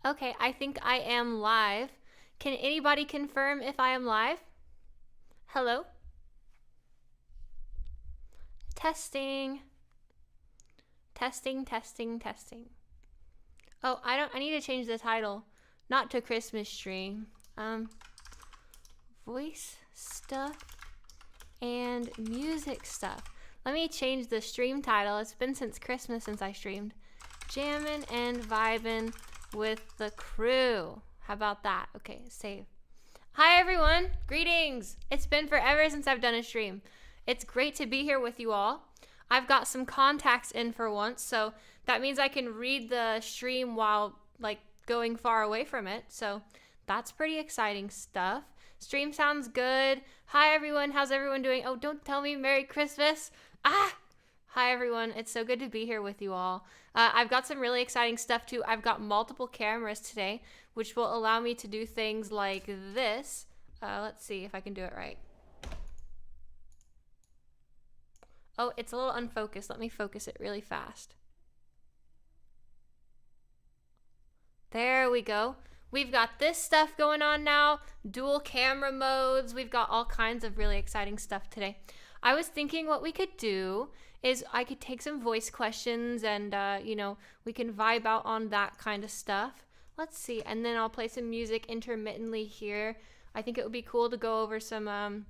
Okay, I think I am live. Can anybody confirm if I am live? Hello? Testing. Testing, testing, testing. Oh, I need to change the title. Not to Christmas stream. Voice stuff and music stuff. Let me change the stream title. It's been since Christmas since I streamed. Jammin' and vibin' with the crew. How about that? Okay, save. Hi everyone, greetings. It's been forever since I've done a stream. It's great to be here with you all. I've got some contacts in for once, so that means I can read the stream while like going far away from it. So that's pretty exciting stuff. Stream sounds good. Hi everyone, how's everyone doing? Oh, don't tell me Merry Christmas. Hi everyone, it's so good to be here with you all. I've got some really exciting stuff too. I've got multiple cameras today, which will allow me to do things like this. Let's see if I can do it right. Oh, it's a little unfocused. Let me focus it really fast. There we go. We've got this stuff going on now, dual camera modes. We've got all kinds of really exciting stuff today. I was thinking what we could do is I could take some voice questions and, you know, we can vibe out on that kind of stuff. Let's see. And then I'll play some music intermittently here. I think it would be cool to go over some,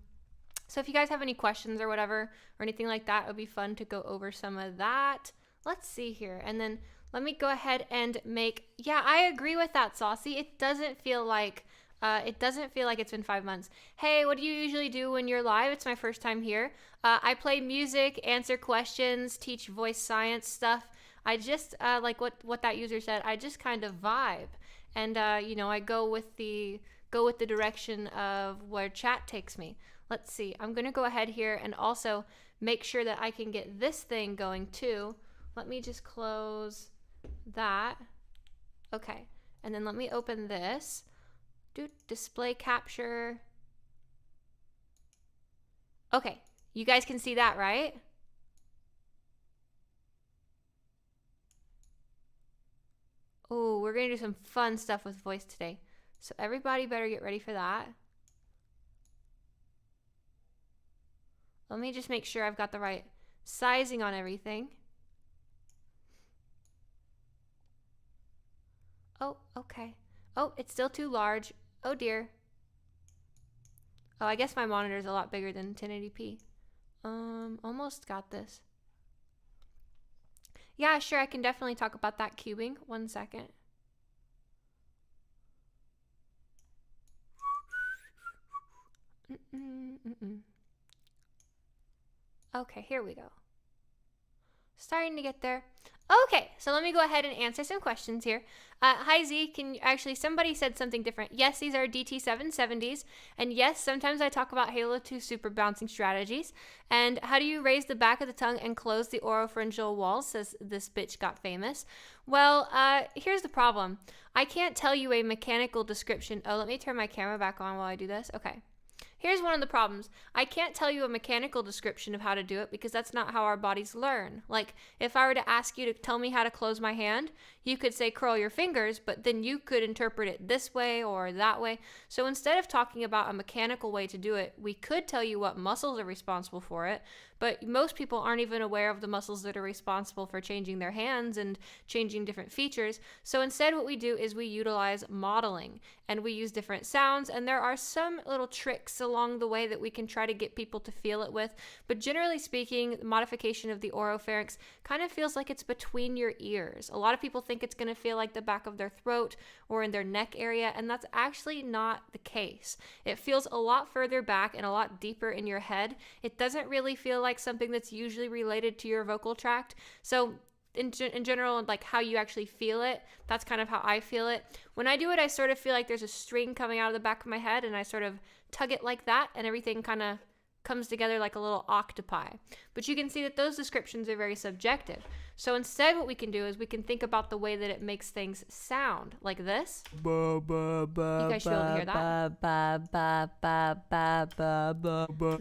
so if you guys have any questions or whatever or anything like that, it would be fun to go over some of that. Let's see here. And then let me go ahead and make, yeah, I agree with that, Saucy. It doesn't feel like it's been 5 months. Hey, what do you usually do when you're live? It's my first time here. I play music, answer questions, teach voice science stuff. I just, like what that user said, I just kind of vibe. And, you know, I go with the direction of where chat takes me. Let's see. I'm going to go ahead here and also make sure that I can get this thing going too. Let me just close that. Okay. And then let me open this. Do display capture. Okay. You guys can see that, right? Oh, we're going to do some fun stuff with voice today. So everybody better get ready for that. Let me just make sure I've got the right sizing on everything. Oh, okay. Oh, it's still too large. Oh dear. Oh, I guess my monitor is a lot bigger than 1080p. Almost got this. Yeah, sure, I can definitely talk about that cubing. 1 second. Okay, here we go. Starting to get there. Okay, so let me go ahead and answer some questions here. Hi Z, somebody said something different. Yes, these are DT770s, and yes, sometimes I talk about Halo 2 super bouncing strategies. And how do you raise the back of the tongue and close the oropharyngeal wall, says this bitch got famous. Well, here's the problem. I can't tell you a mechanical description. Oh, let me turn my camera back on while I do this. Okay. Here's one of the problems. I can't tell you a mechanical description of how to do it because that's not how our bodies learn. Like, if I were to ask you to tell me how to close my hand, you could say curl your fingers, but then you could interpret it this way or that way. So instead of talking about a mechanical way to do it, we could tell you what muscles are responsible for it, but most people aren't even aware of the muscles that are responsible for changing their hands and changing different features. So instead what we do is we utilize modeling and we use different sounds, and there are some little tricks along the way that we can try to get people to feel it with. But generally speaking, the modification of the oropharynx kind of feels like it's between your ears. A lot of people think it's going to feel like the back of their throat or in their neck area, and that's actually not the case. It feels a lot further back and a lot deeper in your head. It doesn't really feel like something that's usually related to your vocal tract. So in general, like how you actually feel it, that's kind of how I feel it. When I do it, I sort of feel like there's a string coming out of the back of my head, and I sort of tug it like that, and everything kind of comes together like a little octopi. But you can see that those descriptions are very subjective. So instead what we can do is we can think about the way that it makes things sound, like this. You guys should be able to hear that.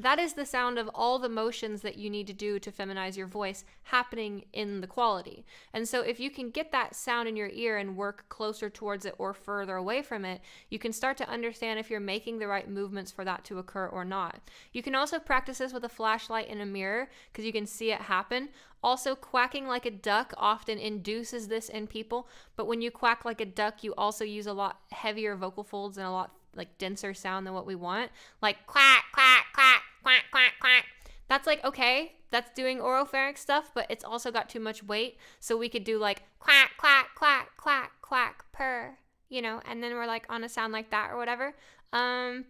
That is the sound of all the motions that you need to do to feminize your voice happening in the quality. And so if you can get that sound in your ear and work closer towards it or further away from it, you can start to understand if you're making the right movements for that to occur or not. You can also practice this with a flashlight and a mirror because you can see it happen. Also, quacking like a duck often induces this in people, but when you quack like a duck, you also use a lot heavier vocal folds and a lot like denser sound than what we want. Like quack, quack, quack, quack, quack, quack. That's like, okay, that's doing oropharynx stuff, but it's also got too much weight. So we could do like quack, quack, quack, quack, quack, purr, you know, and then we're like on a sound like that or whatever.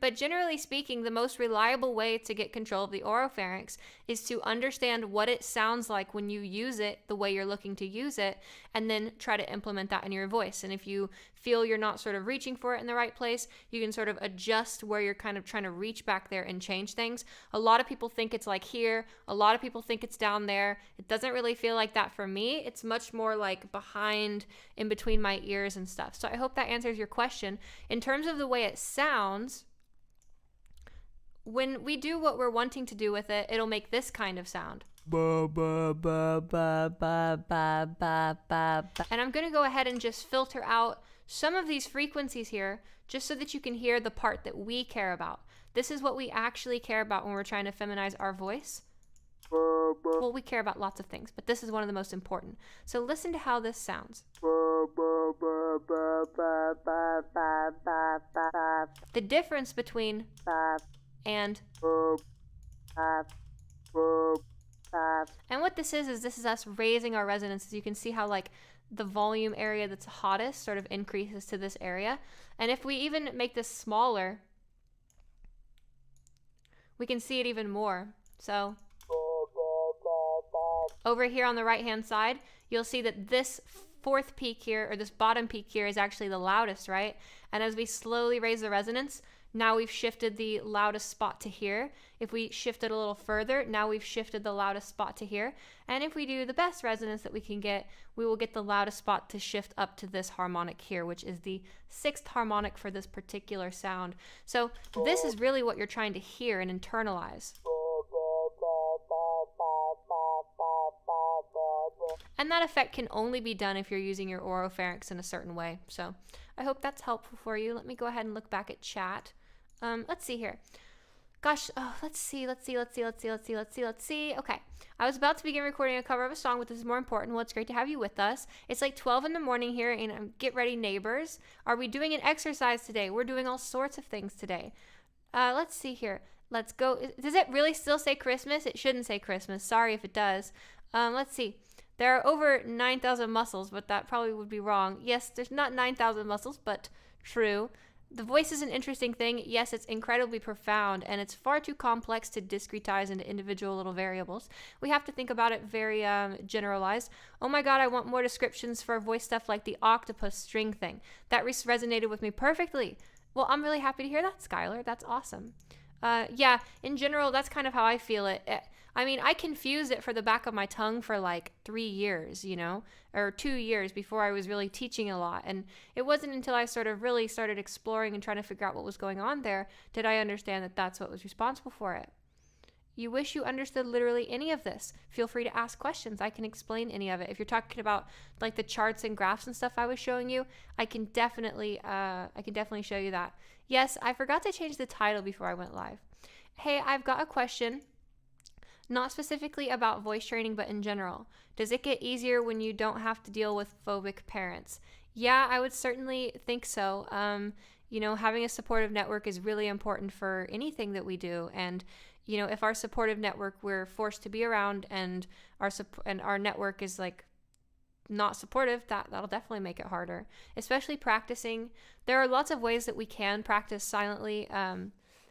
But generally speaking, the most reliable way to get control of the oropharynx is to understand what it sounds like when you use it the way you're looking to use it, and then try to implement that in your voice. And if you feel you're not sort of reaching for it in the right place, you can sort of adjust where you're kind of trying to reach back there and change things. A lot of people think it's like here. A lot of people think it's down there. It doesn't really feel like that for me. It's much more like behind, in between my ears and stuff. So I hope that answers your question. In terms of the way it sounds, when we do what we're wanting to do with it, it'll make this kind of sound. And I'm going to go ahead and just filter out some of these frequencies here just so that you can hear the part that we care about. This is what we actually care about when we're trying to feminize our voice. Well, we care about lots of things, but this is one of the most important. So listen to how this sounds. The difference between and what this is this is us raising our resonances. You can see how like the volume area that's hottest sort of increases to this area. And if we even make this smaller, we can see it even more. So over here on the right hand side, you'll see that this fourth peak here, or this bottom peak here, is actually the loudest, right? And as we slowly raise the resonance, now we've shifted the loudest spot to here. If we shift it a little further, now we've shifted the loudest spot to here. And if we do the best resonance that we can get, we will get the loudest spot to shift up to this harmonic here, which is the 6th harmonic for this particular sound. So this is really what you're trying to hear and internalize. And that effect can only be done if you're using your oropharynx in a certain way. So I hope that's helpful for you. Let me go ahead and look back at chat. Let's see here. Gosh, let's see. Okay, I was about to begin recording a cover of a song, but this is more important. Well, it's great to have you with us. It's like 12 in the morning here, and get ready, neighbors. Are we doing an exercise today? We're doing all sorts of things today. Let's see here. Let's go. Does it really still say Christmas? It shouldn't say Christmas. Sorry if it does. Let's see. There are over 9,000 muscles, but that probably would be wrong. Yes, there's not 9,000 muscles, but true. The voice is an interesting thing. Yes, it's incredibly profound, and it's far too complex to discretize into individual little variables. We have to think about it very generalized. Oh my God, I want more descriptions for voice stuff like the octopus string thing. That resonated with me perfectly. Well, I'm really happy to hear that, Skylar. That's awesome. Yeah, in general, that's kind of how I feel it. I mean, I confused it for the back of my tongue for like 3 years, you know, or 2 years before I was really teaching a lot. And it wasn't until I sort of really started exploring and trying to figure out what was going on there did I understand that that's what was responsible for it. You wish you understood literally any of this. Feel free to ask questions. I can explain any of it. If you're talking about like the charts and graphs and stuff I was showing you, I can definitely show you that. Yes, I forgot to change the title before I went live. Hey, I've got a question. Not specifically about voice training, but in general. Does it get easier when you don't have to deal with phobic parents? Yeah, I would certainly think so. You know, having a supportive network is really important for anything that we do. And, you know, if our supportive network we're forced to be around and our network is like not supportive, that'll definitely make it harder. Especially practicing. There are lots of ways that we can practice silently.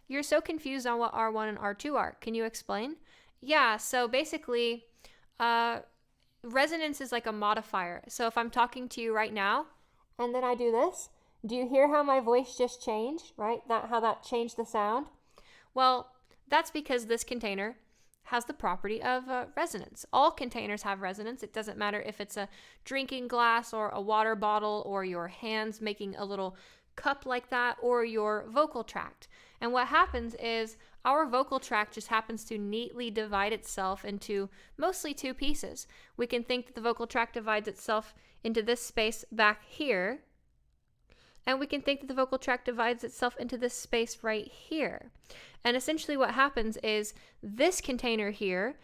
You're so confused on what R1 and R2 are. Can you explain? Yeah, so basically, resonance is like a modifier. So if I'm talking to you right now, and then I do this, do you hear how my voice just changed, right? How that changed the sound? Well, that's because this container has the property of resonance. All containers have resonance. It doesn't matter if it's a drinking glass or a water bottle or your hands making a little cup like that or your vocal tract. And what happens is our vocal tract just happens to neatly divide itself into mostly two pieces. We can think that the vocal tract divides itself into this space back here, and we can think that the vocal tract divides itself into this space right here. And essentially what happens is this container here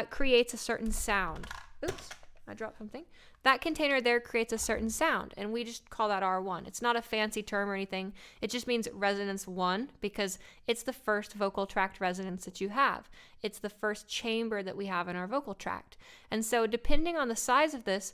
creates a certain sound. Oops, I dropped something. That container there creates a certain sound, and we just call that R1. It's not a fancy term or anything. It just means resonance 1 because it's the first vocal tract resonance that you have. It's the first chamber that we have in our vocal tract. And so depending on the size of this,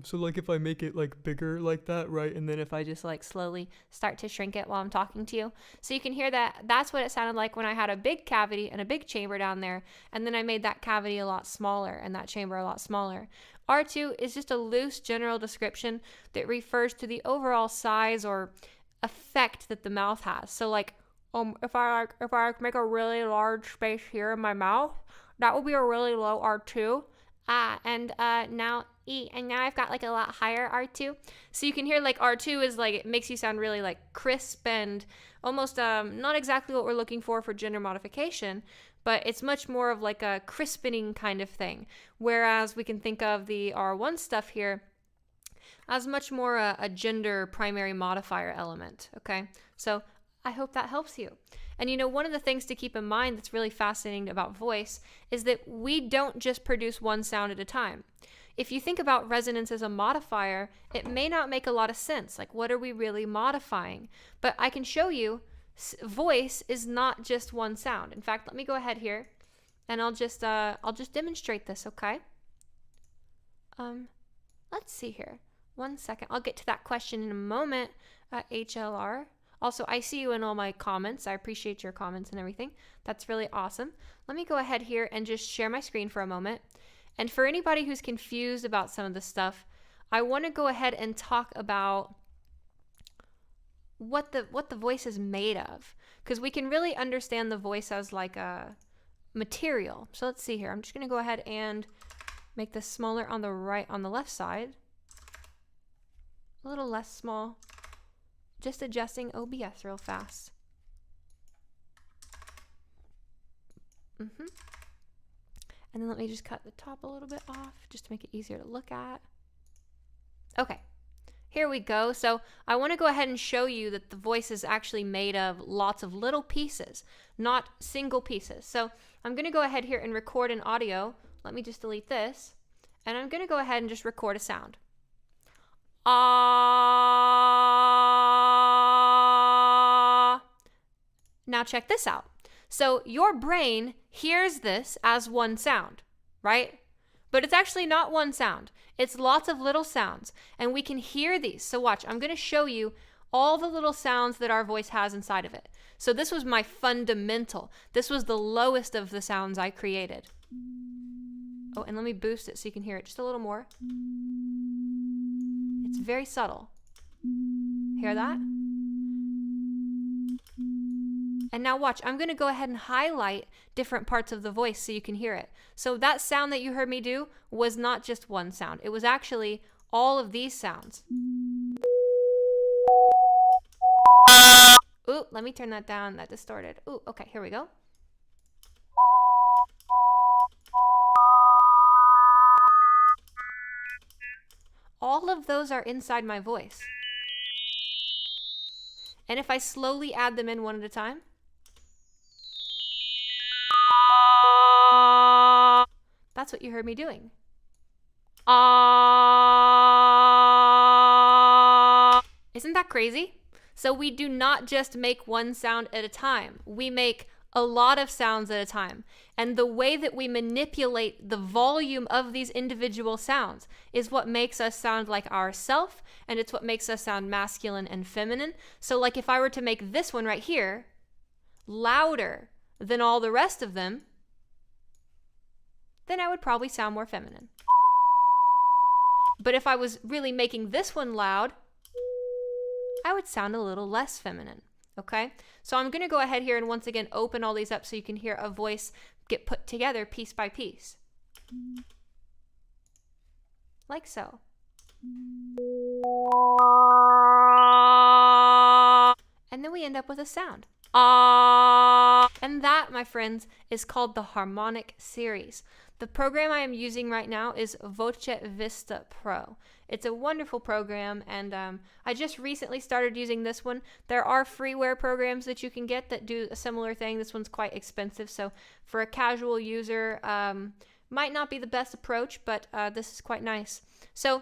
so like if I make it like bigger like that, right? And then if I just like slowly start to shrink it while I'm talking to you. So you can hear that that's what it sounded like when I had a big cavity and a big chamber down there. And then I made that cavity a lot smaller and that chamber a lot smaller. R2 is just a loose general description that refers to the overall size or effect that the mouth has. So like if I make a really large space here in my mouth, that would be a really low R2. Now E, and now I've got like a lot higher R2. So you can hear like R2 is like, it makes you sound really like crisp and almost not exactly what we're looking for gender modification, but it's much more of like a crispening kind of thing. Whereas we can think of the R1 stuff here as much more a gender primary modifier element, okay? So I hope that helps you. And you know, one of the things to keep in mind that's really fascinating about voice is that we don't just produce one sound at a time. If you think about resonance as a modifier, it may not make a lot of sense. Like, what are we really modifying? But I can show you voice is not just one sound. In fact, let me go ahead here and I'll just demonstrate this, okay? Let's see here. 1 second. I'll get to that question in a moment, HLR. Also, I see you in all my comments. I appreciate your comments and everything. That's really awesome. Let me go ahead here and just share my screen for a moment. And for anybody who's confused about some of this stuff, I want to go ahead and talk about what the voice is made of, because we can really understand the voice as like a material. So let's see here. I'm just going to go ahead and make this smaller on the left side. A little less small. Just adjusting OBS real fast. And then let me just cut the top a little bit off just to make it easier to look at. Okay, here we go. So I want to go ahead and show you that the voice is actually made of lots of little pieces, not single pieces. So I'm going to go ahead here and record an audio. Let me just delete this. And I'm going to go ahead and just record a sound. Now check this out. So your brain hears this as one sound, right? But it's actually not one sound. It's lots of little sounds, and we can hear these. So watch, I'm going to show you all the little sounds that our voice has inside of it. So this was my fundamental. This was the lowest of the sounds I created. Oh, and let me boost it so you can hear it just a little more. It's very subtle. Hear that? And now watch, I'm going to go ahead and highlight different parts of the voice so you can hear it. So that sound that you heard me do was not just one sound. It was actually all of these sounds. Ooh, let me turn that down, that distorted. Ooh, okay, here we go. All of those are inside my voice. And if I slowly add them in one at a time, that's what you heard me doing. Isn't that crazy? So we do not just make one sound at a time. We make a lot of sounds at a time. And the way that we manipulate the volume of these individual sounds is what makes us sound like ourself, and it's what makes us sound masculine and feminine. So like if I were to make this one right here louder than all the rest of them, then I would probably sound more feminine. But if I was really making this one loud, I would sound a little less feminine. Okay, so I'm going to go ahead here and once again open all these up so you can hear a voice get put together piece by piece. Like so. And then we end up with a sound. And that, my friends, is called the Harmonic series. The program I am using right now is Voce Vista Pro. It's a wonderful program, and I just recently started using this one. There are freeware programs that you can get that do a similar thing. This one's quite expensive, so for a casual user, might not be the best approach, but this is quite nice. So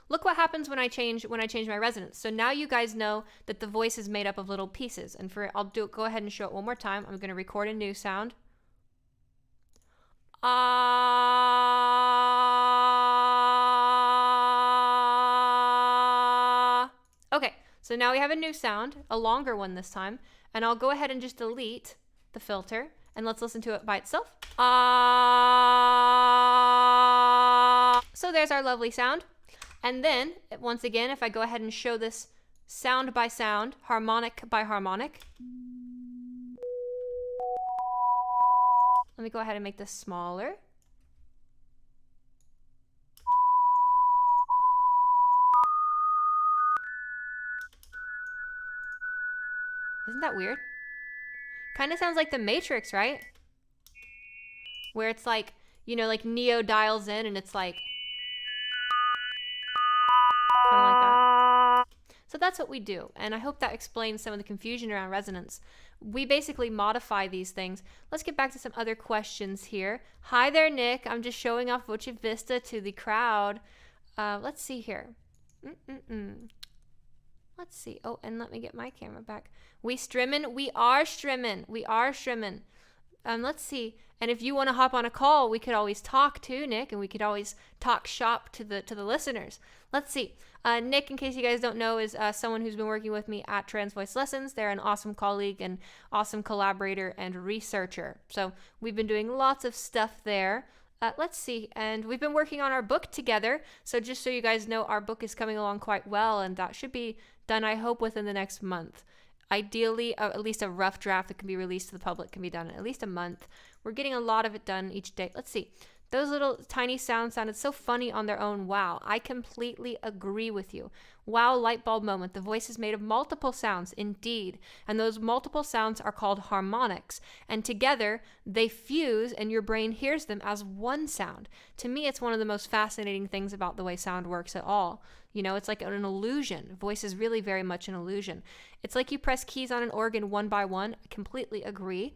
look what happens when I change my resonance. So now you guys know that the voice is made up of little pieces. And I'll go ahead and show it one more time. I'm going to record a new sound. Okay, so now we have a new sound, a longer one this time. And I'll go ahead and just delete the filter. And let's listen to it by itself. So there's our lovely sound. And then, once again, if I go ahead and show this sound by sound, harmonic by harmonic. Let me go ahead and make this smaller. Isn't that weird? Kind of sounds like the Matrix, right? Where it's like, you know, like Neo dials in and it's like kind of like that. So that's what we do, and I hope that explains some of the confusion around resonance. We basically modify these things. Let's get back to some other questions here. Hi there, Nick. I'm just showing off Voce Vista to the crowd. Let's see here. Let's see. Oh, and let me get my camera back. We streaming? We are streaming. We are streaming. Let's see. And if you want to hop on a call, we could always talk too, Nick, and we could always talk shop to the listeners. Let's see. Nick, in case you guys don't know, is someone who's been working with me at Trans Voice Lessons. They're an awesome colleague and awesome collaborator and researcher. So we've been doing lots of stuff there. Let's see. And we've been working on our book together. So just so you guys know, our book is coming along quite well, and that should be done, I hope, within the next month. Ideally, at least a rough draft that can be released to the public can be done in at least a month. We're getting a lot of it done each day. Let's see. Those little tiny sounds sounded so funny on their own. Wow. I completely agree with you. Wow, light bulb moment. The voice is made of multiple sounds, indeed. And those multiple sounds are called harmonics. And together, they fuse and your brain hears them as one sound. To me, it's one of the most fascinating things about the way sound works at all. You know, it's like an illusion. Voice is really very much an illusion. It's like you press keys on an organ one by one. I completely agree.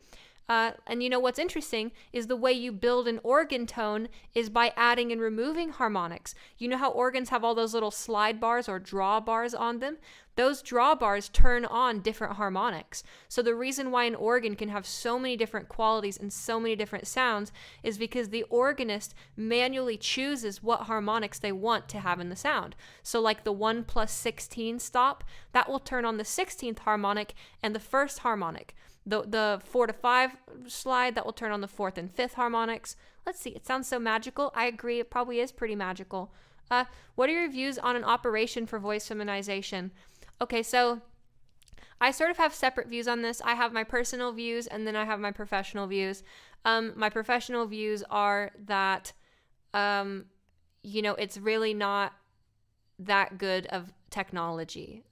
And you know what's interesting is the way you build an organ tone is by adding and removing harmonics. You know how organs have all those little slide bars or draw bars on them? Those draw bars turn on different harmonics. So the reason why an organ can have so many different qualities and so many different sounds is because the organist manually chooses what harmonics they want to have in the sound. So like the 1 + 16 stop, that will turn on the 16th harmonic and the first harmonic. The 4 to 5 slide, that will turn on the 4th and 5th harmonics. Let's see, it sounds so magical. I agree, it probably is pretty magical. What are your views on an operation for voice feminization? Okay, so I sort of have separate views on this. I have my personal views and then I have my professional views. My professional views are that, you know, it's really not that good of technology.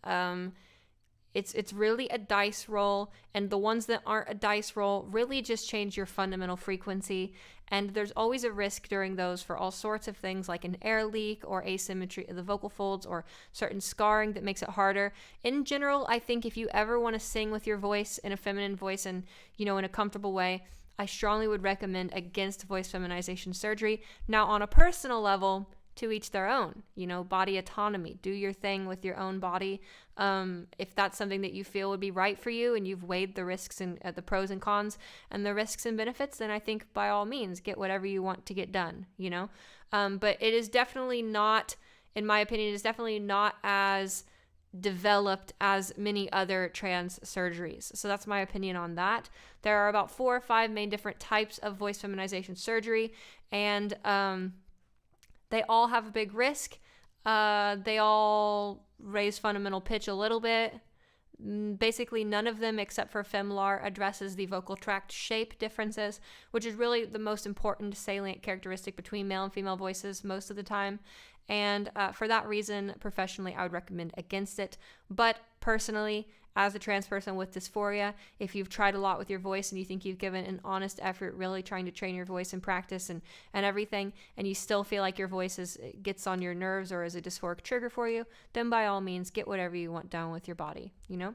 It's really a dice roll, and the ones that aren't a dice roll really just change your fundamental frequency, and there's always a risk during those for all sorts of things like an air leak or asymmetry of the vocal folds or certain scarring that makes it harder. In general, I think if you ever want to sing with your voice in a feminine voice and, you know, in a comfortable way, I strongly would recommend against voice feminization surgery. Now, on a personal level, to each their own, you know, body autonomy, do your thing with your own body. If that's something that you feel would be right for you and you've weighed the risks and the pros and cons and the risks and benefits, then I think by all means, get whatever you want to get done, you know? But it is definitely not, in my opinion, it is definitely not as developed as many other trans surgeries. So that's my opinion on that. There are about 4 or 5 main different types of voice feminization surgery, and they all have a big risk. They all raise fundamental pitch a little bit. Basically, none of them except for femlar addresses the vocal tract shape differences, which is really the most important salient characteristic between male and female voices most of the time. And for that reason, professionally, I would recommend against it. But personally, as a trans person with dysphoria, if you've tried a lot with your voice and you think you've given an honest effort really trying to train your voice and practice and everything, and you still feel like your voice gets on your nerves or is a dysphoric trigger for you, then by all means, get whatever you want done with your body, you know?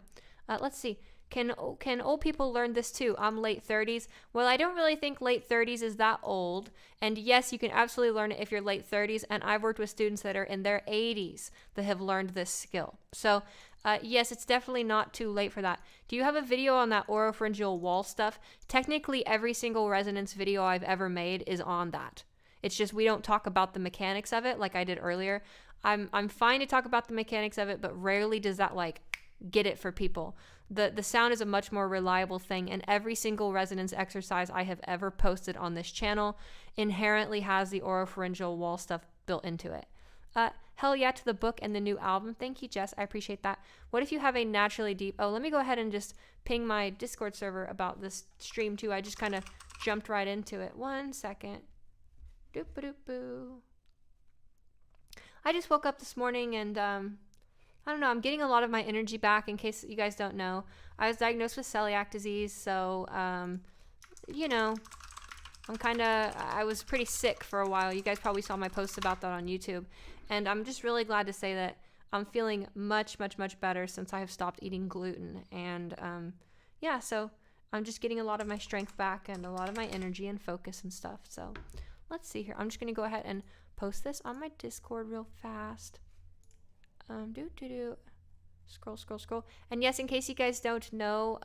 Let's see. Can old people learn this too? I'm late 30s. Well, I don't really think late 30s is that old. And yes, you can absolutely learn it if you're late 30s. And I've worked with students that are in their 80s that have learned this skill. So yes, it's definitely not too late for that. Do you have a video on that oropharyngeal wall stuff? Technically, every single resonance video I've ever made is on that. It's just we don't talk about the mechanics of it like I did earlier. I'm fine to talk about the mechanics of it, but rarely does that like get it for people. The sound is a much more reliable thing, and every single resonance exercise I have ever posted on this channel inherently has the oropharyngeal wall stuff built into it. Hell yeah to the book and the new album. Thank you, Jess. I appreciate that. What if you have a naturally deep... Oh, let me go ahead and just ping my Discord server about this stream too. I just kind of jumped right into it. 1 second. Doop-a-doop-boo. I just woke up this morning and... I don't know, I'm getting a lot of my energy back. In case you guys don't know, I was diagnosed with celiac disease, so, you know, I was pretty sick for a while. You guys probably saw my posts about that on YouTube, and I'm just really glad to say that I'm feeling much, much, much better since I have stopped eating gluten, and, yeah, so I'm just getting a lot of my strength back and a lot of my energy and focus and stuff, so let's see here. I'm just going to go ahead and post this on my Discord real fast. Scroll. And yes, in case you guys don't know,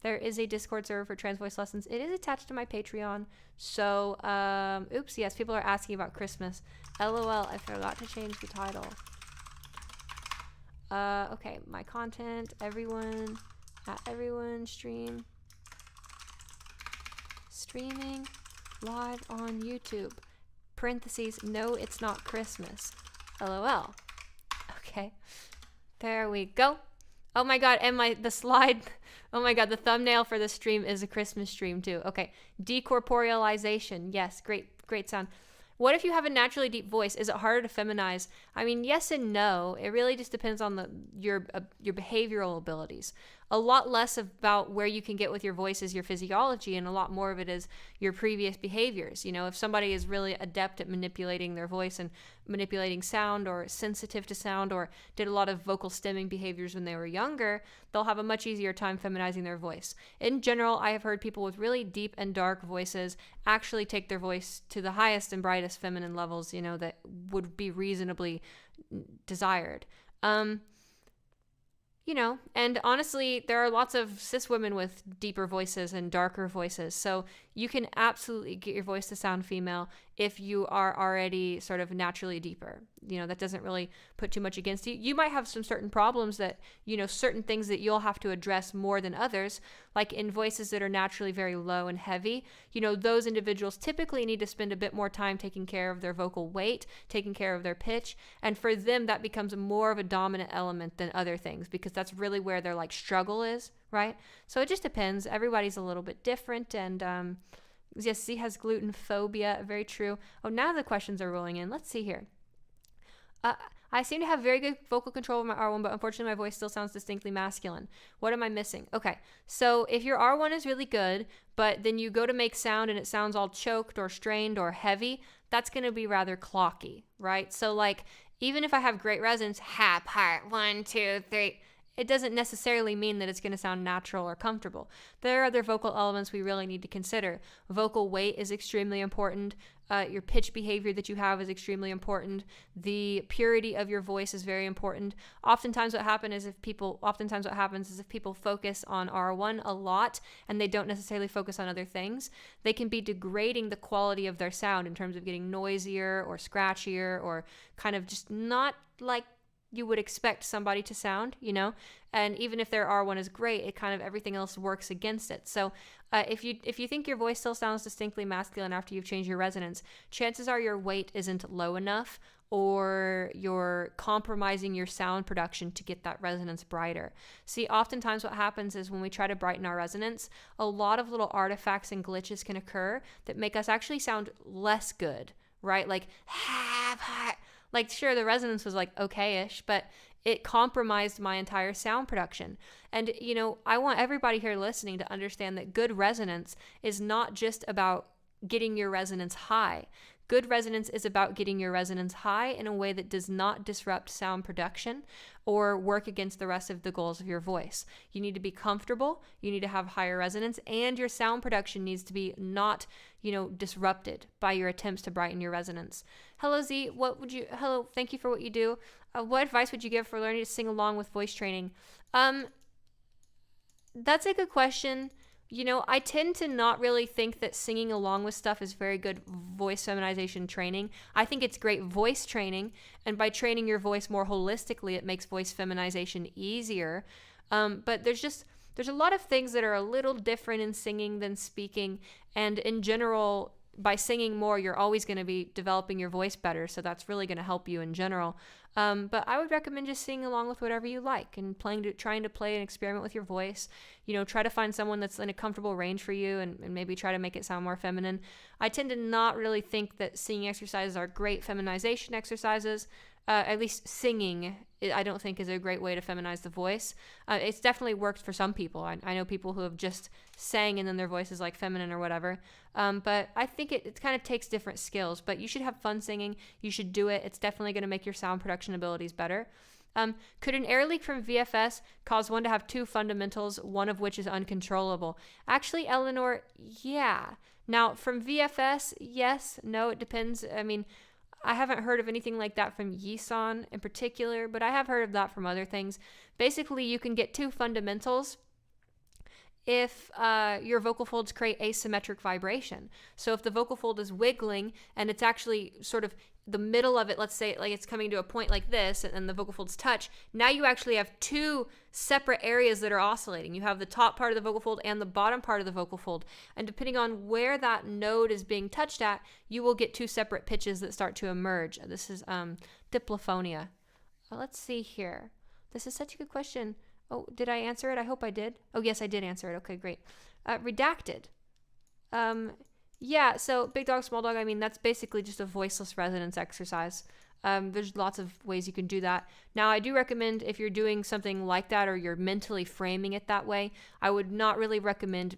there is a Discord server for trans voice lessons. It is attached to my Patreon. So, oops, yes, people are asking about Christmas. LOL, I forgot to change the title. Okay, my content, everyone streaming live on YouTube. Parentheses, no, it's not Christmas. LOL. Okay, there we go. Oh my god, and the slide, oh my god, the thumbnail for the stream is a Christmas stream too. Okay, decorporealization, yes, great sound. What if you have a naturally deep voice? Is it harder to feminize? I mean, yes and no. It really just depends on your behavioral abilities. A lot less about where you can get with your voice is your physiology, and a lot more of it is your previous behaviors. You know, if somebody is really adept at manipulating their voice and manipulating sound, or sensitive to sound, or did a lot of vocal stemming behaviors when they were younger, they'll have a much easier time feminizing their voice. In general, I have heard people with really deep and dark voices actually take their voice to the highest and brightest feminine levels, you know, that would be reasonably desired. You know, and honestly, there are lots of cis women with deeper voices and darker voices. So you can absolutely get your voice to sound female if you are already sort of naturally deeper. You know, that doesn't really put too much against you. You might have some certain problems that, you know, certain things that you'll have to address more than others, like in voices that are naturally very low and heavy. You know, those individuals typically need to spend a bit more time taking care of their vocal weight, taking care of their pitch. And for them, that becomes more of a dominant element than other things, because that's really where their like struggle is, right? So it just depends. Everybody's a little bit different. And yes, C has gluten phobia. Very true. Oh, now the questions are rolling in. Let's see here. I seem to have very good vocal control of my R1, but unfortunately my voice still sounds distinctly masculine. What am I missing? Okay, so if your R1 is really good, but then you go to make sound and it sounds all choked or strained or heavy, that's going to be rather clocky, right? So like, even if I have great resonance, ha, part, 1, 2, 3, it doesn't necessarily mean that it's going to sound natural or comfortable. There are other vocal elements we really need to consider. Vocal weight is extremely important. Your pitch behavior that you have is extremely important. The purity of your voice is very important. Oftentimes what happens is if people focus on R1 a lot and they don't necessarily focus on other things, they can be degrading the quality of their sound in terms of getting noisier or scratchier or kind of just not like you would expect somebody to sound, you know? And even if their R1 is great, it kind of everything else works against it. So if you think your voice still sounds distinctly masculine after you've changed your resonance, chances are your weight isn't low enough, or you're compromising your sound production to get that resonance brighter. See, oftentimes what happens is when we try to brighten our resonance, a lot of little artifacts and glitches can occur that make us actually sound less good, right? Like sure, the resonance was like okay-ish, but it compromised my entire sound production. And, I want everybody here listening to understand that good resonance is not just about getting your resonance high. Good resonance is about getting your resonance high in a way that does not disrupt sound production or work against the rest of the goals of your voice. You need to be comfortable, you need to have higher resonance, and your sound production needs to be not, disrupted by your attempts to brighten your resonance. Hello, Z. Hello, thank you for what you do. What advice would you give for learning to sing along with voice training? That's a good question. I tend to not really think that singing along with stuff is very good voice feminization training. I think it's great voice training, and by training your voice more holistically, it makes voice feminization easier. But there's a lot of things that are a little different in singing than speaking, and in general, by singing more, you're always going to be developing your voice better, so that's really going to help you in general. But I would recommend just singing along with whatever you like and trying to play and experiment with your voice. Try to find someone that's in a comfortable range for you and maybe try to make it sound more feminine. I tend to not really think that singing exercises are great feminization exercises. At least singing, I don't think is a great way to feminize the voice. It's definitely worked for some people. I know people who have just sang and then their voice is like feminine or whatever. But I think it kind of takes different skills. But you should have fun singing. You should do it. It's definitely going to make your sound production abilities better. Could an air leak from VFS cause one to have two fundamentals, one of which is uncontrollable? Actually, Eleanor, yeah. Now, from VFS, yes, no, it depends. I mean, I haven't heard of anything like that from Yisan in particular, but I have heard of that from other things. Basically, you can get two fundamentals if your vocal folds create asymmetric vibration. So if the vocal fold is wiggling and it's actually sort of the middle of it, let's say like it's coming to a point like this and the vocal folds touch, now you actually have two separate areas that are oscillating. You have the top part of the vocal fold and the bottom part of the vocal fold. And depending on where that node is being touched at, you will get two separate pitches that start to emerge. This is diplophonia. Let's see here. This is such a good question. Oh, did I answer it? I hope I did. Oh, yes, I did answer it. Okay, great. Redacted. Yeah, so big dog, small dog, I mean, that's basically just a voiceless resonance exercise. There's lots of ways you can do that. Now, I do recommend if you're doing something like that or you're mentally framing it that way, I would not really recommend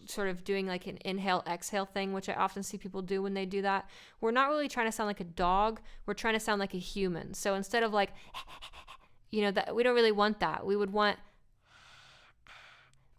sort of doing like an inhale, exhale thing, which I often see people do when they do that. We're not really trying to sound like a dog. We're trying to sound like a human. So instead of like, that we don't really want that. We would want,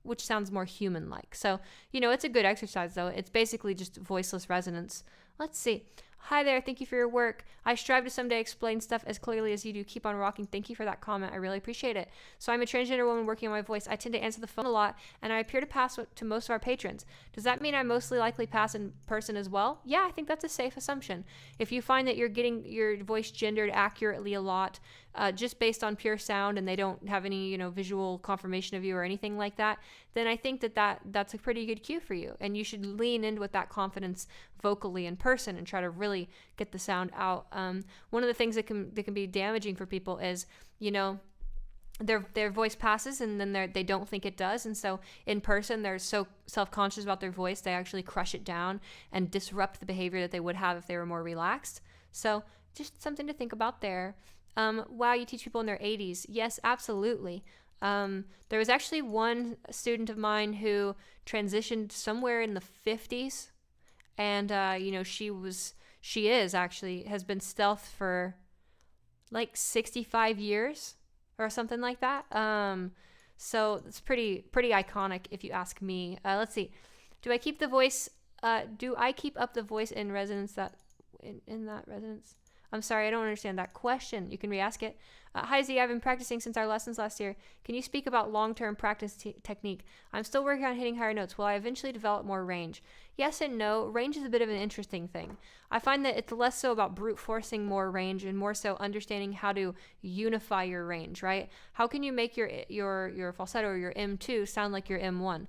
which sounds more human-like. So, it's a good exercise, though. It's basically just voiceless resonance. Let's see. Hi there. Thank you for your work. I strive to someday explain stuff as clearly as you do. Keep on rocking. Thank you for that comment. I really appreciate it. So I'm a transgender woman working on my voice. I tend to answer the phone a lot, and I appear to pass to most of our patrons. Does that mean I mostly likely pass in person as well? Yeah, I think that's a safe assumption. If you find that you're getting your voice gendered accurately a lot, just based on pure sound, and they don't have any, visual confirmation of you or anything like that, then I think that's a pretty good cue for you. And you should lean in with that confidence vocally in person and try to really get the sound out. One of the things that can be damaging for people is, their voice passes and then they don't think it does. And so in person, they're so self-conscious about their voice, they actually crush it down and disrupt the behavior that they would have if they were more relaxed. So just something to think about there. Wow, you teach people in their 80s. Yes, absolutely. There was actually one student of mine who transitioned somewhere in the 50s. And, she has been stealth for like 65 years or something like that. So it's pretty iconic if you ask me. Let's see. Do I keep up the voice in resonance in that resonance? I'm sorry, I don't understand that question. You can re-ask it. Hi Z, I've been practicing since our lessons last year. Can you speak about long-term practice technique? I'm still working on hitting higher notes. Will I eventually develop more range? Yes and no. Range is a bit of an interesting thing. I find that it's less so about brute forcing more range and more so understanding how to unify your range, right? How can you make your falsetto or your M2 sound like your M1?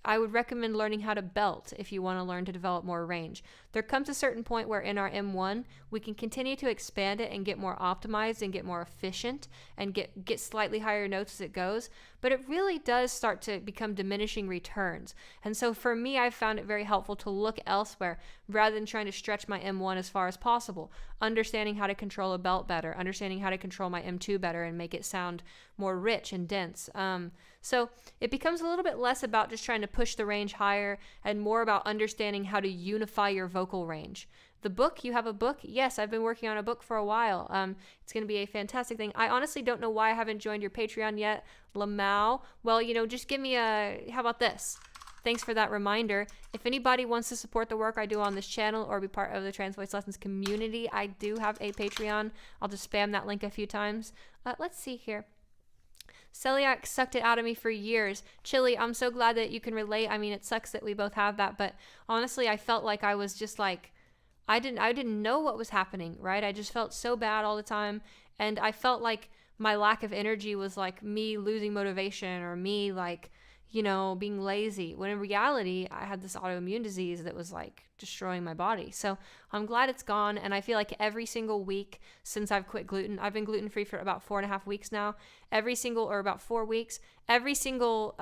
I would recommend learning how to belt if you want to learn to develop more range. There comes a certain point where in our M1, we can continue to expand it and get more optimized and get more efficient and get slightly higher notes as it goes. But it really does start to become diminishing returns. And so for me, I've found it very helpful to look elsewhere rather than trying to stretch my M1 as far as possible. Understanding how to control a belt better, understanding how to control my M2 better and make it sound more rich and dense. So it becomes a little bit less about just trying to push the range higher and more about understanding how to unify your vocal range. The book, you have a book? Yes, I've been working on a book for a while. It's going to be a fantastic thing. I honestly don't know why I haven't joined your Patreon yet, Lamau. Well, just give me how about this? Thanks for that reminder. If anybody wants to support the work I do on this channel or be part of the Trans Voice Lessons community, I do have a Patreon. I'll just spam that link a few times. Let's see here. Celiac sucked it out of me for years. Chili, I'm so glad that you can relate. I mean, it sucks that we both have that, but honestly, I felt like I was just like, I didn't know what was happening, right? I just felt so bad all the time, and I felt like my lack of energy was like me losing motivation or me like, being lazy, when in reality, I had this autoimmune disease that was like destroying my body. So I'm glad it's gone. And I feel like every single week since I've quit gluten, I've been gluten-free for about 4.5 weeks now, about 4 weeks, every single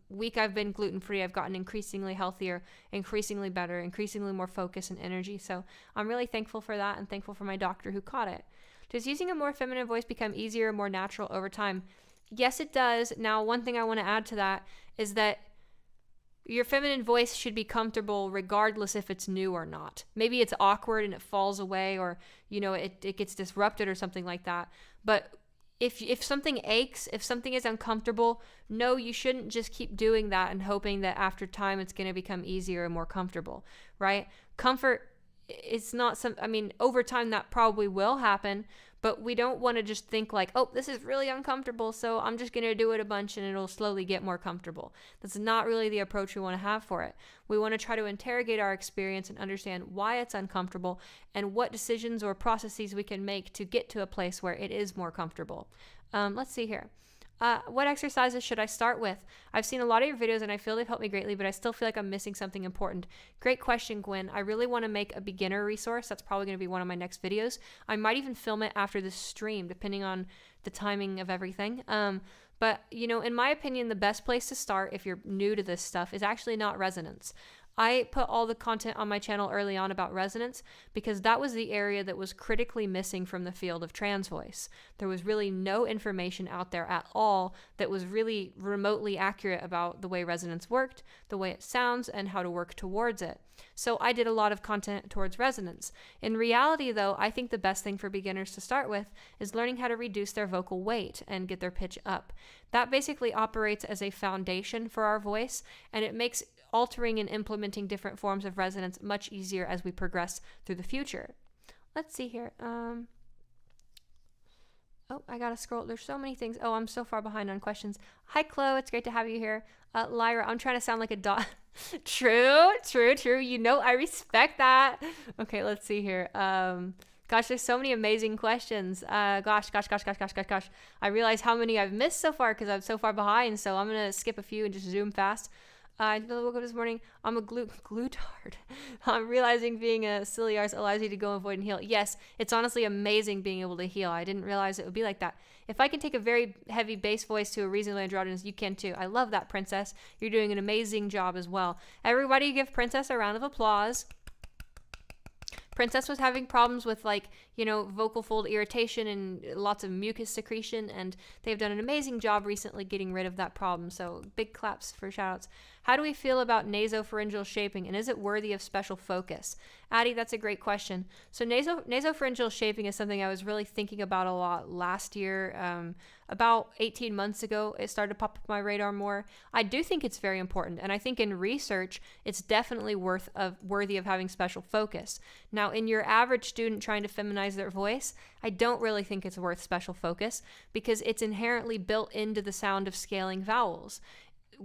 week I've been gluten-free, I've gotten increasingly healthier, increasingly better, increasingly more focus and energy. So I'm really thankful for that and thankful for my doctor who caught it. Does using a more feminine voice become easier, more natural over time? Yes, it does. Now, one thing I want to add to that is that your feminine voice should be comfortable regardless if it's new or not. Maybe it's awkward and it falls away or, it gets disrupted or something like that. But if something aches, if something is uncomfortable, no, you shouldn't just keep doing that and hoping that after time it's going to become easier and more comfortable, right? Comfort is not over time that probably will happen, but we don't want to just think like, oh, this is really uncomfortable, so I'm just going to do it a bunch and it'll slowly get more comfortable. That's not really the approach we want to have for it. We want to try to interrogate our experience and understand why it's uncomfortable and what decisions or processes we can make to get to a place where it is more comfortable. Let's see here. What exercises should I start with? I've seen a lot of your videos and I feel they've helped me greatly, but I still feel like I'm missing something important. Great question, Gwen. I really want to make a beginner resource. That's probably going to be one of my next videos. I might even film it after this stream, depending on the timing of everything. But, in my opinion, the best place to start if you're new to this stuff is actually not resonance. I put all the content on my channel early on about resonance because that was the area that was critically missing from the field of trans voice. There was really no information out there at all that was really remotely accurate about the way resonance worked, the way it sounds, and how to work towards it. So I did a lot of content towards resonance. In reality, though, I think the best thing for beginners to start with is learning how to reduce their vocal weight and get their pitch up. That basically operates as a foundation for our voice, and it makes altering and implementing different forms of resonance much easier as we progress through the future. Let's see here. I gotta scroll. There's so many things. I'm so far behind on questions. Hi, Chloe. It's great to have you here. Lyra, I'm trying to sound like a dog. True. I respect that. Okay, let's see here. Gosh, there's so many amazing questions. Gosh. I realize how many I've missed so far because I'm so far behind. So I'm gonna skip a few and just zoom fast. I woke up this morning. I'm a glutard. I'm realizing being a silly arse allows you to go avoid and heal. Yes, it's honestly amazing being able to heal. I didn't realize it would be like that. If I can take a very heavy bass voice to a reasonably androgynous, you can too. I love that, Princess. You're doing an amazing job as well. Everybody give Princess a round of applause. Princess was having problems with vocal fold irritation and lots of mucus secretion, and they've done an amazing job recently getting rid of that problem. So big claps for shout outs. How do we feel about nasopharyngeal shaping, and is it worthy of special focus? Addie, that's a great question. So nasopharyngeal shaping is something I was really thinking about a lot last year. About 18 months ago, it started to pop up my radar more. I do think it's very important, and I think in research, it's definitely worthy of having special focus. Now, in your average student trying to feminize their voice, I don't really think it's worth special focus because it's inherently built into the sound of scaling vowels.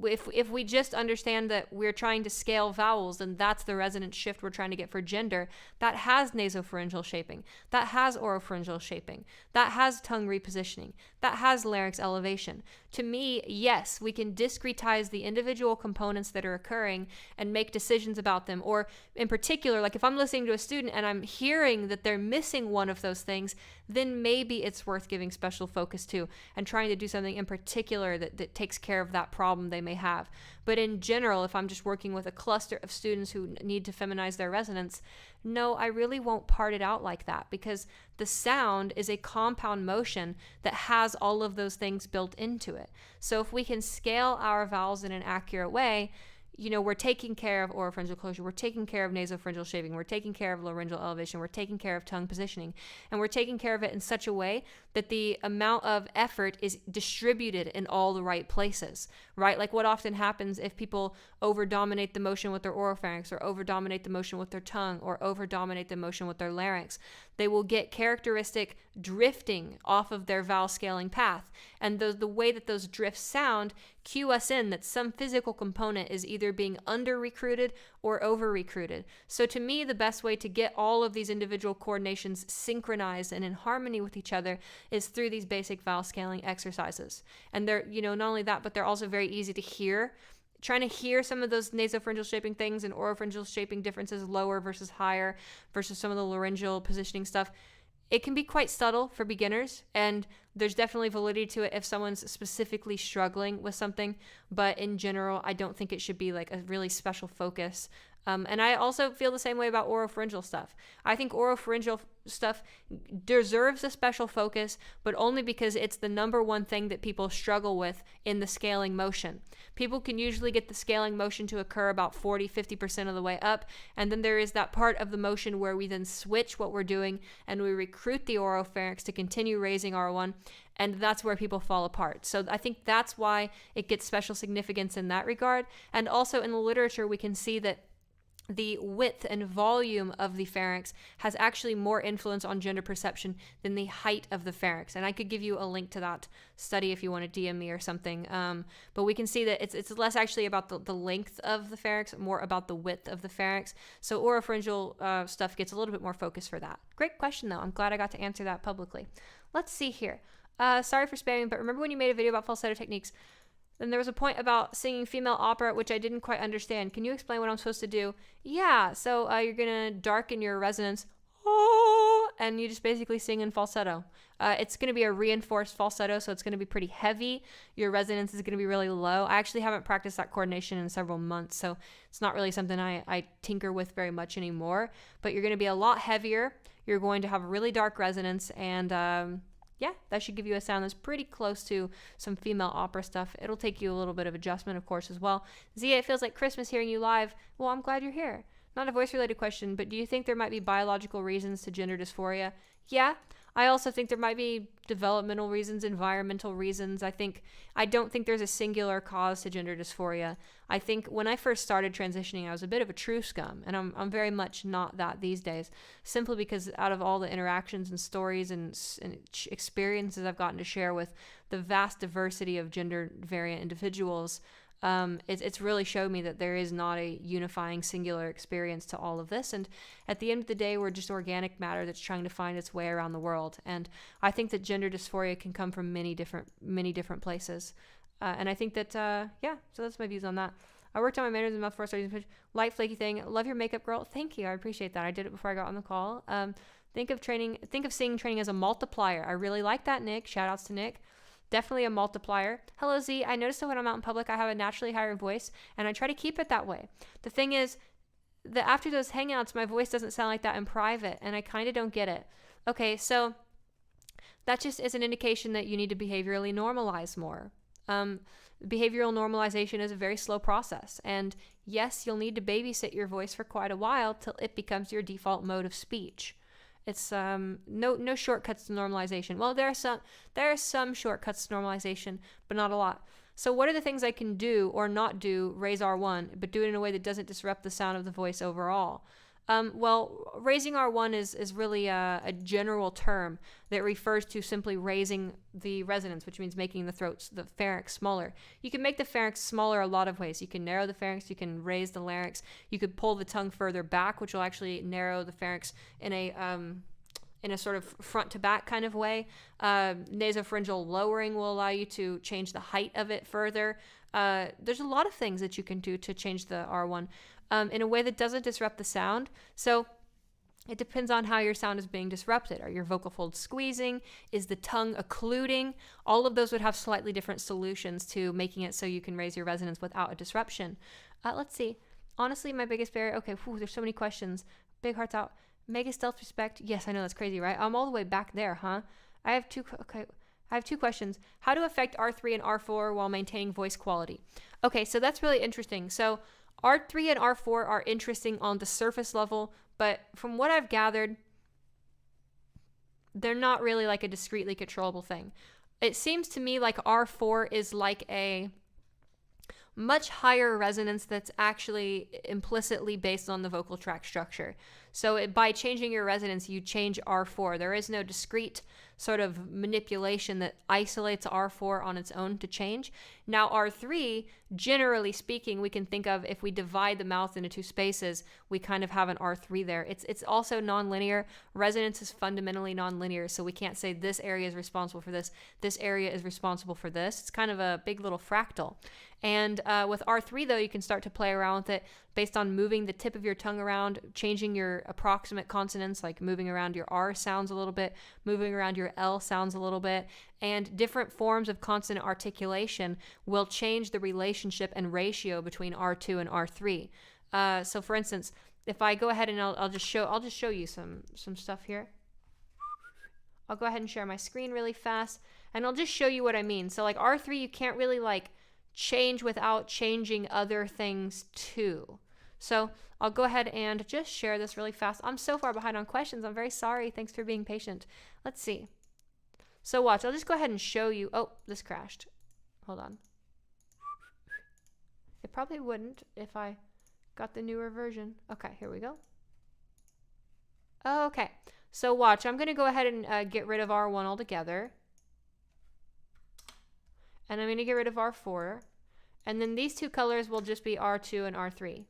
if we just understand that we're trying to scale vowels and that's the resonance shift we're trying to get for gender, that has nasopharyngeal shaping, that has oropharyngeal shaping, that has tongue repositioning, that has larynx elevation. To me, yes, we can discretize the individual components that are occurring and make decisions about them. Or in particular, like if I'm listening to a student and I'm hearing that they're missing one of those things, then maybe it's worth giving special focus to and trying to do something in particular that takes care of that problem they may have. But in general, if I'm just working with a cluster of students who need to feminize their resonance, no, I really won't part it out like that, because the sound is a compound motion that has all of those things built into it. So if we can scale our vowels in an accurate way, we're taking care of oropharyngeal closure, we're taking care of nasopharyngeal shaping, we're taking care of laryngeal elevation, we're taking care of tongue positioning, and we're taking care of it in such a way that the amount of effort is distributed in all the right places, right? Like what often happens if people over-dominate the motion with their oropharynx, or over-dominate the motion with their tongue, or over-dominate the motion with their larynx, they will get characteristic drifting off of their vowel scaling path. And the way that those drifts sound cue us in that some physical component is either being under-recruited or over-recruited. So to me, the best way to get all of these individual coordinations synchronized and in harmony with each other is through these basic vowel scaling exercises. And they're, not only that, but they're also very easy to hear. Trying to hear some of those nasopharyngeal shaping things and oropharyngeal shaping differences, lower versus higher versus some of the laryngeal positioning stuff, it can be quite subtle for beginners, and there's definitely validity to it if someone's specifically struggling with something. But in general, I don't think it should be like a really special focus. And I also feel the same way about oropharyngeal stuff. I think oropharyngeal stuff deserves a special focus, but only because it's the number one thing that people struggle with in the scaling motion. People can usually get the scaling motion to occur about 40-50% of the way up, and then there is that part of the motion where we then switch what we're doing and we recruit the oropharynx to continue raising R1, and that's where people fall apart. So I think that's why it gets special significance in that regard. And also in the literature, we can see that the width and volume of the pharynx has actually more influence on gender perception than the height of the pharynx. And I could give you a link to that study if you want to DM me or something. But we can see that it's less actually about the length of the pharynx, more about the width of the pharynx. So oropharyngeal stuff gets a little bit more focus for that. Great question, though. I'm glad I got to answer that publicly. Let's see here. Sorry for spamming, but remember when you made a video about falsetto techniques? Then there was a point about singing female opera, which I didn't quite understand. Can you explain what I'm supposed to do? Yeah, so you're going to darken your resonance, and you just basically sing in falsetto. It's going to be a reinforced falsetto, so it's going to be pretty heavy. Your resonance is going to be really low. I actually haven't practiced that coordination in several months, so it's not really something I tinker with very much anymore. But you're going to be a lot heavier. You're going to have a really dark resonance, and yeah, that should give you a sound that's pretty close to some female opera stuff. It'll take you a little bit of adjustment, of course, as well. Zia, it feels like Christmas hearing you live. Well, I'm glad you're here. Not a voice-related question, but do you think there might be biological reasons to gender dysphoria? Yeah. I also think there might be developmental reasons, environmental reasons. I don't think there's a singular cause to gender dysphoria. I think when I first started transitioning, I was a bit of a true scum, and I'm very much not that these days, simply because out of all the interactions and stories and experiences I've gotten to share with the vast diversity of gender variant individuals, it's really showed me that there is not a unifying singular experience to all of this. And at the end of the day, we're just organic matter that's trying to find its way around the world. And I think that gender dysphoria can come from many different places. And I think that, yeah, so that's my views on that. I worked on my manners and mouth before starting to pitch. Light flaky thing. Love your makeup, girl. Thank you. I appreciate that. I did it before I got on the call. Think of singing training as a multiplier. I really like that, Nick. Shout outs to Nick. Definitely a multiplier. Hello, Z. I noticed that when I'm out in public, I have a naturally higher voice, and I try to keep it that way. The thing is that after those hangouts, my voice doesn't sound like that in private, and I kind of don't get it. Okay, so that just is an indication that you need to behaviorally normalize more. Behavioral normalization is a very slow process, and yes, you'll need to babysit your voice for quite a while till it becomes your default mode of speech. It's no shortcuts to normalization. Well, there are some shortcuts to normalization, but not a lot. So what are the things I can do or not do, raise R1, but do it in a way that doesn't disrupt the sound of the voice overall? Well, raising R1 is really a general term that refers to simply raising the resonance, which means making the pharynx smaller. You can make the pharynx smaller a lot of ways. You can narrow the pharynx, you can raise the larynx, you could pull the tongue further back, which will actually narrow the pharynx in a sort of front to back kind of way. Nasopharyngeal lowering will allow you to change the height of it further. There's a lot of things that you can do to change the R1 in a way that doesn't disrupt the sound. So it depends on how your sound is being disrupted. Are your vocal folds squeezing? Is the tongue occluding? All of those would have slightly different solutions to making it so you can raise your resonance without a disruption. Let's see. Honestly, my biggest barrier, okay, there's so many questions. Big hearts out. Mega stealth respect. Yes, I know that's crazy, right? I'm all the way back there, huh? I have two questions. How to affect R3 and R4 while maintaining voice quality? Okay, so that's really interesting. So R3 and R4 are interesting on the surface level, but from what I've gathered, they're not really like a discretely controllable thing. It seems to me like R4 is like a much higher resonance that's actually implicitly based on the vocal tract structure. So by changing your resonance, you change R4. There is no discrete sort of manipulation that isolates R4 on its own to change. Now R3, generally speaking, we can think of if we divide the mouth into two spaces, we kind of have an R3 there. It's also nonlinear. Resonance is fundamentally nonlinear, so we can't say this area is responsible for this, this area is responsible for this. It's kind of a big little fractal. And with R3, though, you can start to play around with it based on moving the tip of your tongue around, changing your approximate consonants, like moving around your R sounds a little bit, moving around your L sounds a little bit, and different forms of consonant articulation will change the relationship and ratio between R2 and R3. So, for instance, if I go ahead and I'll just show you some stuff here. I'll go ahead and share my screen really fast, and I'll just show you what I mean. So, like R3, you can't really like change without changing other things too. So I'll go ahead and just share this really fast. I'm so far behind on questions. I'm very sorry. Thanks for being patient. Let's see. So watch. I'll just go ahead and show you. Oh, this crashed. Hold on. It probably wouldn't if I got the newer version. Okay, here we go. Okay. So watch. I'm going to go ahead and get rid of R1 altogether. And I'm going to get rid of R4. And then these two colors will just be R2 and R3.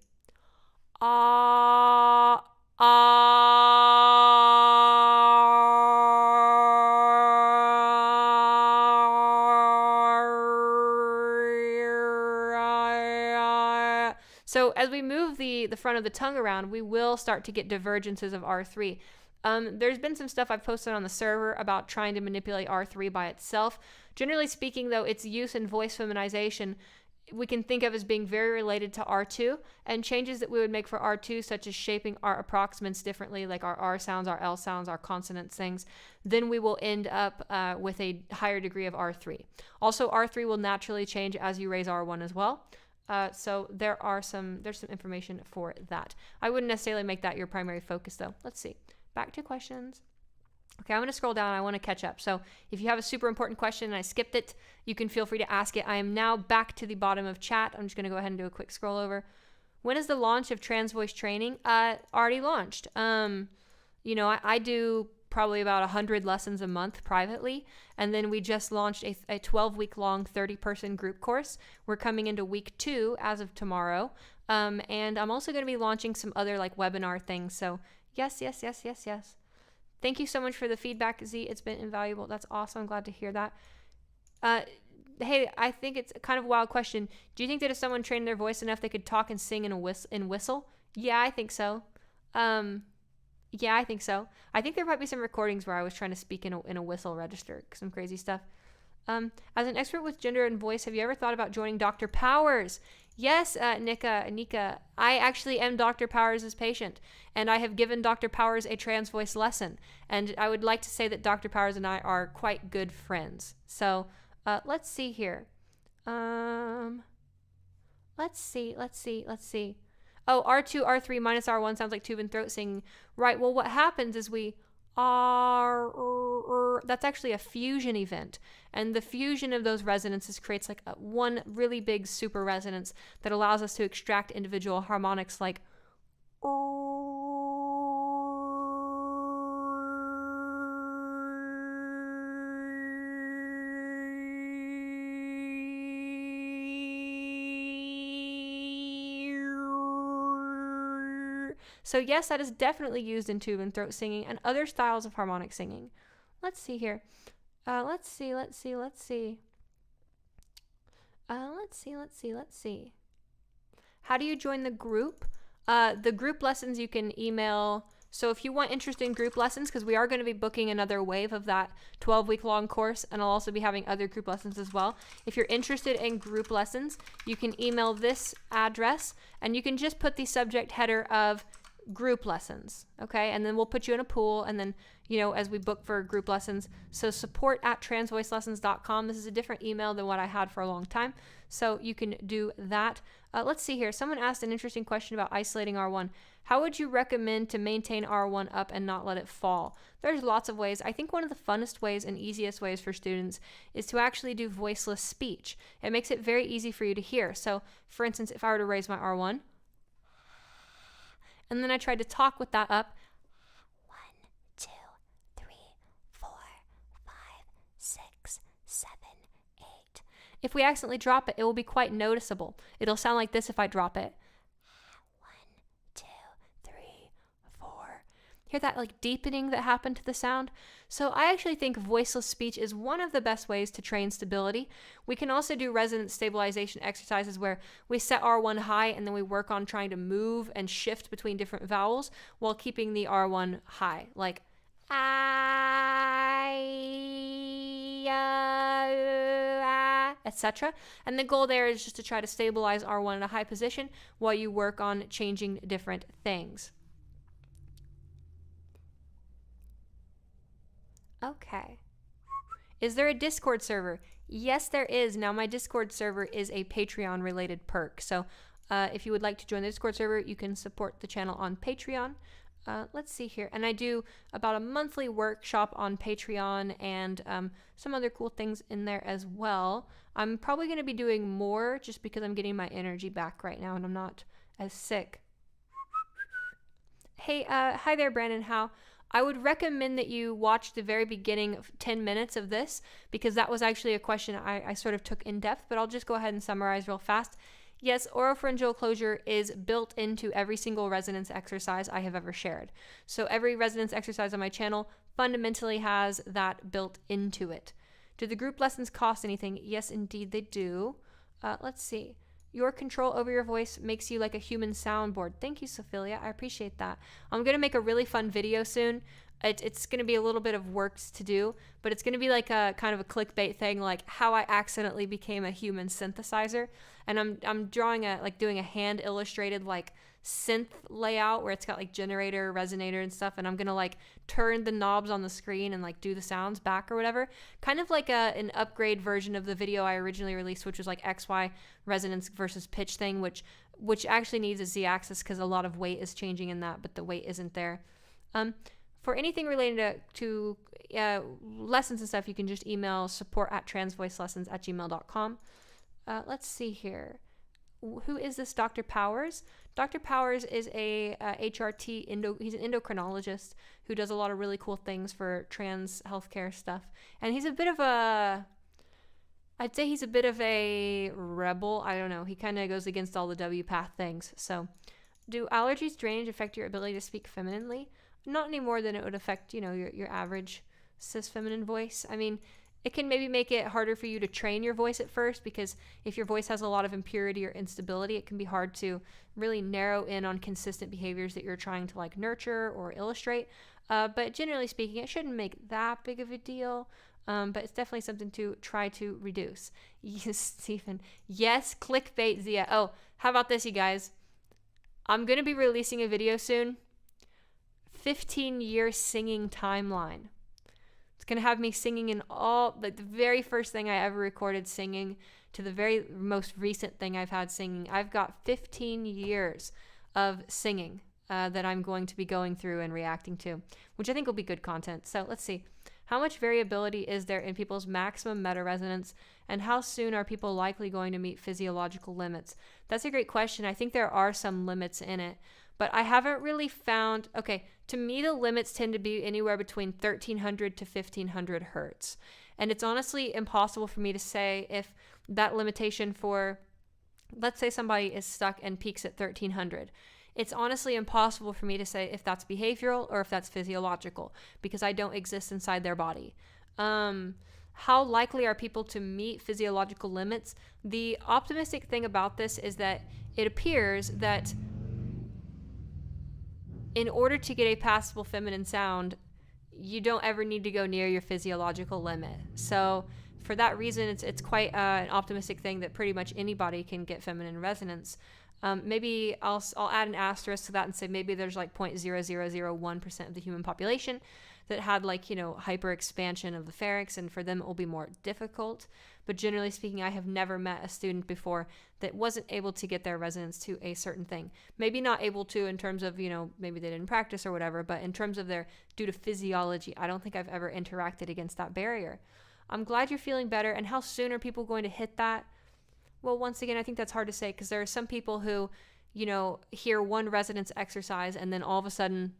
So as we move the front of the tongue around, we will start to get divergences of R3. There's been some stuff I've posted on the server about trying to manipulate R3 by itself. Generally speaking, though, its use in voice feminization we can think of as being very related to R2, and changes that we would make for R2, such as shaping our approximants differently, like our R sounds, our L sounds, our consonants things, then we will end up with a higher degree of R3. Also, R3 will naturally change as you raise R1 as well. So there's some information for that. I wouldn't necessarily make that your primary focus, though. Let's see. Back to questions. Okay, I'm going to scroll down. I want to catch up. So if you have a super important question and I skipped it, you can feel free to ask it. I am now back to the bottom of chat. I'm just going to go ahead and do a quick scroll over. When is the launch of trans voice training? Already launched. I do probably about 100 lessons a month privately. And then we just launched a 12-week long 30-person group course. We're coming into week 2 as of tomorrow. And I'm also going to be launching some other like webinar things. So yes. Thank you so much for the feedback, Z. It's been invaluable. That's awesome. I'm glad to hear that. Hey, I think it's kind of a wild question. Do you think that if someone trained their voice enough, they could talk and sing and whistle? Yeah, I think so. I think there might be some recordings where I was trying to speak in a whistle register. Some crazy stuff. As an expert with gender and voice, have you ever thought about joining Dr. Powers? Yes, Nika, I actually am Dr. Powers' patient, and I have given Dr. Powers a trans voice lesson, and I would like to say that Dr. Powers and I are quite good friends. So, let's see here. Let's see. Oh, R2, R3 minus R1 sounds like tube and throat singing. Right, well, what happens is we that's actually a fusion event, and the fusion of those resonances creates like one really big super resonance that allows us to extract individual harmonics like So yes, that is definitely used in tube and throat singing and other styles of harmonic singing. Let's see here. Let's see. How do you join the group? The group lessons you can email. So if you want interesting group lessons, because we are going to be booking another wave of that 12-week long course, and I'll also be having other group lessons as well. If you're interested in group lessons, you can email this address, and you can just put the subject header of group lessons, okay? And then we'll put you in a pool, and then, you know, as we book for group lessons. So support@transvoicelessons.com. This is a different email than what I had for a long time, so you can do that. Let's see here. Someone asked an interesting question about isolating R1. How would you recommend to maintain R1 up and not let it fall? There's lots of ways. I think one of the funnest ways and easiest ways for students is to actually do voiceless speech. It makes it very easy for you to hear. So, for instance, if I were to raise my R1, and then I tried to talk with that up, 1, 2, 3, 4, 5, 6, 7, 8. If we accidentally drop it, it will be quite noticeable. It'll sound like this if I drop it. 1, 2, 3, 4. Hear that like deepening that happened to the sound? So I actually think voiceless speech is one of the best ways to train stability. We can also do resonance stabilization exercises where we set R1 high and then we work on trying to move and shift between different vowels while keeping the R1 high, like I, etc. And the goal there is just to try to stabilize R1 in a high position while you work on changing different things. Okay. Is there a Discord server? Yes, there is. Now, my Discord server is a Patreon related perk. So if you would like to join the Discord server, you can support the channel on Patreon. Let's see here. And I do about a monthly workshop on Patreon and some other cool things in there as well. I'm probably going to be doing more just because I'm getting my energy back right now and I'm not as sick. Hey, hi there, Brandon. How? I would recommend that you watch the very beginning of 10 minutes of this because that was actually a question I sort of took in depth, but I'll just go ahead and summarize real fast. Yes, oropharyngeal closure is built into every single resonance exercise I have ever shared. So every resonance exercise on my channel fundamentally has that built into it. Do the group lessons cost anything? Yes, indeed they do. Let's see. Your control over your voice makes you like a human soundboard. Thank you, Sophia. I appreciate that. I'm going to make a really fun video soon. It's going to be a little bit of work to do, but it's going to be like a kind of a clickbait thing, like how I accidentally became a human synthesizer. And I'm doing a hand illustrated like synth layout where it's got like generator, resonator and stuff, and I'm gonna like turn the knobs on the screen and like do the sounds back or whatever, kind of like an upgrade version of the video I originally released, which was like XY resonance versus pitch thing, which actually needs a Z-axis because a lot of weight is changing in that, but the weight isn't there. For anything related to lessons and stuff, you can just email support@transvoicelessons@gmail.com. Let's see here. Who is this Dr. Powers? Dr. Powers is a HRT, he's an endocrinologist who does a lot of really cool things for trans healthcare stuff. And he's a bit of I'd say he's a bit of a rebel. I don't know. He kind of goes against all the W-path things. So do allergies, drainage affect your ability to speak femininely? Not any more than it would affect, your average cis feminine voice. I mean, it can maybe make it harder for you to train your voice at first because if your voice has a lot of impurity or instability, it can be hard to really narrow in on consistent behaviors that you're trying to like nurture or illustrate. But generally speaking, it shouldn't make that big of a deal. But it's definitely something to try to reduce. Yes, Stephen. Yes, clickbait, Zia. Oh, how about this, you guys? I'm going to be releasing a video soon. 15-year singing timeline. It's going to have me singing in all, like the very first thing I ever recorded singing to the very most recent thing I've had singing. I've got 15 years of singing that I'm going to be going through and reacting to, which I think will be good content. So let's see. How much variability is there in people's maximum meta-resonance, and how soon are people likely going to meet physiological limits? That's a great question. I think there are some limits in it, but I haven't really found, okay, to me the limits tend to be anywhere between 1300 to 1500 hertz. And it's honestly impossible for me to say if that limitation for, let's say somebody is stuck and peaks at 1300. It's honestly impossible for me to say if that's behavioral or if that's physiological because I don't exist inside their body. How likely are people to meet physiological limits? The optimistic thing about this is that it appears that in order to get a passable feminine sound, you don't ever need to go near your physiological limit. So for that reason, it's quite an optimistic thing that pretty much anybody can get feminine resonance. Maybe I'll add an asterisk to that and say maybe there's like 0.0001% of the human population that had like, hyper expansion of the pharynx, and for them it will be more difficult. But generally speaking, I have never met a student before that wasn't able to get their resonance to a certain thing. Maybe not able to in terms of, maybe they didn't practice or whatever, but in terms of due to physiology, I don't think I've ever interacted against that barrier. I'm glad you're feeling better. And how soon are people going to hit that? Well, once again, I think that's hard to say because there are some people who, hear one resonance exercise and then all of a sudden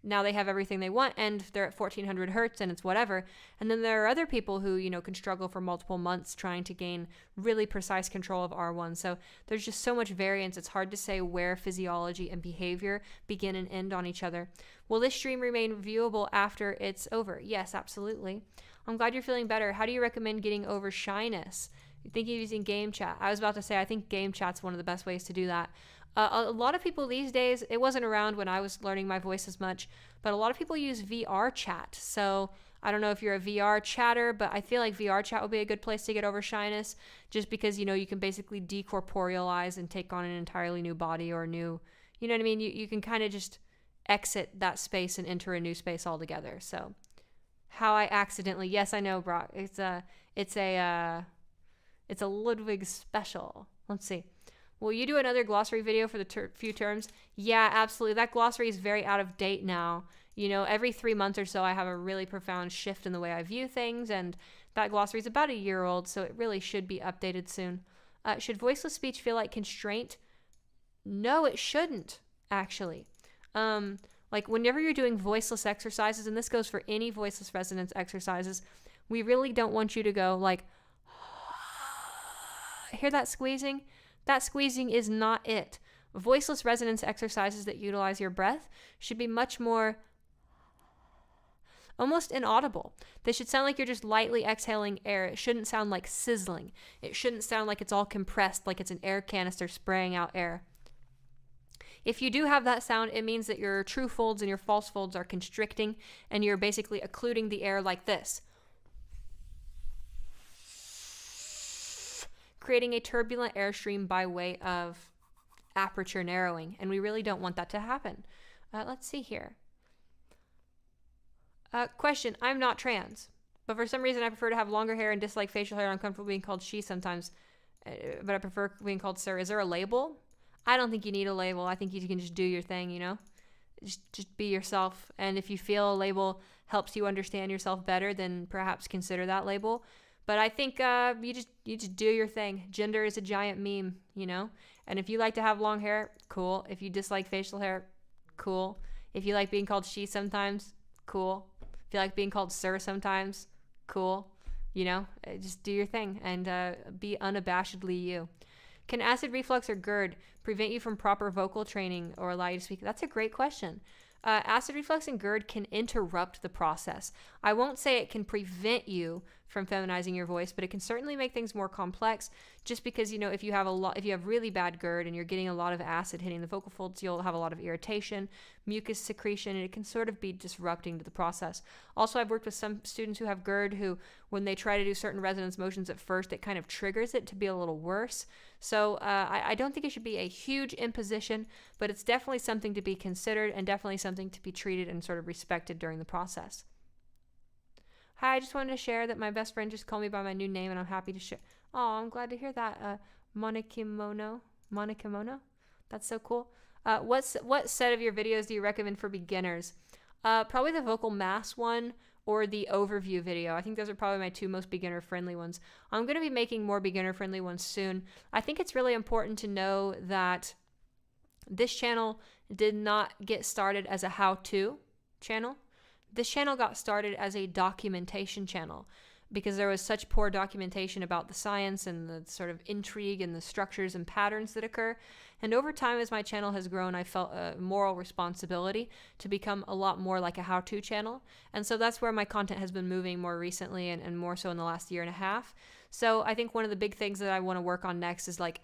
now they have everything they want and they're at 1400 hertz and it's whatever. And then there are other people who, can struggle for multiple months trying to gain really precise control of R1. So there's just so much variance. It's hard to say where physiology and behavior begin and end on each other. Will this stream remain viewable after it's over? Yes, absolutely. I'm glad you're feeling better. How do you recommend getting over shyness? You think of using game chat? I was about to say, I think game chat's one of the best ways to do that. A lot of people these days, it wasn't around when I was learning my voice as much, but a lot of people use VR chat. So I don't know if you're a VR chatter, but I feel like VR chat would be a good place to get over shyness just because, you can basically decorporealize and take on an entirely new body or new, you know what I mean? You can kind of just exit that space and enter a new space altogether. So how I accidentally, yes, I know, Brock, it's a Ludwig special. Let's see. Will you do another glossary video for the few terms? Yeah, absolutely. That glossary is very out of date now. Every 3 months or so, I have a really profound shift in the way I view things, and that glossary is about a year old, so it really should be updated soon. Should voiceless speech feel like constraint? No, it shouldn't, actually. Like whenever you're doing voiceless exercises, and this goes for any voiceless resonance exercises, we really don't want you to go like, hear that squeezing? That squeezing is not it. Voiceless resonance exercises that utilize your breath should be much more almost inaudible. They should sound like you're just lightly exhaling air. It shouldn't sound like sizzling. It shouldn't sound like it's all compressed, like it's an air canister spraying out air. If you do have that sound, it means that your true folds and your false folds are constricting and you're basically occluding the air like this, creating a turbulent airstream by way of aperture narrowing, and we really don't want that to happen. Let's see here. Question, I'm not trans, but for some reason I prefer to have longer hair and dislike facial hair. I'm comfortable being called she sometimes, but I prefer being called sir. Is there a label? I don't think you need a label. I think you can just do your thing, Just be yourself, and if you feel a label helps you understand yourself better, then perhaps consider that label. But I think you just do your thing. Gender is a giant meme, And if you like to have long hair, cool. If you dislike facial hair, cool. If you like being called she sometimes, cool. If you like being called sir sometimes, cool. Just do your thing and be unabashedly you. Can acid reflux or GERD prevent you from proper vocal training or allow you to speak? That's a great question. Acid reflux and GERD can interrupt the process. I won't say it can prevent you from feminizing your voice, but it can certainly make things more complex just because, if you have really bad GERD and you're getting a lot of acid hitting the vocal folds, you'll have a lot of irritation, mucus secretion, and it can sort of be disrupting to the process. Also, I've worked with some students who have GERD who, when they try to do certain resonance motions at first, it kind of triggers it to be a little worse. So I don't think it should be a huge imposition, but it's definitely something to be considered and definitely something to be treated and sort of respected during the process. Hi, I just wanted to share that my best friend just called me by my new name, and I'm happy to share. Oh, I'm glad to hear that. Monikimono. That's so cool. What set of your videos do you recommend for beginners? Probably the vocal mass one or the overview video. I think those are probably my two most beginner-friendly ones. I'm going to be making more beginner-friendly ones soon. I think it's really important to know that this channel did not get started as a how-to channel. This channel got started as a documentation channel. because there was such poor documentation about the science and the sort of intrigue and the structures and patterns that occur. And over time, as my channel has grown, I felt a moral responsibility to become a lot more like a how-to channel. And so that's where my content has been moving more recently, and more so in the last year and a half. So I think one of the big things that I want to work on next is like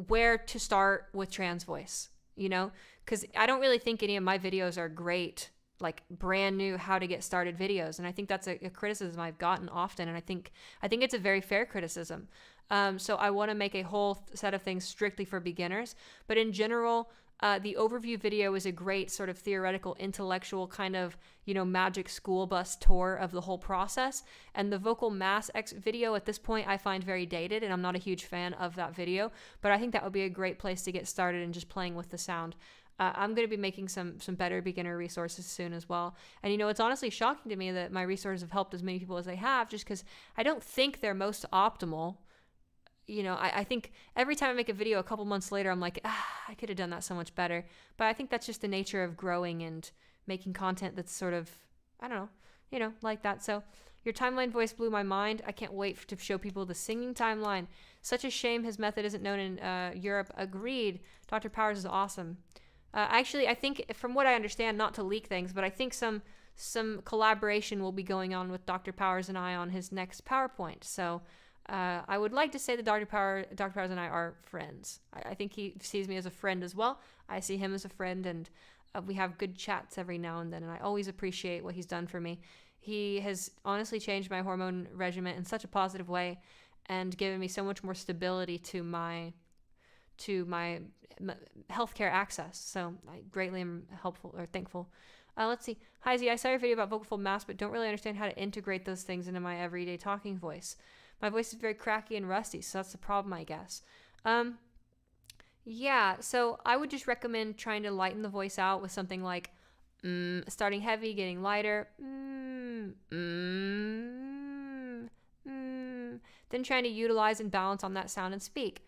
where to start with trans voice, you know, because I don't really think any of my videos are great, like brand new how to get started videos. And I think that's a criticism I've gotten often. And I think it's a very fair criticism. So I want to make a whole set of things strictly for beginners. But in general, the overview video is a great sort of theoretical, intellectual kind of, you know, magic school bus tour of the whole process. And the vocal mass video at this point I find very dated, and I'm not a huge fan of that video. But I think that would be a great place to get started in just playing with the sound. I'm going to be making some better beginner resources soon as well. And, you know, it's honestly shocking to me that my resources have helped as many people as they have, just because I don't think they're most optimal. You know, I think every time I make a video a couple months later, I'm like, I could have done that so much better. But I think that's just the nature of growing and making content that's sort of, I don't know, you know, like that. So your timeline voice blew my mind. I can't wait to show people the singing timeline. Such a shame his method isn't known in Europe. Agreed. Dr. Powers is awesome. Actually, I think, from what I understand, not to leak things, but I think some collaboration will be going on with Dr. Powers and I on his next PowerPoint. So I would like to say that Dr. Powers and I are friends. I think he sees me as a friend as well. I see him as a friend, and we have good chats every now and then, and I always appreciate what he's done for me. He has honestly changed my hormone regimen in such a positive way and given me so much more stability to my healthcare access. So I greatly am thankful. Let's see. Hi Z, I saw your video about vocal fold mass, but don't really understand how to integrate those things into my everyday talking voice. My voice is very cracky and rusty, so that's the problem, I guess. Yeah, so I would just recommend trying to lighten the voice out with something like starting heavy, getting lighter, then trying to utilize and balance on that sound and speak.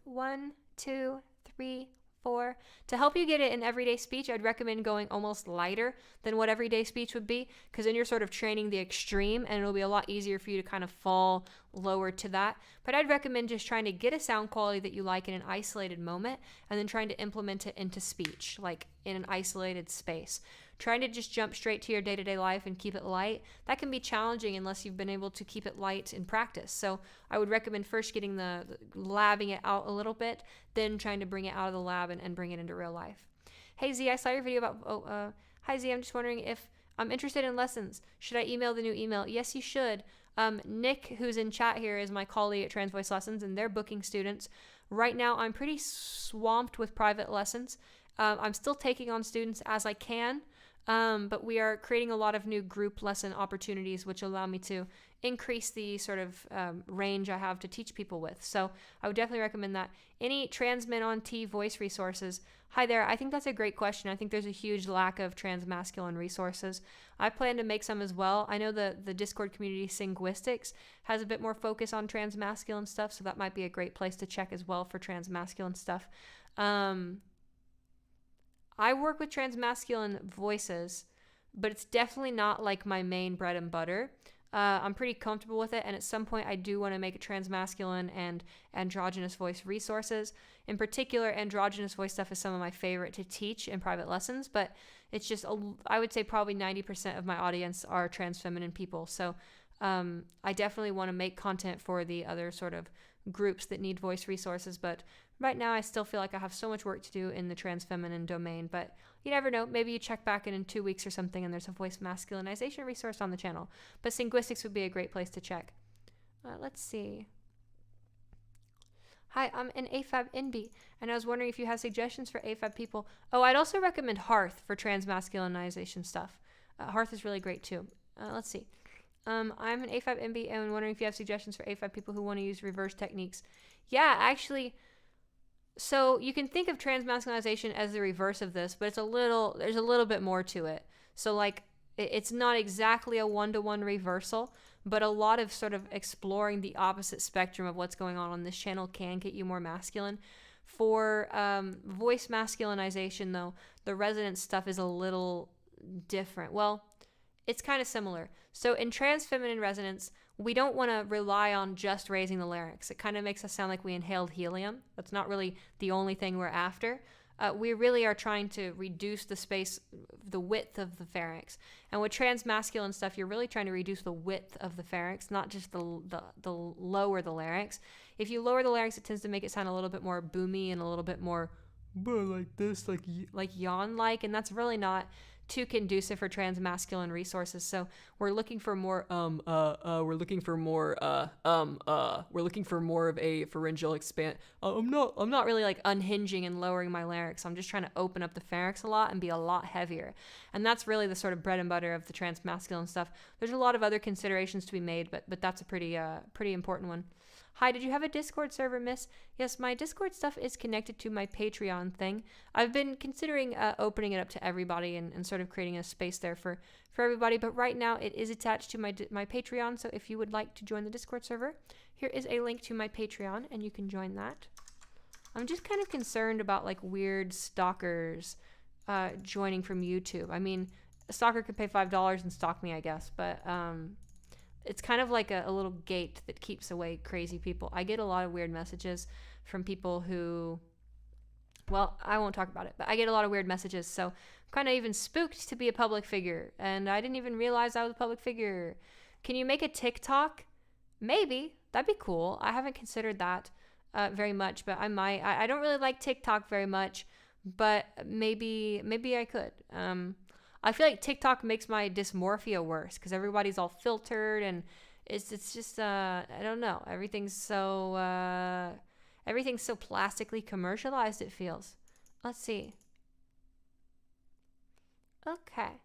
1, 2, 3, 4. To help you get it in everyday speech, I'd recommend going almost lighter than what everyday speech would be, because then you're sort of training the extreme, and it'll be a lot easier for you to kind of fall lower to that. But I'd recommend just trying to get a sound quality that you like in an isolated moment, and then trying to implement it into speech, like in an isolated space. Trying to just jump straight to your day-to-day life and keep it light, that can be challenging unless you've been able to keep it light in practice. So I would recommend first getting the labbing it out a little bit, then trying to bring it out of the lab and bring it into real life. Hey Z, I saw your video about, hi Z, I'm just wondering if I'm interested in lessons. Should I email the new email? Yes, you should. Nick, who's in chat here, is my colleague at Trans Voice Lessons, and they're booking students. Right now, I'm pretty swamped with private lessons. I'm still taking on students as I can. But we are creating a lot of new group lesson opportunities, which allow me to increase the sort of range I have to teach people with. So I would definitely recommend that. Any trans men on T voice resources? Hi there. I think that's a great question. I think there's a huge lack of trans masculine resources. I plan to make some as well. I know the Discord community Singuistics has a bit more focus on trans masculine stuff, so that might be a great place to check as well for trans masculine stuff. I work with trans-masculine voices, but it's definitely not like my main bread and butter. I'm pretty comfortable with it, and at some point I do want to make a trans-masculine and androgynous voice resources. In particular, androgynous voice stuff is some of my favorite to teach in private lessons, but it's just, I would say probably 90% of my audience are trans-feminine people, so I definitely want to make content for the other sort of groups that need voice resources, but right now I still feel like I have so much work to do in the trans feminine domain. But you never know, maybe you check back in 2 weeks or something and there's a voice masculinization resource on the channel. But Singuistics would be a great place to check. Let's see. Hi, I'm an AFAB NB, and I was wondering if you have suggestions for AFAB people. Oh, I'd also recommend Hearth for trans masculinization stuff. Hearth is really great too. Let's see. I'm an AFAB MB and wondering if you have suggestions for AFAB people who want to use reverse techniques. Yeah, actually, so you can think of transmasculinization as the reverse of this, but there's a little bit more to it. So like, it's not exactly a one-to-one reversal, but a lot of sort of exploring the opposite spectrum of what's going on this channel can get you more masculine. For voice masculinization, though, the resonance stuff is a little different. Well, it's kind of similar. So in transfeminine resonance, we don't want to rely on just raising the larynx. It kind of makes us sound like we inhaled helium. That's not really the only thing we're after. We really are trying to reduce the space, the width of the pharynx. And with transmasculine stuff, you're really trying to reduce the width of the pharynx, not just the lower the larynx. If you lower the larynx, it tends to make it sound a little bit more boomy and a little bit more like this, like yawn-like, and that's really not too conducive for transmasculine resources. So we're looking for more we're looking for more of a pharyngeal expand. I'm not really like unhinging and lowering my larynx. I'm just trying to open up the pharynx a lot and be a lot heavier. And that's really the sort of bread and butter of the transmasculine stuff. There's a lot of other considerations to be made, but that's a pretty important one. Hi, did you have a Discord server, miss? Yes, my Discord stuff is connected to my Patreon thing. I've been considering opening it up to everybody and sort of creating a space there for everybody, but right now it is attached to my Patreon, so if you would like to join the Discord server, here is a link to my Patreon, and you can join that. I'm just kind of concerned about like weird stalkers joining from YouTube. I mean, a stalker could pay $5 and stalk me, I guess, but it's kind of like a little gate that keeps away crazy people. I get a lot of weird messages from people who, well, I won't talk about it, but I get a lot of weird messages. So I'm kind of even spooked to be a public figure. And I didn't even realize I was a public figure. Can you make a TikTok? Maybe. That'd be cool. I haven't considered that very much, but I might. I don't really like TikTok very much, but maybe I could. I feel like TikTok makes my dysmorphia worse because everybody's all filtered and it's just I don't know, everything's so plastically commercialized, it feels. Let's see. Okay,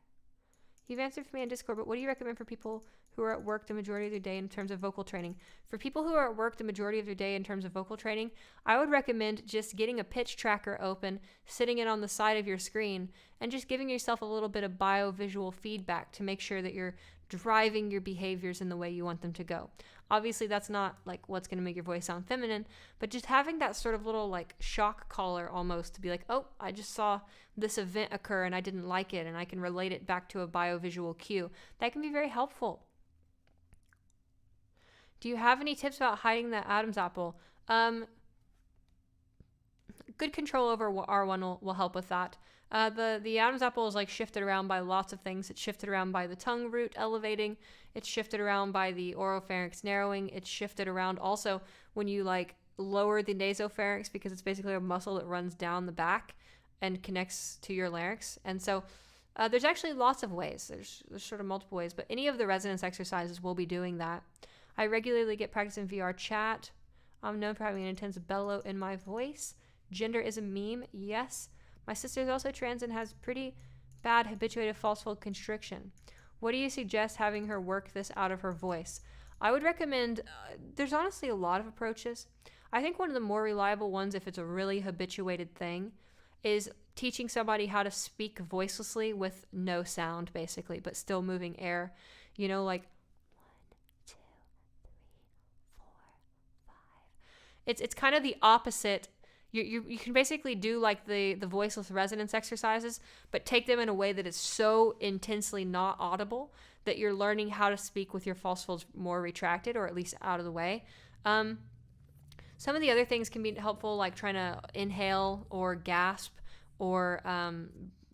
you've answered for me on Discord, but what do you recommend for people who are at work the majority of their day in terms of vocal training? For people who are at work the majority of their day in terms of vocal training, I would recommend just getting a pitch tracker open, sitting it on the side of your screen, and just giving yourself a little bit of bio-visual feedback to make sure that you're driving your behaviors in the way you want them to go. Obviously, that's not like what's going to make your voice sound feminine, but just having that sort of little like shock collar almost to be like, oh, I just saw this event occur and I didn't like it, and I can relate it back to a bio-visual cue. That can be very helpful. Do you have any tips about hiding the Adam's apple? Good control over R1 will help with that. The Adam's apple is like shifted around by lots of things. It's shifted around by the tongue root elevating. It's shifted around by the oropharynx narrowing. It's shifted around also when you like lower the nasopharynx, because it's basically a muscle that runs down the back and connects to your larynx. And so there's actually lots of ways. There's sort of multiple ways, but any of the resonance exercises will be doing that. I regularly get practice in VR chat. I'm known for having an intense bellow in my voice. Gender is a meme. Yes. My sister is also trans and has pretty bad habituated false fold constriction. What do you suggest having her work this out of her voice? I would recommend, there's honestly a lot of approaches. I think one of the more reliable ones, if it's a really habituated thing, is teaching somebody how to speak voicelessly with no sound, basically, but still moving air. You know, like 1, 2, 3, 4, 5. It's kind of the opposite. You can basically do like the voiceless resonance exercises, but take them in a way that is so intensely not audible that you're learning how to speak with your false folds more retracted, or at least out of the way. Some of the other things can be helpful, like trying to inhale or gasp or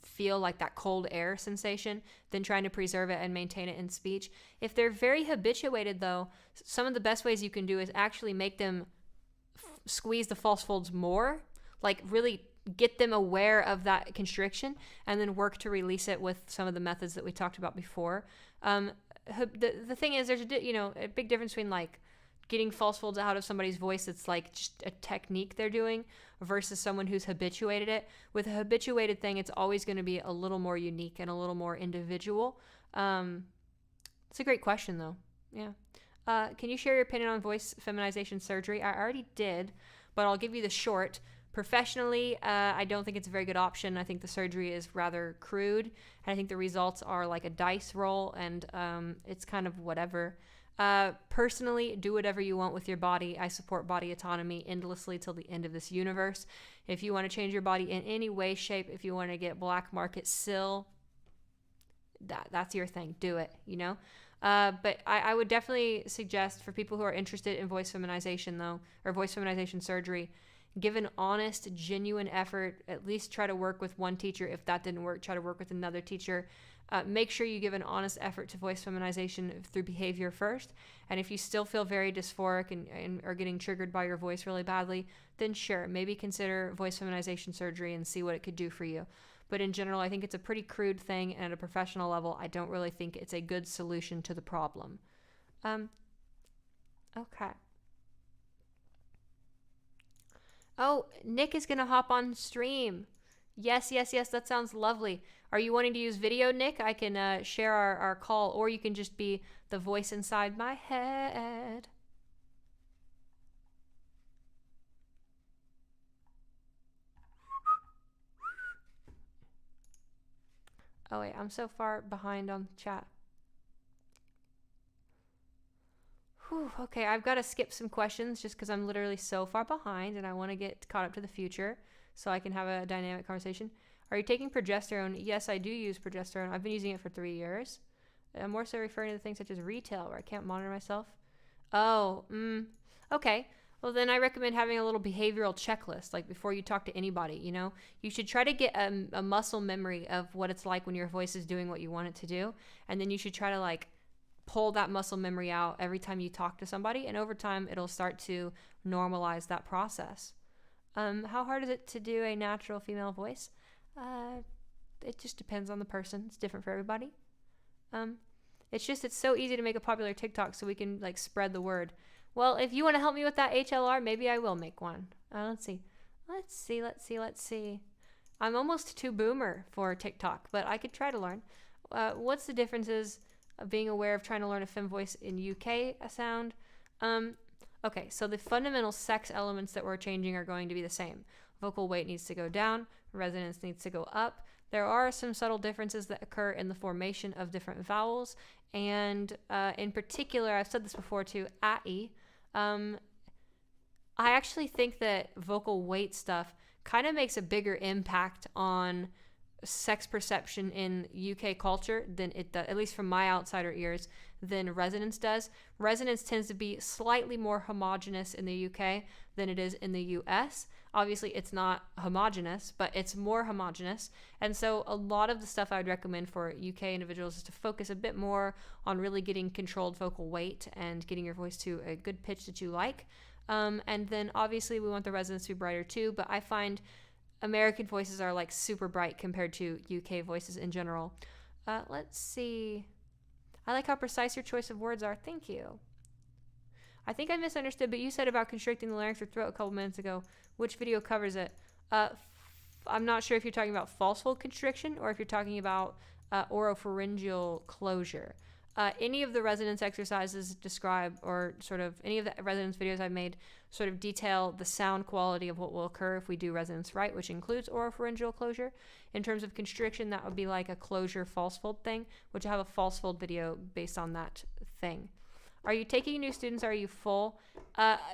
feel like that cold air sensation, then trying to preserve it and maintain it in speech. If they're very habituated, though, some of the best ways you can do is actually make them squeeze the false folds more, like really get them aware of that constriction, and then work to release it with some of the methods that we talked about before. The thing is, there's a big difference between like getting false folds out of somebody's voice that's like just a technique they're doing versus someone who's habituated it. With a habituated thing, it's always going to be a little more unique and a little more individual. It's a great question, though. Yeah. Can you share your opinion on voice feminization surgery? I already did, but I'll give you the short. Professionally, I don't think it's a very good option. I think the surgery is rather crude, and I think the results are like a dice roll, and it's kind of whatever. Personally, do whatever you want with your body. I support body autonomy endlessly till the end of this universe. If you want to change your body in any way, shape, if you want to get black market SIL, that's your thing. Do it, you know? But I would definitely suggest for people who are interested in voice feminization, though, or voice feminization surgery, give an honest, genuine effort. At least try to work with one teacher. If that didn't work, try to work with another teacher. Make sure you give an honest effort to voice feminization through behavior first. And if you still feel very dysphoric and are getting triggered by your voice really badly, then sure, maybe consider voice feminization surgery and see what it could do for you. But in general, I think it's a pretty crude thing, and at a professional level, I don't really think it's a good solution to the problem. Okay. Oh, Nick is going to hop on stream. Yes, that sounds lovely. Are you wanting to use video, Nick? I can share our call, or you can just be the voice inside my head. Oh wait, I'm so far behind on chat. Whew, okay, I've got to skip some questions just because I'm literally so far behind and I want to get caught up to the future so I can have a dynamic conversation. Are you taking progesterone? Yes, I do use progesterone. I've been using it for 3 years. I'm more so referring to things such as retail where I can't monitor myself. Oh, okay. Well, then I recommend having a little behavioral checklist, like before you talk to anybody, you know? You should try to get a muscle memory of what it's like when your voice is doing what you want it to do. And then you should try to, like, pull that muscle memory out every time you talk to somebody. And over time, it'll start to normalize that process. How hard is it to do a natural female voice? It just depends on the person. It's different for everybody. It's so easy to make a popular TikTok so we can, like, spread the word. Well, if you want to help me with that HLR, maybe I will make one. Let's see. I'm almost too boomer for TikTok, but I could try to learn. What's the differences of being aware of trying to learn a fem voice in UK sound? Okay, so the fundamental sex elements that we're changing are going to be the same. Vocal weight needs to go down, resonance needs to go up. There are some subtle differences that occur in the formation of different vowels, and in particular, I've said this before too, A-E. I actually think that vocal weight stuff kind of makes a bigger impact on sex perception in UK culture than it does, at least from my outsider ears, than resonance does. Resonance tends to be slightly more homogenous in the UK than it is in the US. Obviously, it's not homogenous, but it's more homogenous. And so a lot of the stuff I would recommend for UK individuals is to focus a bit more on really getting controlled vocal weight and getting your voice to a good pitch that you like. And then obviously we want the resonance to be brighter too, but I find American voices are like super bright compared to UK voices in general. Let's see. I like how precise your choice of words are. Thank you. I think I misunderstood, but you said about constricting the larynx or throat a couple minutes ago. Which video covers it? I'm not sure if you're talking about false fold constriction or if you're talking about oropharyngeal closure. Any of the resonance exercises describe, or sort of any of the resonance videos I've made sort of detail the sound quality of what will occur if we do resonance right, which includes oropharyngeal closure. In terms of constriction, that would be like a closure false fold thing, which I have a false fold video based on that thing. Are you taking new students? Are you full?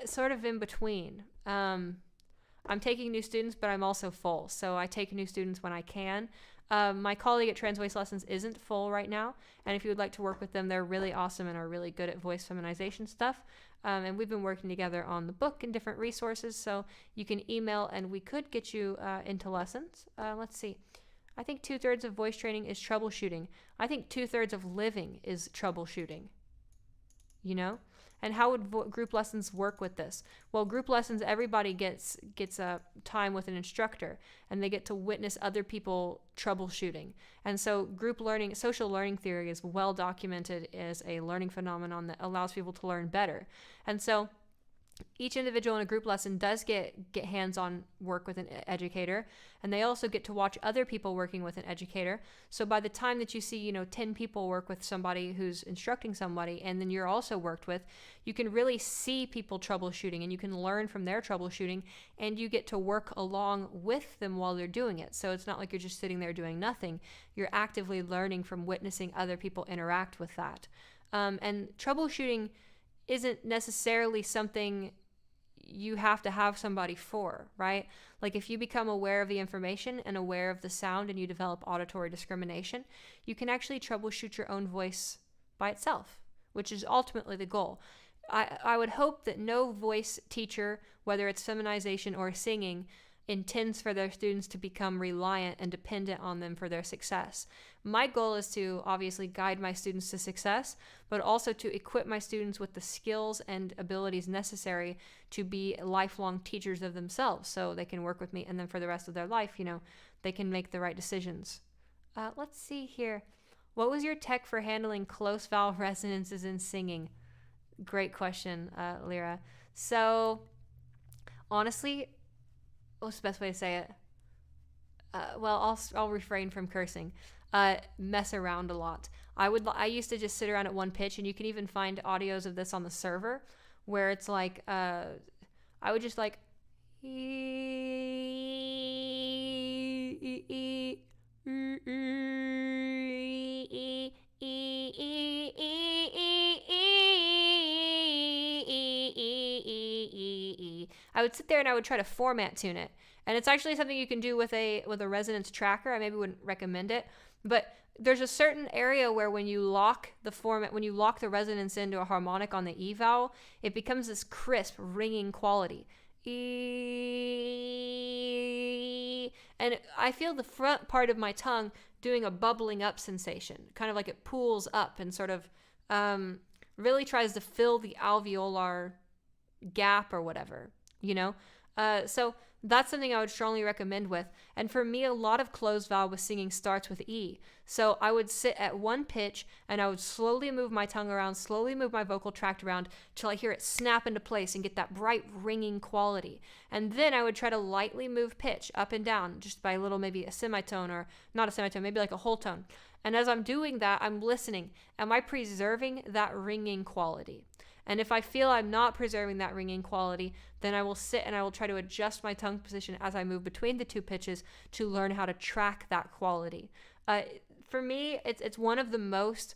Sort of in between. I'm taking new students, but I'm also full. So I take new students when I can. My colleague at Trans Voice Lessons isn't full right now, and if you would like to work with them, they're really awesome and are really good at voice feminization stuff. And we've been working together on the book and different resources, so you can email and we could get you into lessons. Let's see. I think 2/3 of voice training is troubleshooting. I think 2/3 of living is troubleshooting. You know? And how would group lessons work with this? Well, group lessons, everybody gets a time with an instructor, and they get to witness other people troubleshooting. And so group learning, social learning theory is well documented as a learning phenomenon that allows people to learn better. And so each individual in a group lesson does get hands-on work with an educator, and they also get to watch other people working with an educator. So by the time that you see, 10 people work with somebody who's instructing somebody, and then you're also worked with, you can really see people troubleshooting, and you can learn from their troubleshooting, and you get to work along with them while they're doing it. So it's not like you're just sitting there doing nothing. You're actively learning from witnessing other people interact with that. And troubleshooting isn't necessarily something you have to have somebody for, right? Like if you become aware of the information and aware of the sound and you develop auditory discrimination, you can actually troubleshoot your own voice by itself, which is ultimately the goal. I would hope that no voice teacher, whether it's feminization or singing, intends for their students to become reliant and dependent on them for their success. My goal is to obviously guide my students to success, but also to equip my students with the skills and abilities necessary to be lifelong teachers of themselves so they can work with me, and then for the rest of their life, they can make the right decisions. Let's see here. What was your tech for handling close vowel resonances in singing? Great question, Lyra. So, honestly, what's the best way to say it? I'll refrain from cursing. Mess around a lot. I used to just sit around at one pitch, and you can even find audios of this on the server, where it's like I would just like I would sit there and I would try to format tune it. And it's actually something you can do with a resonance tracker. I maybe wouldn't recommend it, but there's a certain area where when you lock the resonance into a harmonic on the E vowel, it becomes this crisp, ringing quality. E, and I feel the front part of my tongue doing a bubbling up sensation, kind of like it pools up and sort of really tries to fill the alveolar gap or whatever, so that's something I would strongly recommend with. And for me, a lot of closed vowel with singing starts with E. So I would sit at one pitch and I would slowly move my tongue around, slowly move my vocal tract around till I hear it snap into place and get that bright ringing quality. And then I would try to lightly move pitch up and down just by a little, maybe a semitone, or not a semitone, maybe like a whole tone. And as I'm doing that, I'm listening. Am I preserving that ringing quality? And if I feel I'm not preserving that ringing quality, then I will sit and I will try to adjust my tongue position as I move between the two pitches to learn how to track that quality. For me, it's one of the most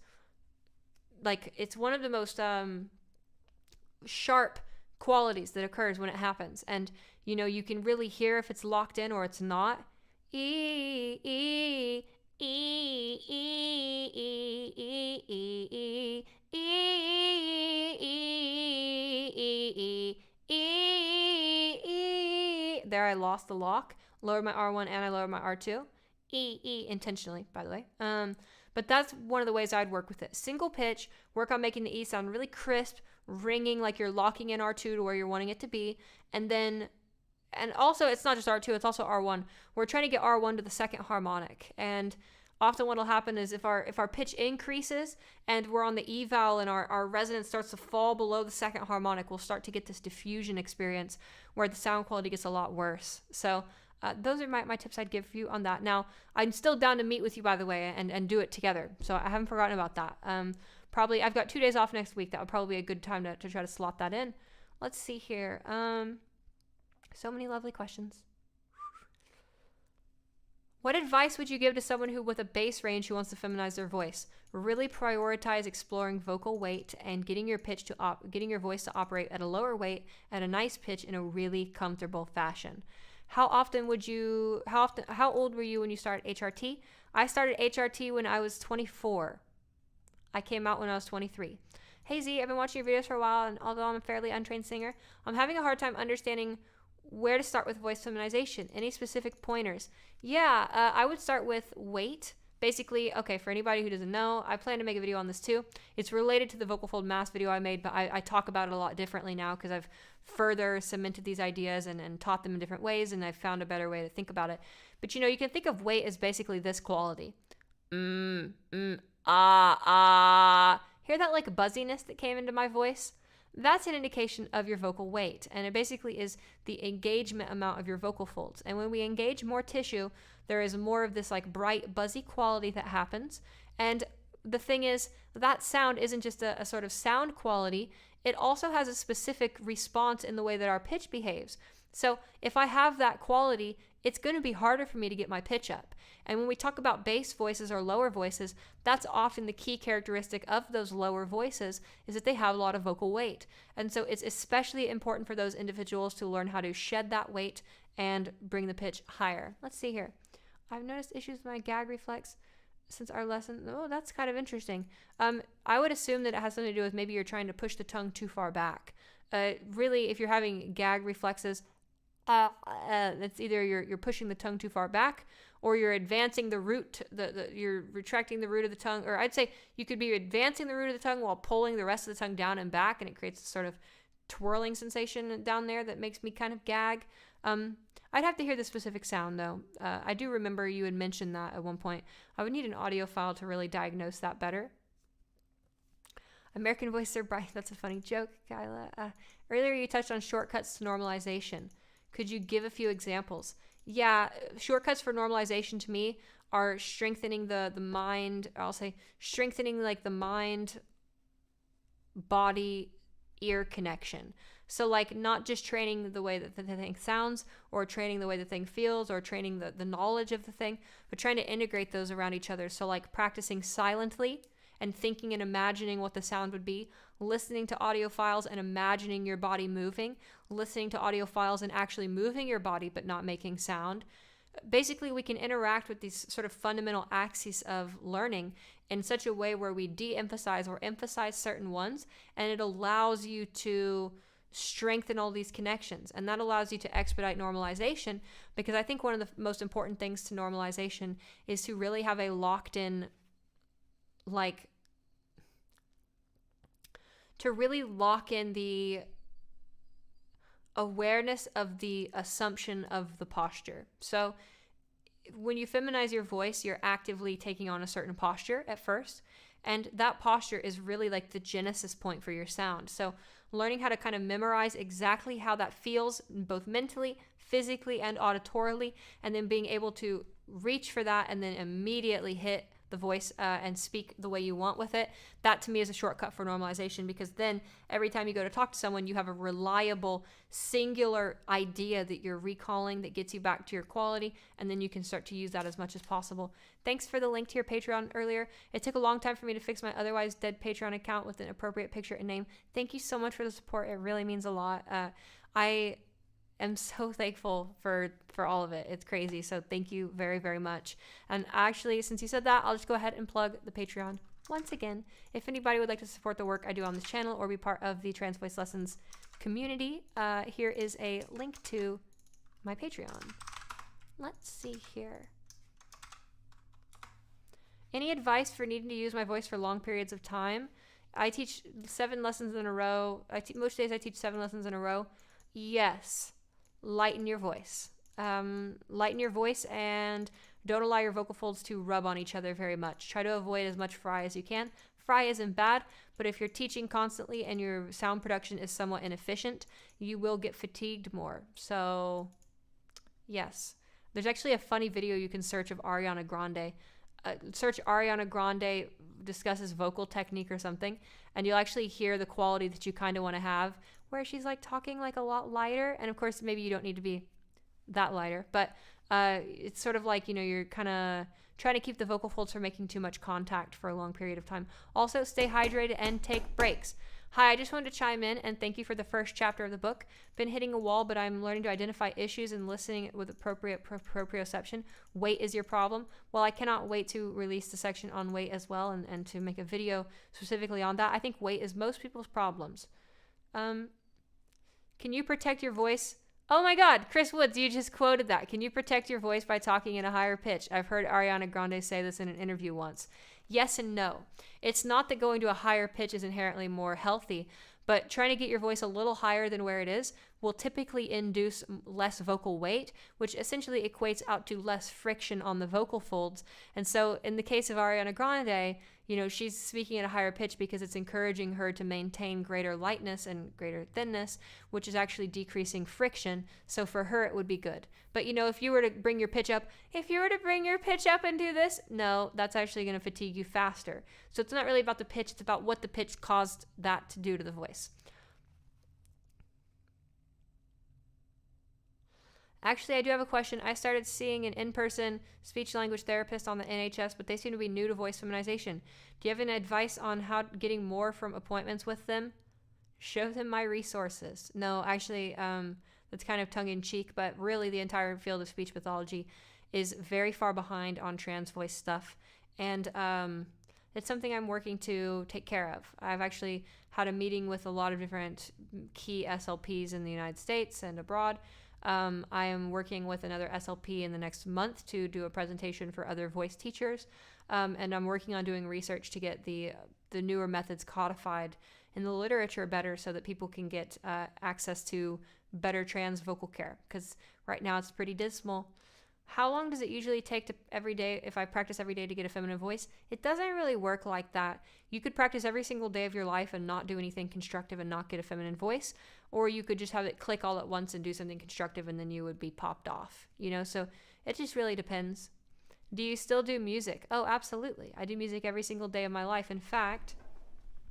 sharp qualities that occurs when it happens. And you can really hear if it's locked in or it's not. E, E, E, E, E, E, E, E. There, I lost the lock. Lowered my R1 and I lowered my R2. E, intentionally, by the way. But that's one of the ways I'd work with it. Single pitch, work on making the E sound really crisp, ringing like you're locking in R2 to where you're wanting it to be. And also, it's not just R2, it's also R1. We're trying to get R1 to the second harmonic. And often what will happen is if our pitch increases and we're on the E vowel and our resonance starts to fall below the second harmonic, we'll start to get this diffusion experience where the sound quality gets a lot worse. So those are my tips I'd give you on that. Now, I'm still down to meet with you, by the way, and do it together. So I haven't forgotten about that. Probably, I've got 2 days off next week. That would probably be a good time to try to slot that in. Let's see here. So many lovely questions. What advice would you give to someone who, with a bass range, who wants to feminize their voice? Really prioritize exploring vocal weight and getting your voice to operate at a lower weight at a nice pitch in a really comfortable fashion. How old were you when you started HRT? I started HRT when I was 24. I came out when I was 23. Hey Z, I've been watching your videos for a while, and although I'm a fairly untrained singer, I'm having a hard time understanding where to start with voice feminization. Any specific pointers? Yeah, I would start with weight. Basically, okay, for anybody who doesn't know, I plan to make a video on this too. It's related to the vocal fold mass video I made, but I talk about it a lot differently now because I've further cemented these ideas and taught them in different ways, and I've found a better way to think about it. But you can think of weight as basically this quality. Hear that like buzziness that came into my voice? That's an indication of your vocal weight, and it basically is the engagement amount of your vocal folds. And when we engage more tissue, there is more of this like bright, buzzy quality that happens. And the thing is, that sound isn't just a sort of sound quality, it also has a specific response in the way that our pitch behaves. So if I have that quality, it's going to be harder for me to get my pitch up. And when we talk about bass voices or lower voices, that's often the key characteristic of those lower voices, is that they have a lot of vocal weight. And so it's especially important for those individuals to learn how to shed that weight and bring the pitch higher. Let's see here. I've noticed issues with my gag reflex since our lesson. Oh, that's kind of interesting. I would assume that it has something to do with maybe you're trying to push the tongue too far back. Really, if you're having gag reflexes, it's either you're pushing the tongue too far back, or you're advancing the root, you're retracting the root of the tongue, or I'd say you could be advancing the root of the tongue while pulling the rest of the tongue down and back, and it creates a sort of twirling sensation down there that makes me kind of gag. I'd have to hear the specific sound, though. I do remember you had mentioned that at one point. I would need an audio file to really diagnose that better. American voices are bright. That's a funny joke, Kyla. Earlier you touched on shortcuts to normalization. Could you give a few examples? Yeah, shortcuts for normalization to me are strengthening the mind. I'll say strengthening like the mind, body, ear connection. So like not just training the way that the thing sounds, or training the way the thing feels, or training the knowledge of the thing, but trying to integrate those around each other. So like practicing silently and thinking and imagining what the sound would be, listening to audio files and imagining your body moving, listening to audio files and actually moving your body but not making sound. Basically, we can interact with these sort of fundamental axes of learning in such a way where we de-emphasize or emphasize certain ones, and it allows you to strengthen all these connections, and that allows you to expedite normalization, because I think one of the most important things to normalization is to really have a locked in, like, to really lock in the awareness of the assumption of the posture. So when you feminize your voice, you're actively taking on a certain posture at first, and that posture is really like the genesis point for your sound. So learning how to kind of memorize exactly how that feels, both mentally, physically, and auditorily, and then being able to reach for that and then immediately hit the voice and speak the way you want with it. That to me is a shortcut for normalization, because then every time you go to talk to someone, you have a reliable, singular idea that you're recalling that gets you back to your quality, and then you can start to use that as much as possible. Thanks for the link to your Patreon earlier. It took a long time for me to fix my otherwise dead Patreon account with an appropriate picture and name. Thank you so much for the support. It really means a lot. I am so thankful for all of it. It's crazy. So thank you very, very much. And actually, since you said that, I'll just go ahead and plug the Patreon once again. If anybody would like to support the work I do on this channel or be part of the Trans Voice Lessons community, here is a link to my Patreon. Let's see here. Any advice for needing to use my voice for long periods of time? I teach 7 lessons in a row. Most days I teach 7 lessons in a row. Yes. Lighten your voice. Lighten your voice, and don't allow your vocal folds to rub on each other very much. Try to avoid as much fry as you can. Fry isn't bad, but if you're teaching constantly and your sound production is somewhat inefficient, you will get fatigued more. So, yes. There's actually a funny video you can search of Ariana Grande. Search Ariana Grande discusses vocal technique or something, and you'll actually hear the quality that you kind of want to have, where she's like talking like a lot lighter. And of course, maybe you don't need to be that lighter, but it's sort of like, you know, you're kind of trying to keep the vocal folds from making too much contact for a long period of time. Also, stay hydrated and take breaks. Hi, I just wanted to chime in and thank you for the first chapter of the book. Been hitting a wall, but I'm learning to identify issues and listening with appropriate proprioception. Weight is your problem. Well, I cannot wait to release the section on weight as well, and to make a video specifically on that. I think weight is most people's problems. Can you protect your voice? Oh my God, Chris Woods, you just quoted that. Can you protect your voice by talking in a higher pitch? I've heard Ariana Grande say this in an interview once. Yes and no. It's not that going to a higher pitch is inherently more healthy, but trying to get your voice a little higher than where it is will typically induce less vocal weight, which essentially equates out to less friction on the vocal folds. And so in the case of Ariana Grande, you know, she's speaking at a higher pitch because it's encouraging her to maintain greater lightness and greater thinness, which is actually decreasing friction. So for her, it would be good. But, you know, if you were to bring your pitch up and do this, no, that's actually going to fatigue you faster. So it's not really about the pitch. It's about what the pitch caused that to do to the voice. Actually, I do have a question. I started seeing an in-person speech language therapist on the NHS, but they seem to be new to voice feminization. Do you have any advice on how getting more from appointments with them? Show them my resources. No, actually, that's kind of tongue-in-cheek, but really the entire field of speech pathology is very far behind on trans voice stuff. And it's something I'm working to take care of. I've actually had a meeting with a lot of different key SLPs in the United States and abroad. I am working with another SLP in the next month to do a presentation for other voice teachers. And I'm working on doing research to get the newer methods codified in the literature better so that people can get access to better trans vocal care. Because right now it's pretty dismal. How long does it usually take to every day if I practice every day to get a feminine voice? It doesn't really work like that. You could practice every single day of your life and not do anything constructive and not get a feminine voice, or you could just have it click all at once and do something constructive and then you would be popped off, So it just really depends. Do you still do music? Oh, absolutely. I do music every single day of my life. In fact,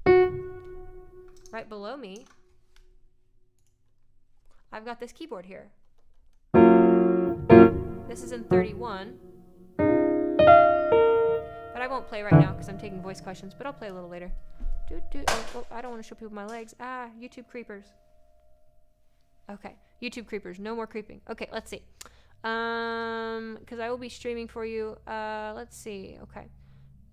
right below me, I've got this keyboard here. This is in 31, but I won't play right now because I'm taking voice questions, but I'll play a little later. Oh, I don't want to show people my legs. YouTube creepers. Okay, YouTube creepers. No more creeping. Okay, let's see. Because I will be streaming for you. Let's see. Okay.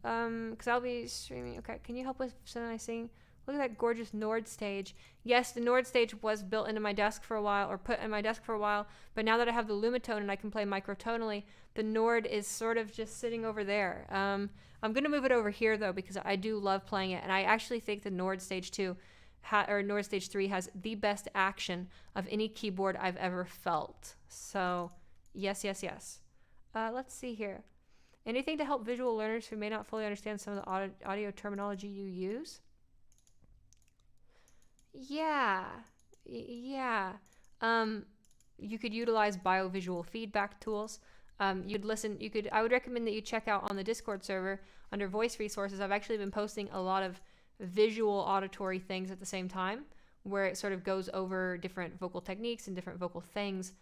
Because I'll be streaming. Okay, can you help with something I sing? Look at that gorgeous Nord stage. Yes, the Nord stage was built into my desk for a while, or put in my desk for a while, but now that I have the Lumitone and I can play microtonally, the Nord is sort of just sitting over there. I'm going to move it over here, though, because I do love playing it, and I actually think the Nord stage 2, or Nord stage 3 has the best action of any keyboard I've ever felt. So, yes. Let's see here. Anything to help visual learners who may not fully understand some of the audio terminology you use? Yeah. You could utilize biovisual feedback tools. I would recommend that you check out on the Discord server under voice resources. I've actually been posting a lot of visual auditory things at the same time, where it sort of goes over different vocal techniques and different vocal things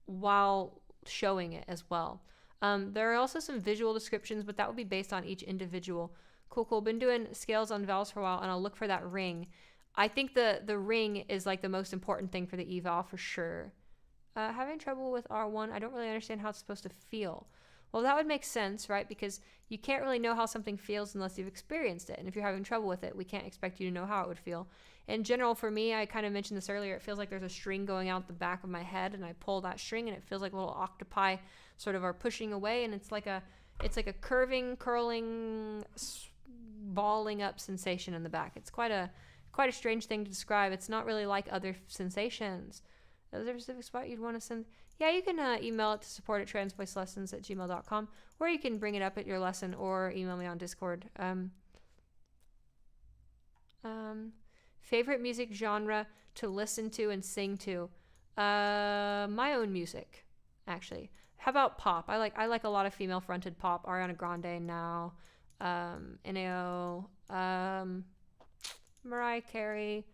while showing it as well. There are also some visual descriptions, but that will be based on each individual. Cool. Been doing scales on vowels for a while, and I'll look for that ring. I think the ring is like the most important thing for the eval for sure. Having trouble with R1, I don't really understand how it's supposed to feel. Well, that would make sense, right? Because you can't really know how something feels unless you've experienced it. And if you're having trouble with it, we can't expect you to know how it would feel. In general, for me, I kind of mentioned this earlier, it feels like there's a string going out the back of my head, and I pull that string, and it feels like little octopi sort of are pushing away, and it's like a curving, curling, balling up sensation in the back. It's quite a strange thing to describe. It's not really like other sensations. Is there a specific spot you'd want to send? Yeah, you can email it to support@transvoicelessons@gmail.com, or you can bring it up at your lesson or email me on Discord. Favorite music genre to listen to and sing to? My own music, actually. How about pop? I like a lot of female-fronted pop. Ariana Grande now, NAO, Mariah Carey,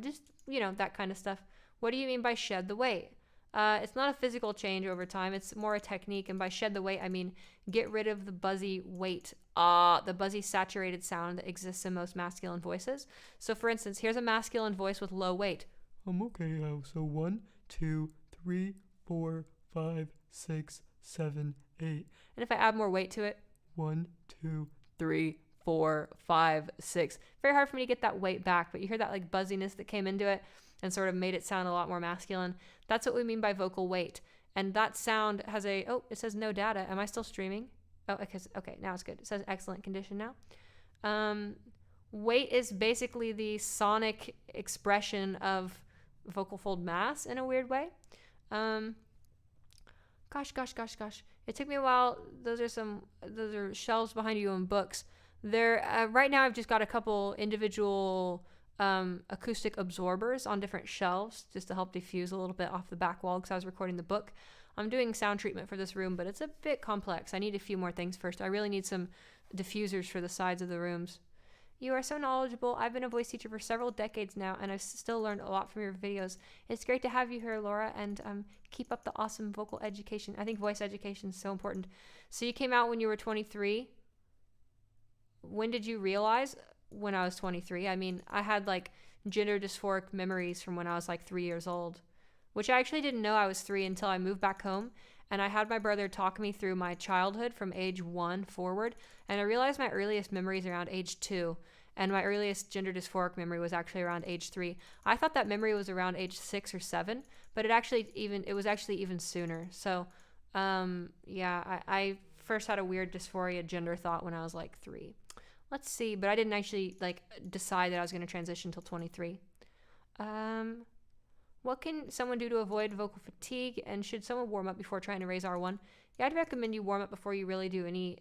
just, that kind of stuff. What do you mean by shed the weight? It's not a physical change over time. It's more a technique. And by shed the weight, I mean get rid of the buzzy weight, the buzzy saturated sound that exists in most masculine voices. So, for instance, here's a masculine voice with low weight. Okay. So 1, 2, 3, 4, 5, 6, 7, 8. And if I add more weight to it? 1, 2, 3, 4, 5, 6. Very hard for me to get that weight back, but you hear that like buzziness that came into it and sort of made it sound a lot more masculine. That's what we mean by vocal weight. And that sound has it says no data. Am I still streaming? Oh, okay, now it's good. It says excellent condition now. Weight is basically the sonic expression of vocal fold mass in a weird way. Gosh. It took me a while. Those are shelves behind you in books. Right now I've just got a couple individual acoustic absorbers on different shelves just to help diffuse a little bit off the back wall because I was recording the book. I'm doing sound treatment for this room, but it's a bit complex. I need a few more things first. I really need some diffusers for the sides of the rooms. You are so knowledgeable. I've been a voice teacher for several decades now, and I've still learned a lot from your videos. It's great to have you here, Laura, and keep up the awesome vocal education. I think voice education is so important. So you came out when you were 23. When did you realize? When I was 23. I mean, I had like gender dysphoric memories from when I was like 3 years old, which I actually didn't know I was 3 until I moved back home. And I had my brother talk me through my childhood from age 1 forward. And I realized my earliest memories around age 2. And my earliest gender dysphoric memory was actually around age 3. I thought that memory was around age 6 or 7, but it was actually even sooner. So, yeah, I first had a weird dysphoria gender thought when I was like 3. Let's see, but I didn't actually like decide that I was going to transition until 23. What can someone do to avoid vocal fatigue, and should someone warm up before trying to raise R1? Yeah, I'd recommend you warm up before you really do any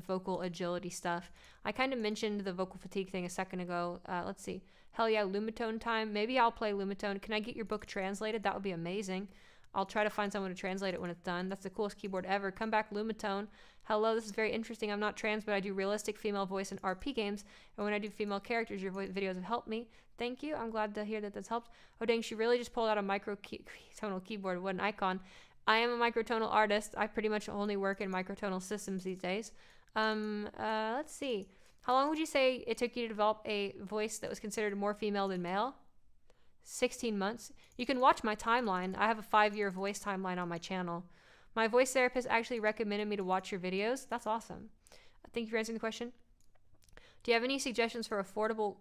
vocal agility stuff. I kind of mentioned the vocal fatigue thing a second ago. Let's see. Hell yeah, Lumitone time. Maybe I'll play Lumitone. Can I get your book translated? That would be amazing. I'll try to find someone to translate it when it's done. That's the coolest keyboard ever. Come back, Lumitone. Hello, this is very interesting. I'm not trans, but I do realistic female voice in RP games. And when I do female characters, your videos have helped me. Thank you. I'm glad to hear that that's helped. Oh, dang, she really just pulled out a microtonal keyboard. What an icon. I am a microtonal artist. I pretty much only work in microtonal systems these days. Let's see. How long would you say it took you to develop a voice that was considered more female than male? 16 months. You can watch my timeline. I have a 5-year voice timeline on my channel. My voice therapist actually recommended me to watch your videos. That's awesome. Thank you for answering the question. Do you have any suggestions for affordable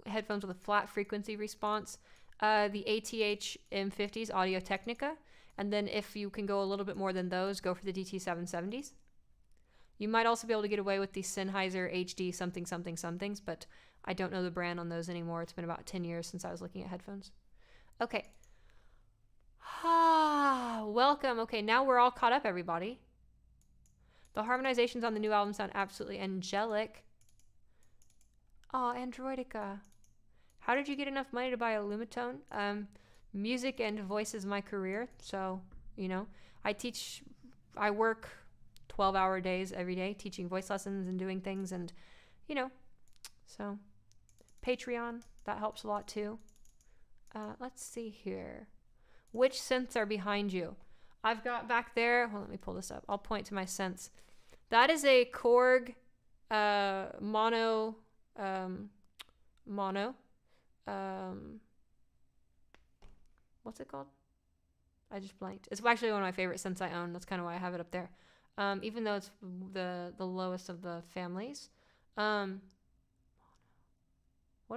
headphones with a flat frequency response? The ATH M50s, Audio Technica. And then if you can go a little bit more than those, go for the DT770s. You might also be able to get away with the Sennheiser HD somethings, but I don't know the brand on those anymore. It's been about 10 years since I was looking at headphones. Okay. Welcome. Okay, now we're all caught up, everybody. The harmonizations on the new album sound absolutely angelic. Oh, Androidica. How did you get enough money to buy a Lumitone? Music and voice is my career, so, you know, I work 12-hour days every day teaching voice lessons and doing things, and, you know, so Patreon, that helps a lot too. Let's see here. Which synths are behind you? I've got back there, well, let me pull this up. I'll point to my synths. That is a Korg mono. What's it called? I just blanked. It's actually one of my favorite synths I own. That's kind of why I have it up there. Even though it's the lowest of the families. What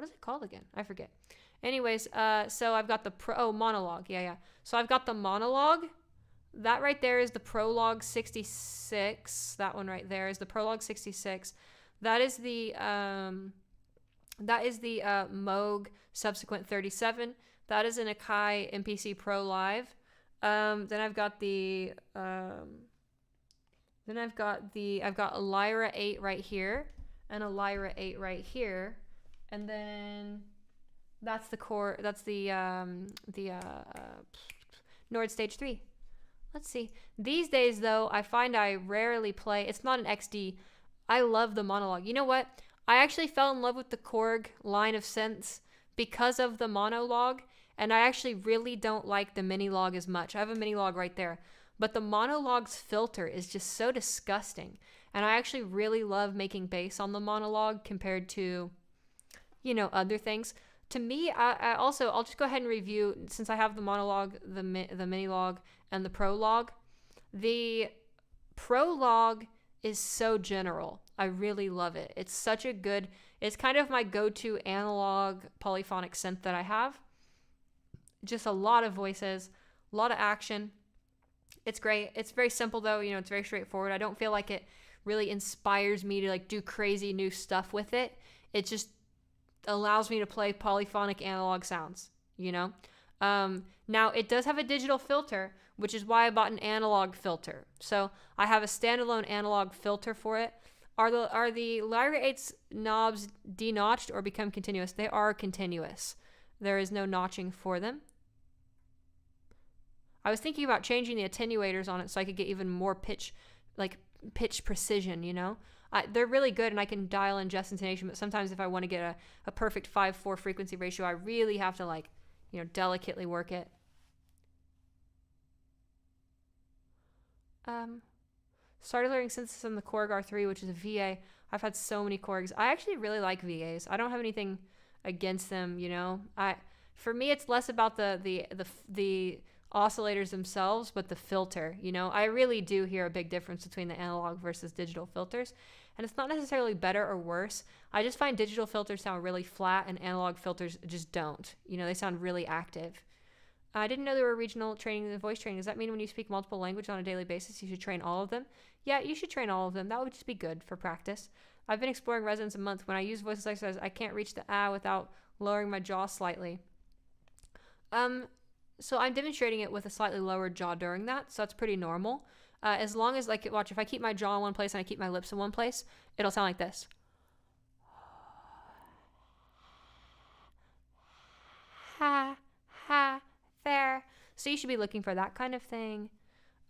is it called again? I forget. Anyways, so I've got the Monologue. Yeah. So I've got the Monologue. That right there is the Prologue 66. That one right there is the Prologue 66. That is the Moog Subsequent 37. That is an Akai MPC Pro Live. Then I've got a Lyra 8 right here and a Lyra 8 right here. And then that's the Nord Stage 3. Let's see. These days though, I find I rarely play. It's not an XD. I love the Monologue. You know what? I actually fell in love with the Korg line of synths because of the Monologue, and I actually really don't like the Minilog as much. I have a Minilog right there. But the Monologue's filter is just so disgusting. And I actually really love making bass on the Monologue compared to, you know, other things. To me, I'll just go ahead and review, since I have the Monologue, the Minilog, and the Prologue. The Prologue is so general. I really love it. It's kind of my go-to analog polyphonic synth that I have. Just a lot of voices, a lot of action. It's great. It's very simple though, you know, it's very straightforward. I don't feel like it really inspires me to like do crazy new stuff with it. It just allows me to play polyphonic analog sounds, you know? Now it does have a digital filter, which is why I bought an analog filter. So I have a standalone analog filter for it. Are the Lyra 8's knobs denotched or become continuous? They are continuous. There is no notching for them. I was thinking about changing the attenuators on it so I could get even more pitch precision, you know? They're really good, and I can dial in just intonation, but sometimes if I want to get a perfect 5/4 frequency ratio, I really have to, like, you know, delicately work it. Started learning synthesis on the Korg R3, which is a VA. I've had so many Korgs. I actually really like VAs. I don't have anything against them, you know. For me, it's less about the oscillators themselves, but the filter, you know. I really do hear a big difference between the analog versus digital filters, and it's not necessarily better or worse. I just find digital filters sound really flat, and analog filters just don't. You know, they sound really active. I didn't know there were regional training and voice training. Does that mean when you speak multiple languages on a daily basis, you should train all of them? Yeah, you should train all of them. That would just be good for practice. I've been exploring resonance a month. When I use voice exercise, I can't reach the without lowering my jaw slightly. So I'm demonstrating it with a slightly lowered jaw during that, so that's pretty normal. As long as, like, watch, if I keep my jaw in one place and I keep my lips in one place, it'll sound like this. Ha, ha, there. So you should be looking for that kind of thing.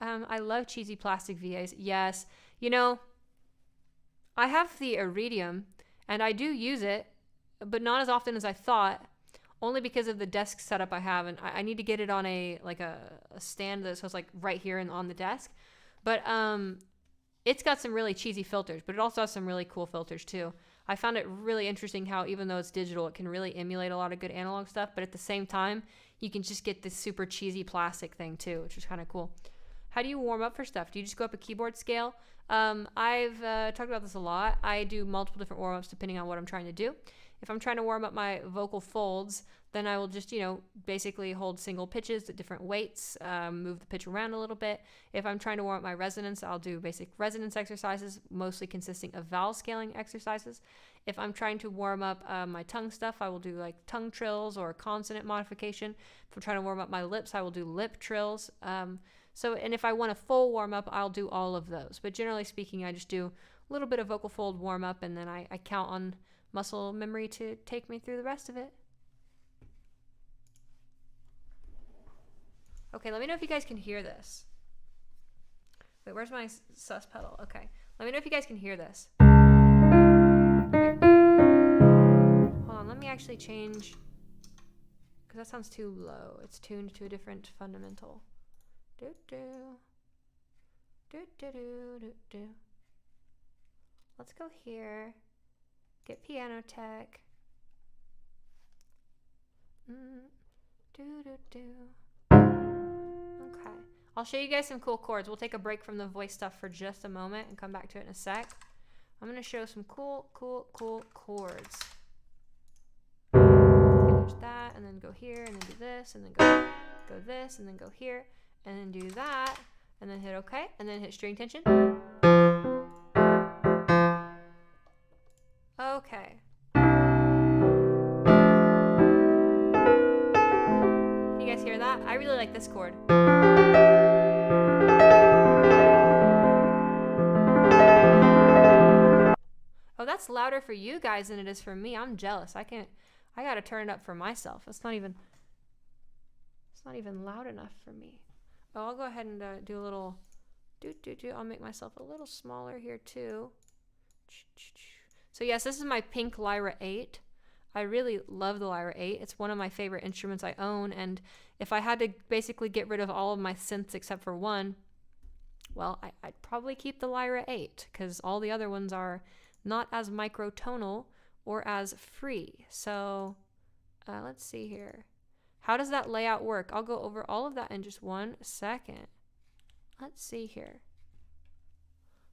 I love cheesy plastic VAs. Yes. You know, I have the Iridium, and I do use it, but not as often as I thought, only because of the desk setup I have, and I need to get it on a stand so it's like right here and on the desk. But it's got some really cheesy filters, but it also has some really cool filters too. I found it really interesting how, even though it's digital, it can really emulate a lot of good analog stuff, but at the same time, you can just get this super cheesy plastic thing too, which is kind of cool. How do you warm up for stuff? Do you just go up a keyboard scale? I've talked about this a lot. I do multiple different warm-ups depending on what I'm trying to do. If I'm trying to warm up my vocal folds, then I will just, you know, basically hold single pitches at different weights, move the pitch around a little bit. If I'm trying to warm up my resonance, I'll do basic resonance exercises, mostly consisting of vowel scaling exercises. If I'm trying to warm up my tongue stuff, I will do like tongue trills or consonant modification. If I'm trying to warm up my lips, I will do lip trills. And if I want a full warm up, I'll do all of those. But generally speaking, I just do a little bit of vocal fold warm up, and then I count on muscle memory to take me through the rest of it. Okay, let me know if you guys can hear this. Wait, where's my sus pedal? Okay, let me know if you guys can hear this. Hold on, let me actually change, because that sounds too low. It's tuned to a different fundamental. Do do do do do do do. Let's go here. Get piano tech. Do do do. Okay. I'll show you guys some cool chords. We'll take a break from the voice stuff for just a moment and come back to it in a sec. I'm gonna show some cool chords. Okay, there's that, and then go here, and then do this, and then go this, and then go here, and then do that, and then hit OK, and then hit string tension. Okay. Can you guys hear that? I really like this chord. Oh, that's louder for you guys than it is for me. I'm jealous. I gotta turn it up for myself. It's not even loud enough for me. Oh, I'll go ahead and do a little I'll make myself a little smaller here too. So yes, this is my pink Lyra 8. I really love the Lyra 8. It's one of my favorite instruments I own, and if I had to basically get rid of all of my synths except for one, well, I'd probably keep the Lyra 8, because all the other ones are not as microtonal or as free. So let's see here. How does that layout work? I'll go over all of that in just 1 second. Let's see here.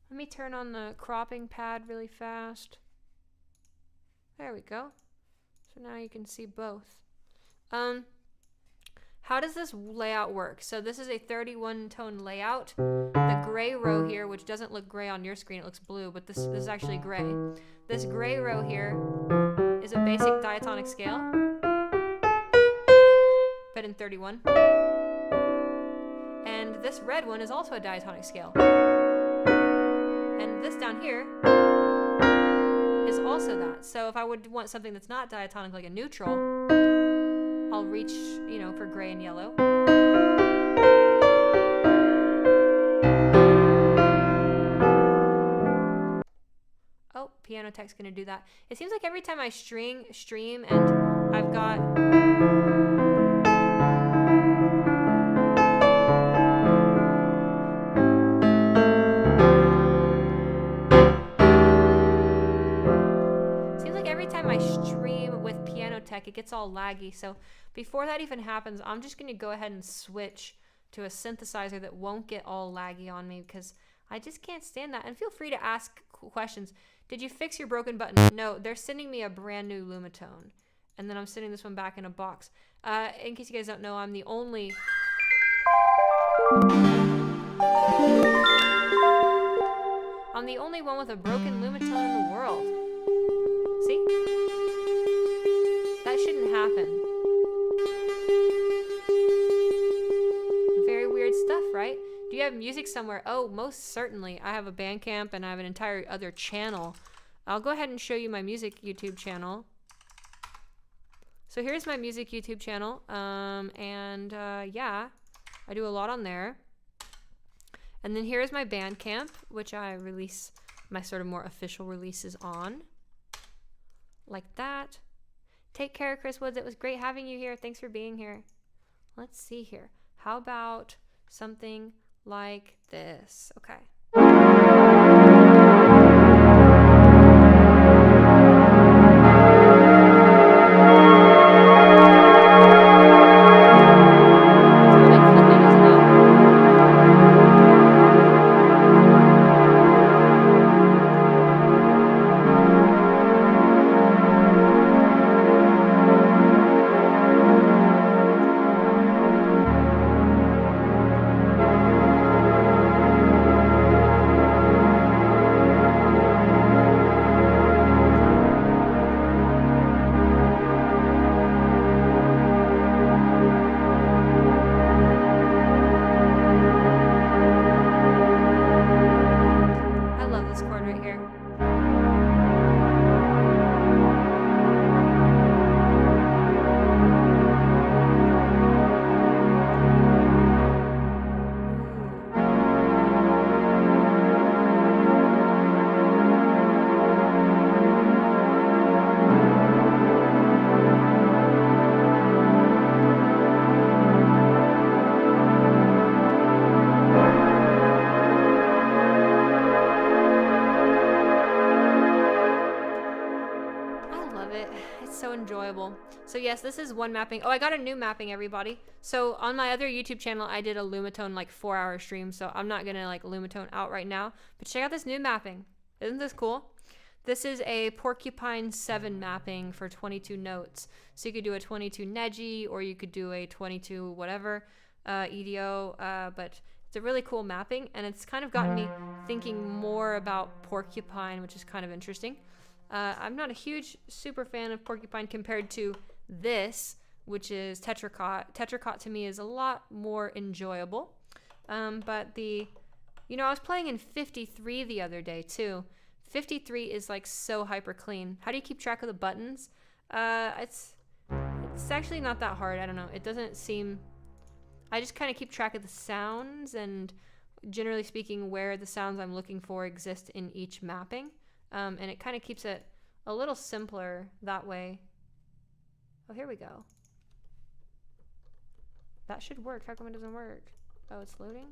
Let me turn on the cropping pad really fast. There we go. So now you can see both. How does this layout work? So this is a 31 tone layout. The gray row here, which doesn't look gray on your screen, it looks blue, but this is actually gray. This gray row here is a basic diatonic scale, but in 31. And this red one is also a diatonic scale. And this down here is also that. So if I would want something that's not diatonic, like a neutral, I'll reach, you know, for gray and yellow. Piano Tech's gonna do that. It seems like every time I stream and I've got... Seems like every time I stream with Piano Tech, it gets all laggy. So before that even happens, I'm just gonna go ahead and switch to a synthesizer that won't get all laggy on me, because I just can't stand that. And feel free to ask questions. Did you fix your broken button? No, they're sending me a brand new Lumitone. And then I'm sending this one back in a box. In case you guys don't know, I'm the only one with a broken Lumitone in the world. See? That shouldn't happen. Very weird stuff, right? Do you have music somewhere? Oh, most certainly. I have a Bandcamp and I have an entire other channel. I'll go ahead and show you my music YouTube channel. So here's my music YouTube channel. Yeah, I do a lot on there. And then here's my Bandcamp, which I release my sort of more official releases on. Like that. Take care, Chris Woods. It was great having you here. Thanks for being here. Let's see here. How about something like this? Okay. Enjoyable. So yes, this is one mapping. Oh, I got a new mapping, everybody. So on my other YouTube channel, I did a Lumitone like 4-hour stream, so I'm not gonna like Lumitone out right now, but check out this new mapping. Isn't this cool? This is a Porcupine 7 mapping for 22 notes. So you could do a 22 Neji, or you could do a 22 whatever EDO, but it's a really cool mapping, and it's kind of gotten me thinking more about Porcupine, which is kind of interesting. I'm not a huge super fan of Porcupine compared to this, which is Tetracot. Tetracot to me is a lot more enjoyable. But I was playing in 53 the other day too. 53 is like so hyper clean. How do you keep track of the buttons? It's actually not that hard. I don't know. It doesn't seem... I just kind of keep track of the sounds and generally speaking where the sounds I'm looking for exist in each mapping. And it kind of keeps it a little simpler that way. Oh, here we go. That should work. How come it doesn't work? Oh, it's loading?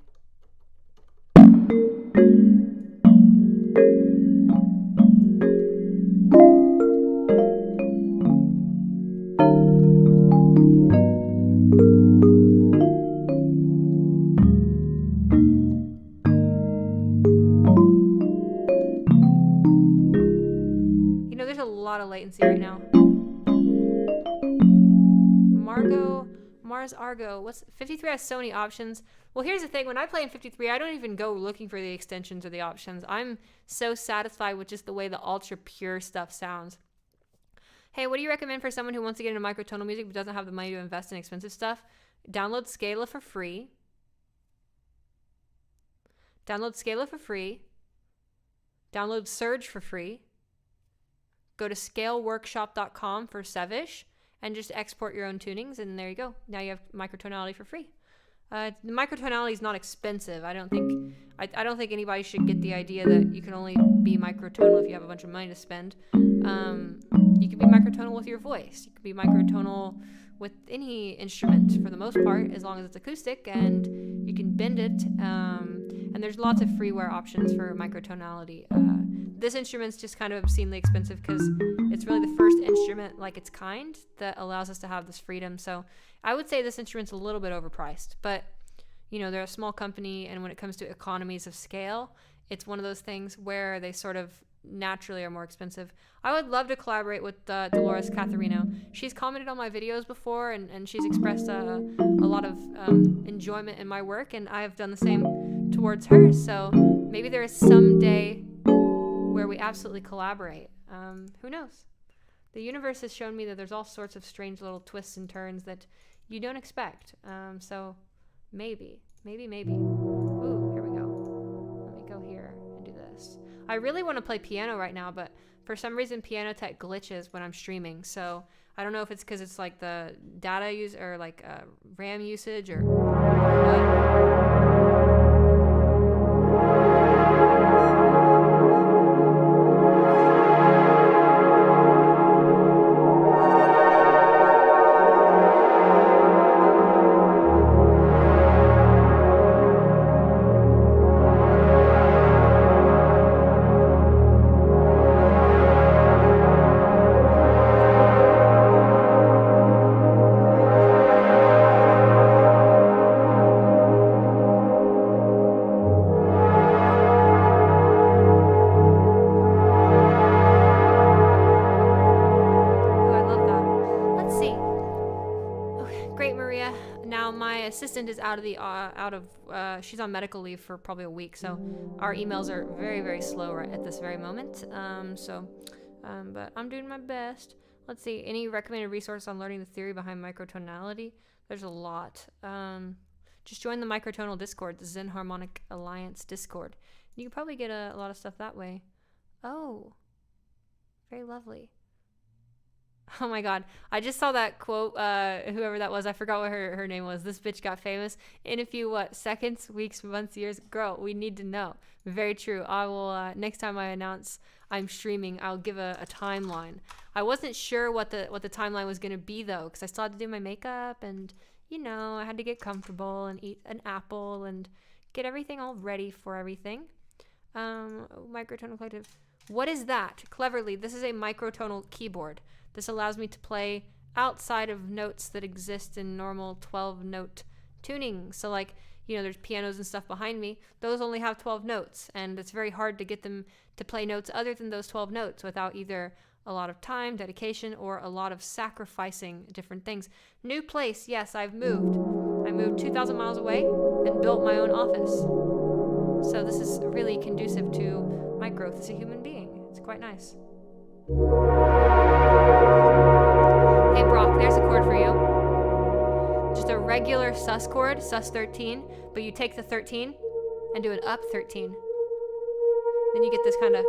Latency right now. Mars Argo. What's 53 has so many options. Well, here's the thing. When I play in 53, I don't even go looking for the extensions or the options. I'm so satisfied with just the way the ultra pure stuff sounds. Hey, what do you recommend for someone who wants to get into microtonal music but doesn't have the money to invest in expensive stuff? Download Scala for free. Download Surge for free. Go to scaleworkshop.com for Sevish and just export your own tunings, and there you go. Now you have microtonality for free. The microtonality is not expensive. I don't think anybody should get the idea that you can only be microtonal if you have a bunch of money to spend. You can be microtonal with your voice. You can be microtonal with any instrument for the most part, as long as it's acoustic and you can bend it. And there's lots of freeware options for microtonality. This instrument's just kind of obscenely expensive because it's really the first instrument like its kind that allows us to have this freedom. So I would say this instrument's a little bit overpriced, but they're a small company, and when it comes to economies of scale, it's one of those things where they sort of naturally are more expensive. I would love to collaborate with Dolores Catharino. She's commented on my videos before, and she's expressed a lot of enjoyment in my work, and I have done the same towards her. So maybe there is some day where we absolutely collaborate. Who knows? The universe has shown me that there's all sorts of strange little twists and turns that you don't expect. So maybe. Ooh, here we go. Let me go here and do this. I really want to play piano right now, but for some reason Piano Tech glitches when I'm streaming. So I don't know if it's because it's like the data use or like RAM usage or what. Assistant is she's on medical leave for probably a week, so our emails are very, very slow right at this very moment. But I'm doing my best. Let's see, any recommended resource on learning the theory behind microtonality? There's a lot. Just join the Microtonal Discord, the Zen Harmonic Alliance Discord. You can probably get a lot of stuff that way. Oh, very lovely. Oh my god, I just saw that quote, whoever that was, I forgot what her name was. This bitch got famous in a few, seconds, weeks, months, years. Girl, we need to know. Very true. I will, next time I announce I'm streaming, I'll give a timeline. I wasn't sure what the timeline was going to be, though, because I still had to do my makeup, and, I had to get comfortable and eat an apple and get everything all ready for everything. Microtonal collective. What is that? Cleverly, this is a microtonal keyboard. This allows me to play outside of notes that exist in normal 12-note tuning. So there's pianos and stuff behind me. Those only have 12 notes, and it's very hard to get them to play notes other than those 12 notes without either a lot of time, dedication, or a lot of sacrificing different things. New place, yes, I've moved. I moved 2,000 miles away and built my own office. So this is really conducive to my growth as a human being. It's quite nice. Hey Brock, there's a chord for you. Just a regular sus chord, sus 13, but you take the 13 and do an up 13. Then you get this kind of...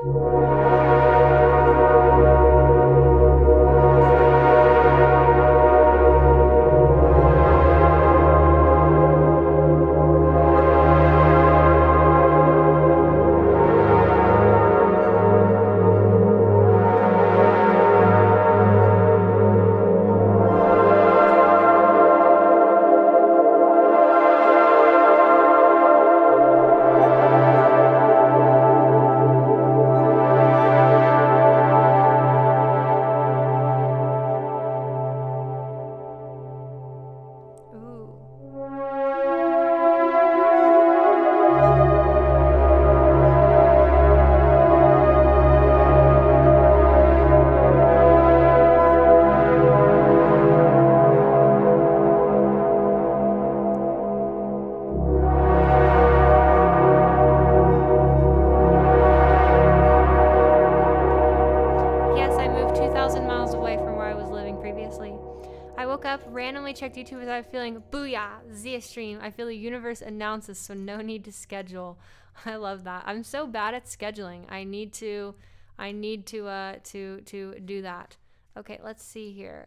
Checked YouTube without feeling booyah, Zia stream. I feel the universe announces, so no need to schedule. I love that. I'm so bad at scheduling. I need to do that. Okay, let's see here.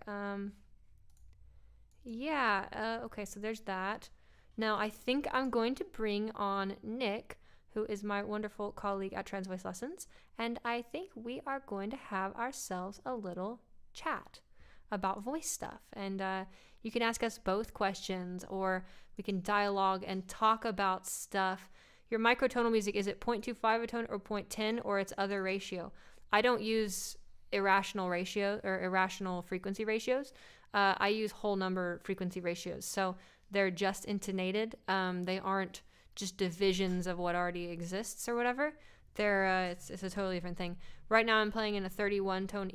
Okay, so there's that. Now, I think I'm going to bring on Nick, who is my wonderful colleague at Transvoice Lessons, and I think we are going to have ourselves a little chat about voice stuff. And you can ask us both questions, or we can dialogue and talk about stuff. Your microtonal music, is it 0.25 a tone or 0.10 or its other ratio? I don't use irrational ratio or irrational frequency ratios. I use whole number frequency ratios. So they're just intonated. They aren't just divisions of what already exists or whatever. They're it's a totally different thing. Right now I'm playing in a 31 tone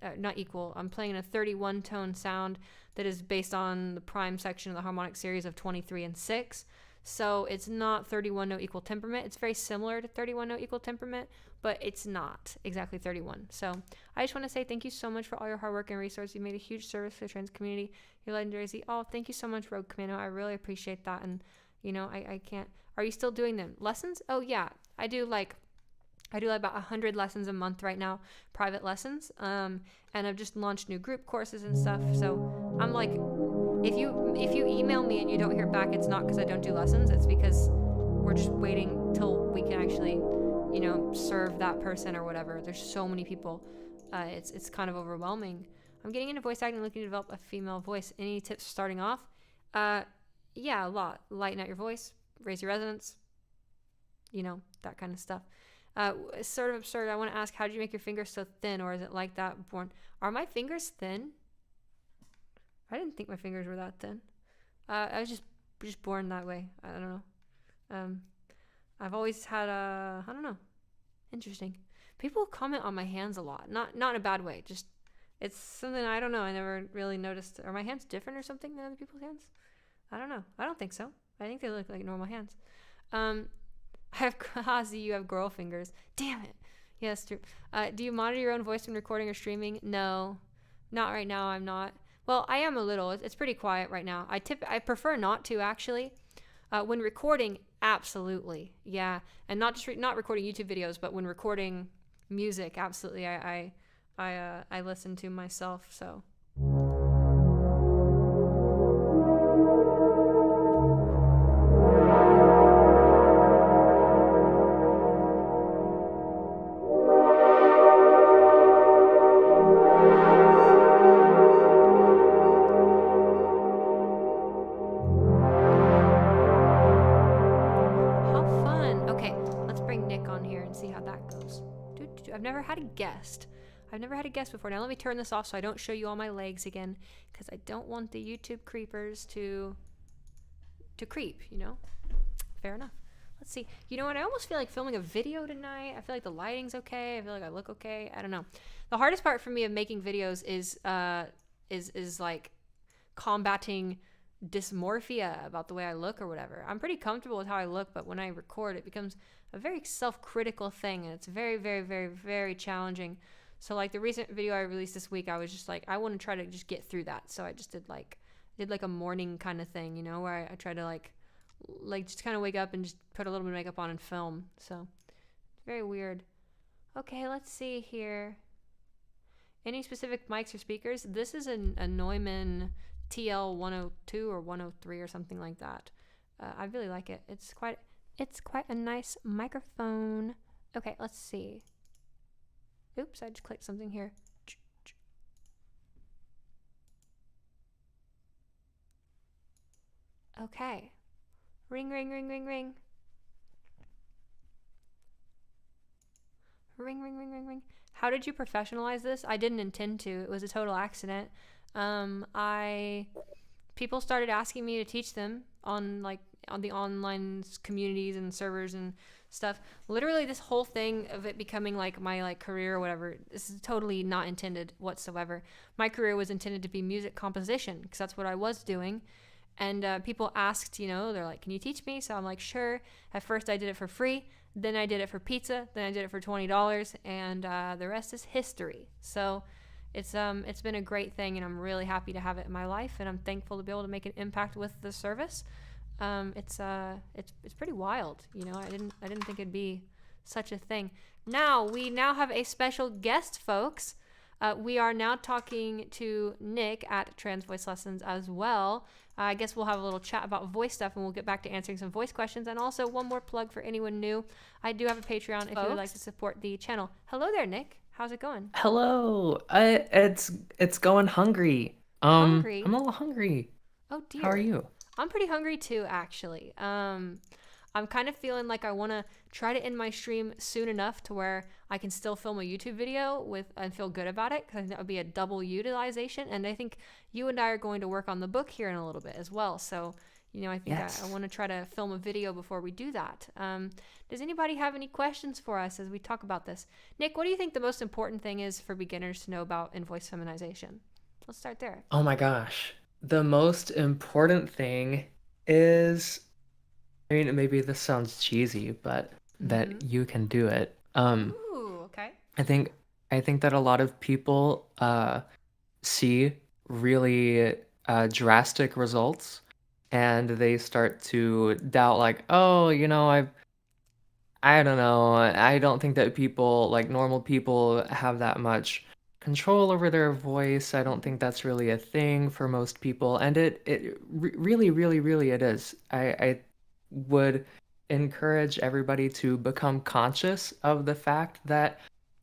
I'm playing in a 31 tone sound that is based on the prime section of the harmonic series of 23 and 6. So it's not 31 note equal temperament. It's very similar to 31 note equal temperament, but it's not exactly 31. So I just want to say thank you so much for all your hard work and resources. You made a huge service for the trans community. You're legendary. Oh, thank you so much, Rogue Commando. I really appreciate that. And I can't. Are you still doing them lessons? Oh yeah, I do like about 100 lessons a month right now, private lessons. And I've just launched new group courses and stuff. So I'm like, if you email me and you don't hear back, it's not because I don't do lessons. It's because we're just waiting till we can actually, serve that person or whatever. There's so many people. It's kind of overwhelming. I'm getting into voice acting, looking to develop a female voice. Any tips starting off? Yeah, a lot. Lighten out your voice, raise your resonance, that kind of stuff. It's sort of absurd. I want to ask, how did you make your fingers so thin, or is it like that born? Are my fingers thin? I didn't think my fingers were that thin. I was just born that way. I don't know. I've always had I don't know. Interesting. People comment on my hands a lot. Not in a bad way. Just it's something I don't know. I never really noticed. Are my hands different or something than other people's hands? I don't know. I don't think so. I think they look like normal hands. You have girl fingers. Damn it. Yes, true. Do you monitor your own voice when recording or streaming? No, not right now. I'm not. Well, I am a little. It's pretty quiet right now. I prefer not to, actually. When recording, absolutely, yeah, and not just not recording YouTube videos, but when recording music, absolutely. I listen to myself. So. I've never had a guest before. Now let me turn this off so I don't show you all my legs again, because I don't want the YouTube creepers to creep, Fair enough. Let's see. You know what? I almost feel like filming a video tonight. I feel like the lighting's okay. I feel like I look okay. I don't know. The hardest part for me of making videos is like combating dysmorphia about the way I look or whatever. I'm pretty comfortable with how I look, but when I record, it becomes a very self-critical thing, and it's very, very, very, very challenging. So like the recent video I released this week, I was just like, I want to try to just get through that. So I just did like a morning kind of thing, where I try to like just kind of wake up and just put a little bit of makeup on and film. So it's very weird. Okay, let's see here. Any specific mics or speakers? This is a Neumann TL 102 or 103 or something like that. I really like it. It's quite a nice microphone. Okay, let's see. Oops, I just clicked something here. Okay. Ring, ring, ring, ring, ring. Ring, ring, ring, ring, ring. How did you professionalize this? I didn't intend to. It was a total accident. People started asking me to teach them on the online communities and servers and stuff. Literally this whole thing of it becoming like my like career or whatever, this is totally not intended whatsoever. My career was intended to be music composition, because that's what I was doing. And people asked, they're like, can you teach me? So I'm like, sure. At first I did it for free. Then I did it for pizza. Then I did it for $20. And the rest is history. So it's been a great thing, and I'm really happy to have it in my life, and I'm thankful to be able to make an impact with the service. It's pretty wild, I didn't think it'd be such a thing. We now have a special guest, folks. We are now talking to Nick at Trans Voice Lessons as well. I guess we'll have a little chat about voice stuff, and we'll get back to answering some voice questions. And also, one more plug for anyone new. I do have a Patreon if you would like to support the channel. Hello there, Nick. How's it going? Hello. It's going hungry. Hungry? I'm a little hungry. Oh, dear. How are you? I'm pretty hungry too, actually. I'm kind of feeling like I want to try to end my stream soon enough to where I can still film a YouTube video and feel good about it, because I think that would be a double utilization. And I think you and I are going to work on the book here in a little bit as well. So, I think Yes. I want to try to film a video before we do that. Does anybody have any questions for us as we talk about this? Nick, what do you think the most important thing is for beginners to know about in voice feminization? Let's start there. Oh my gosh. The most important thing is, I mean, maybe this sounds cheesy, but that you can do it. Ooh, okay. I think that a lot of people see really drastic results, and they start to doubt, like, oh, I don't know. I don't think that people, like normal people, have that much control over their voice. I don't think that's really a thing for most people. And really, really, really it is. I would encourage everybody to become conscious of the fact that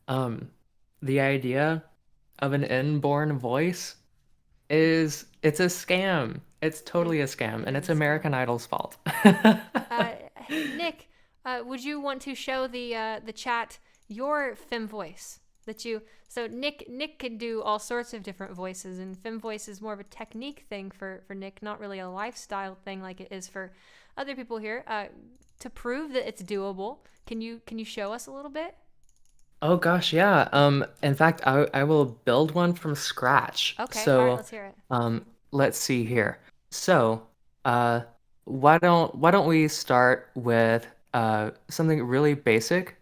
the idea of an inborn voice it's a scam. It's totally a scam, and is it's a scam. American Idol's fault. Nick, would you want to show the chat your fem voice so Nick can do all sorts of different voices, and fem voice is more of a technique thing for Nick, not really a lifestyle thing like it is for other people here. To prove that it's doable, can you show us a little bit? Oh gosh, yeah. In fact, I will build one from scratch. Okay, all right, So, let's hear it. let's see here. So, why don't we start with something really basic?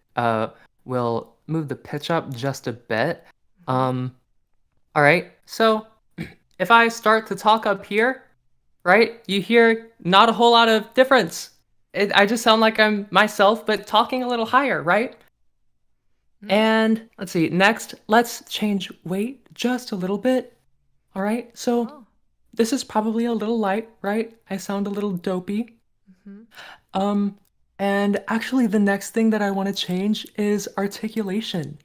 We'll move the pitch up just a bit. All right. So, if I start to talk up here, right, you hear not a whole lot of difference. I just sound like I'm myself, but talking a little higher, right? And let's see, next, let's change weight just a little bit. All right, so this is probably a little light, right? I sound a little dopey. And actually, the next thing that I want to change is articulation.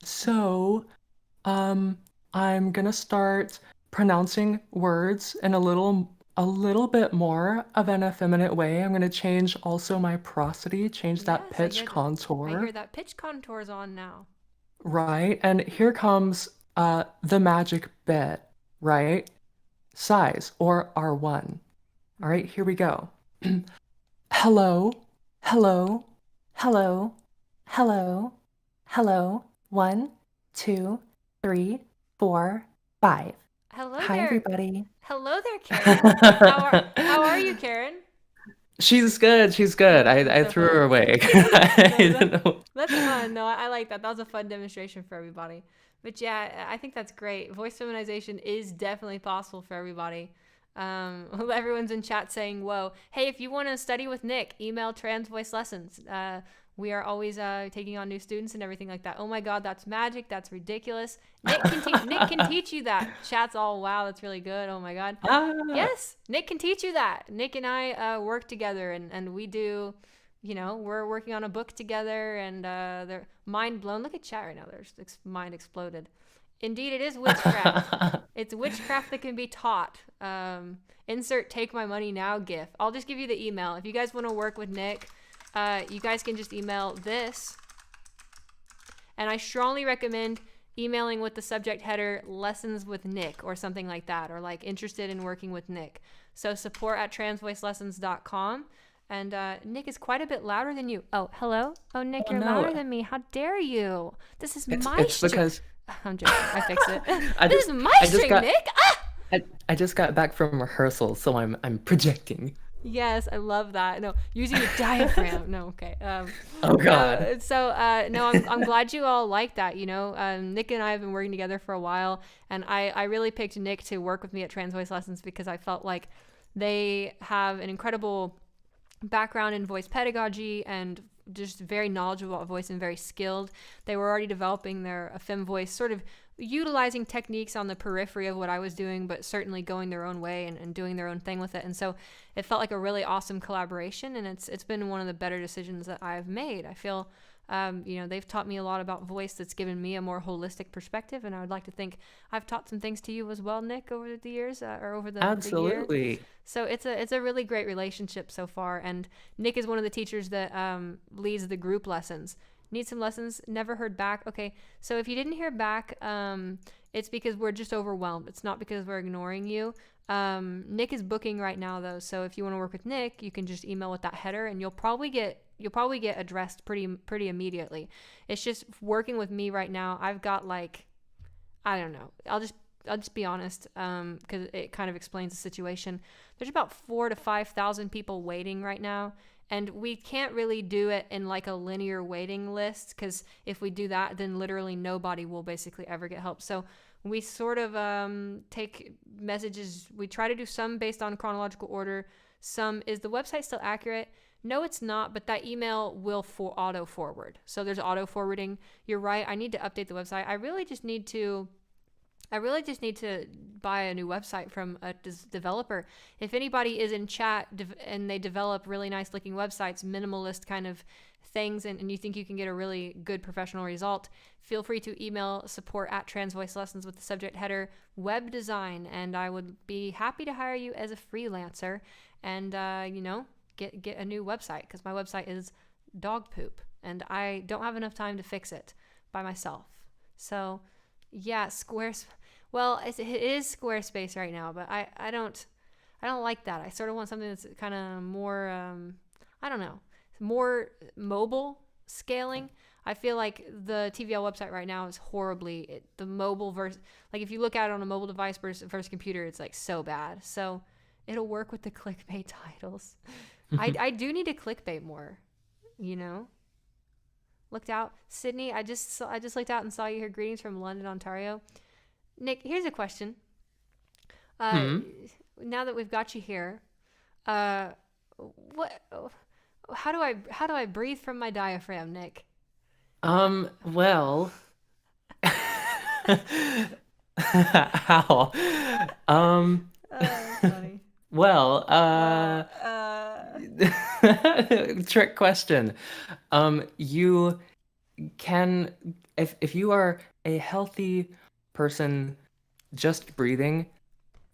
So, I'm gonna start pronouncing words in a little bit more of an effeminate way. I'm gonna change also my prosody, change that Yes, pitch I contour. hear that pitch contour's on now. Right, and here comes the magic bit, right? Size, or R1. All right, here we go. Hello, hello, hello, hello, hello. 1, 2, 3, 4, 5. Hello Hi, there. everybody. Hello there, Karen. How are you, Karen? She's good. She's good. I so threw her funny. away. I don't know. That's fun. No, I like that. That was a fun demonstration for everybody. But yeah, I think that's great. Voice feminization is definitely possible for everybody. Everyone's in chat saying, whoa. Hey, if you want to study with Nick, email Trans Voice Lessons. We are always taking on new students and everything like that. Oh my God, that's magic. That's ridiculous. Nick can teach you that. Chat's all, wow, that's really good. Oh my God. Yes, Nick can teach you that. Nick and I work together, and we do, we're working on a book together, and they're mind blown. Look at chat right now. Their mind exploded. Indeed, it is witchcraft. It's witchcraft that can be taught. Insert take my money now gif. I'll just give you the email. If you guys want to work with Nick, you guys can just email this. And I strongly recommend emailing with the subject header lessons with Nick or something like that, or like interested in working with Nick. So support@transvoicelessons.com. And Nick is quite a bit louder than you. Oh, hello? Oh, Nick, Oh, you're no. louder than me. How dare you? This is my It's stream. because I'm joking. I fixed it. I This just- is my I just stream, got- Nick. Ah! I just got back from rehearsal, so I'm projecting. Yes, I love that. No, using the diaphragm. No, okay. Oh God. No, I'm glad you all like that. Nick and I have been working together for a while, and I really picked Nick to work with me at Trans Voice Lessons because I felt like they have an incredible background in voice pedagogy and just very knowledgeable about voice and very skilled. They were already developing their fem voice sort of utilizing techniques on the periphery of what I was doing, but certainly going their own way and doing their own thing with it. And so it felt like a really awesome collaboration, and it's been one of the better decisions that I've made. I feel, they've taught me a lot about voice that's given me a more holistic perspective, and I would like to think I've taught some things to you as well, Nick, over the years, or over the year. Absolutely. So it's a really great relationship so far, and Nick is one of the teachers that leads the group lessons. Need some lessons, never heard back. Okay, so if you didn't hear back, it's because we're just overwhelmed. It's not because we're ignoring you. Nick is booking right now though, so if you want to work with Nick, you can just email with that header, and you'll probably get addressed pretty immediately. It's just working with me right now. I've got like, I don't know. I'll just be honest, because it kind of explains the situation. There's about 4,000 to 5,000 people waiting right now. And we can't really do it in like a linear waiting list, because if we do that, then literally nobody will basically ever get help. So we sort of take messages. We try to do some based on chronological order. Some, is the website still accurate? No, it's not, but that email will auto forward. So there's auto forwarding. You're right. I need to update the website. I really just need to buy a new website from a developer. If anybody is in chat and they develop really nice looking websites, minimalist kind of things, and you think you can get a really good professional result, feel free to email support@transvoicelessons with the subject header web design, and I would be happy to hire you as a freelancer and, get a new website, because my website is dog poop and I don't have enough time to fix it by myself. So yeah, well, it is Squarespace right now, but I don't like that. I sort of want something that's kind of more, I don't know, more mobile scaling. I feel like the TVL website right now is the mobile version, like if you look at it on a mobile device versus computer, it's like so bad. So it'll work with the clickbait titles. I do need to clickbait more, Looked out, Sydney. I just looked out and saw you here. Greetings from London, Ontario. Nick, here's a question. Now that we've got you here, what? How do I breathe from my diaphragm, Nick? Well, how? Funny. Well, trick question. You can, if you are a healthy person just breathing,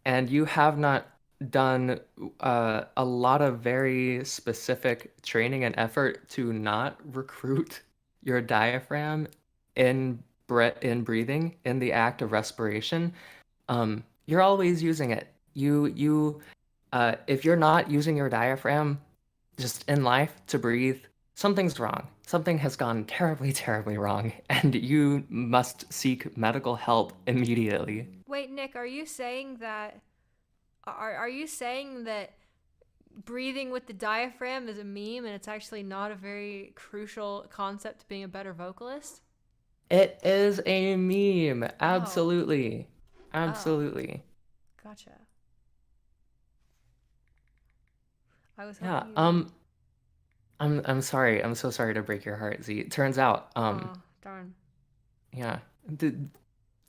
and you have not done a lot of very specific training and effort to not recruit your diaphragm in breathing, in the act of respiration, you're always using it. If you're not using your diaphragm just in life to breathe, something's wrong. Something has gone terribly, terribly wrong, and you must seek medical help immediately. Wait, Nick, are you saying that breathing with the diaphragm is a meme and it's actually not a very crucial concept to being a better vocalist? It is a meme. Absolutely. Absolutely. Gotcha. I was Yeah. hoping I'm sorry. I'm so sorry to break your heart, Z. It turns out, oh, darn. yeah, the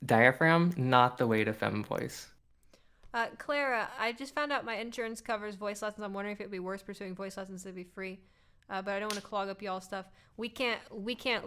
diaphragm, not the way to femme voice. Clara, I just found out my insurance covers voice lessons. I'm wondering if it would be worse pursuing voice lessons to be free. But I don't want to clog up y'all's stuff. We can't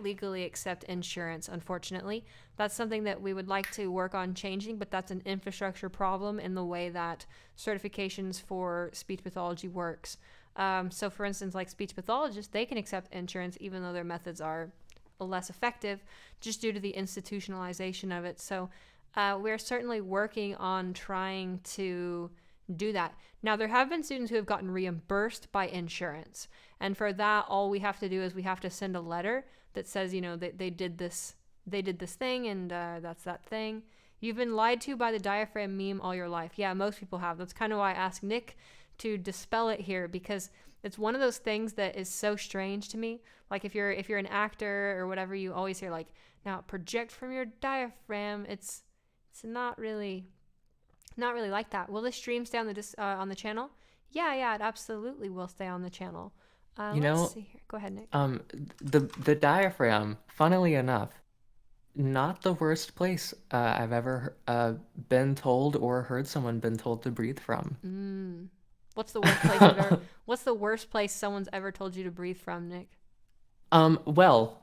legally accept insurance, unfortunately. That's something that we would like to work on changing, but that's an infrastructure problem in the way that certifications for speech pathology works. So for instance, like speech pathologists, they can accept insurance even though their methods are less effective just due to the institutionalization of it. So we're certainly working on trying to do that. Now, there have been students who have gotten reimbursed by insurance. And for that, all we have to do is we have to send a letter that says, that they did this thing, and that's that thing. You've been lied to by the diaphragm meme all your life. Yeah, most people have. That's kind of why I asked Nick to dispel it here, because it's one of those things that is so strange to me. Like if you're an actor or whatever, you always hear like, now project from your diaphragm. It's not really like that. Will this stream stay on the channel? Yeah, it absolutely will stay on the channel. Let's see here. Go ahead, Nick. The diaphragm, funnily enough, not the worst place I've ever been told or heard someone been told to breathe from. What's the worst place you've ever? What's the worst place someone's ever told you to breathe from, Nick? Well,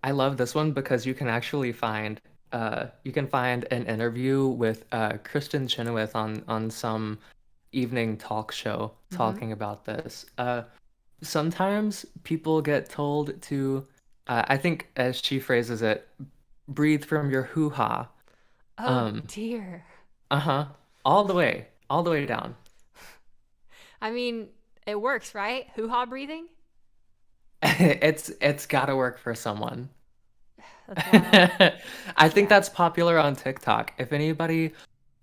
I love this one because you can find an interview with Kristen Chenoweth on some evening talk show Mm-hmm. talking about this. Sometimes people get told to, I think as she phrases it, breathe from your hoo-ha. Oh Um, dear. uh-huh, all the way down. I mean, it works, right? Hoo-ha breathing. It's gotta work for someone. That's wild. I think Yeah. that's popular on TikTok. If anybody,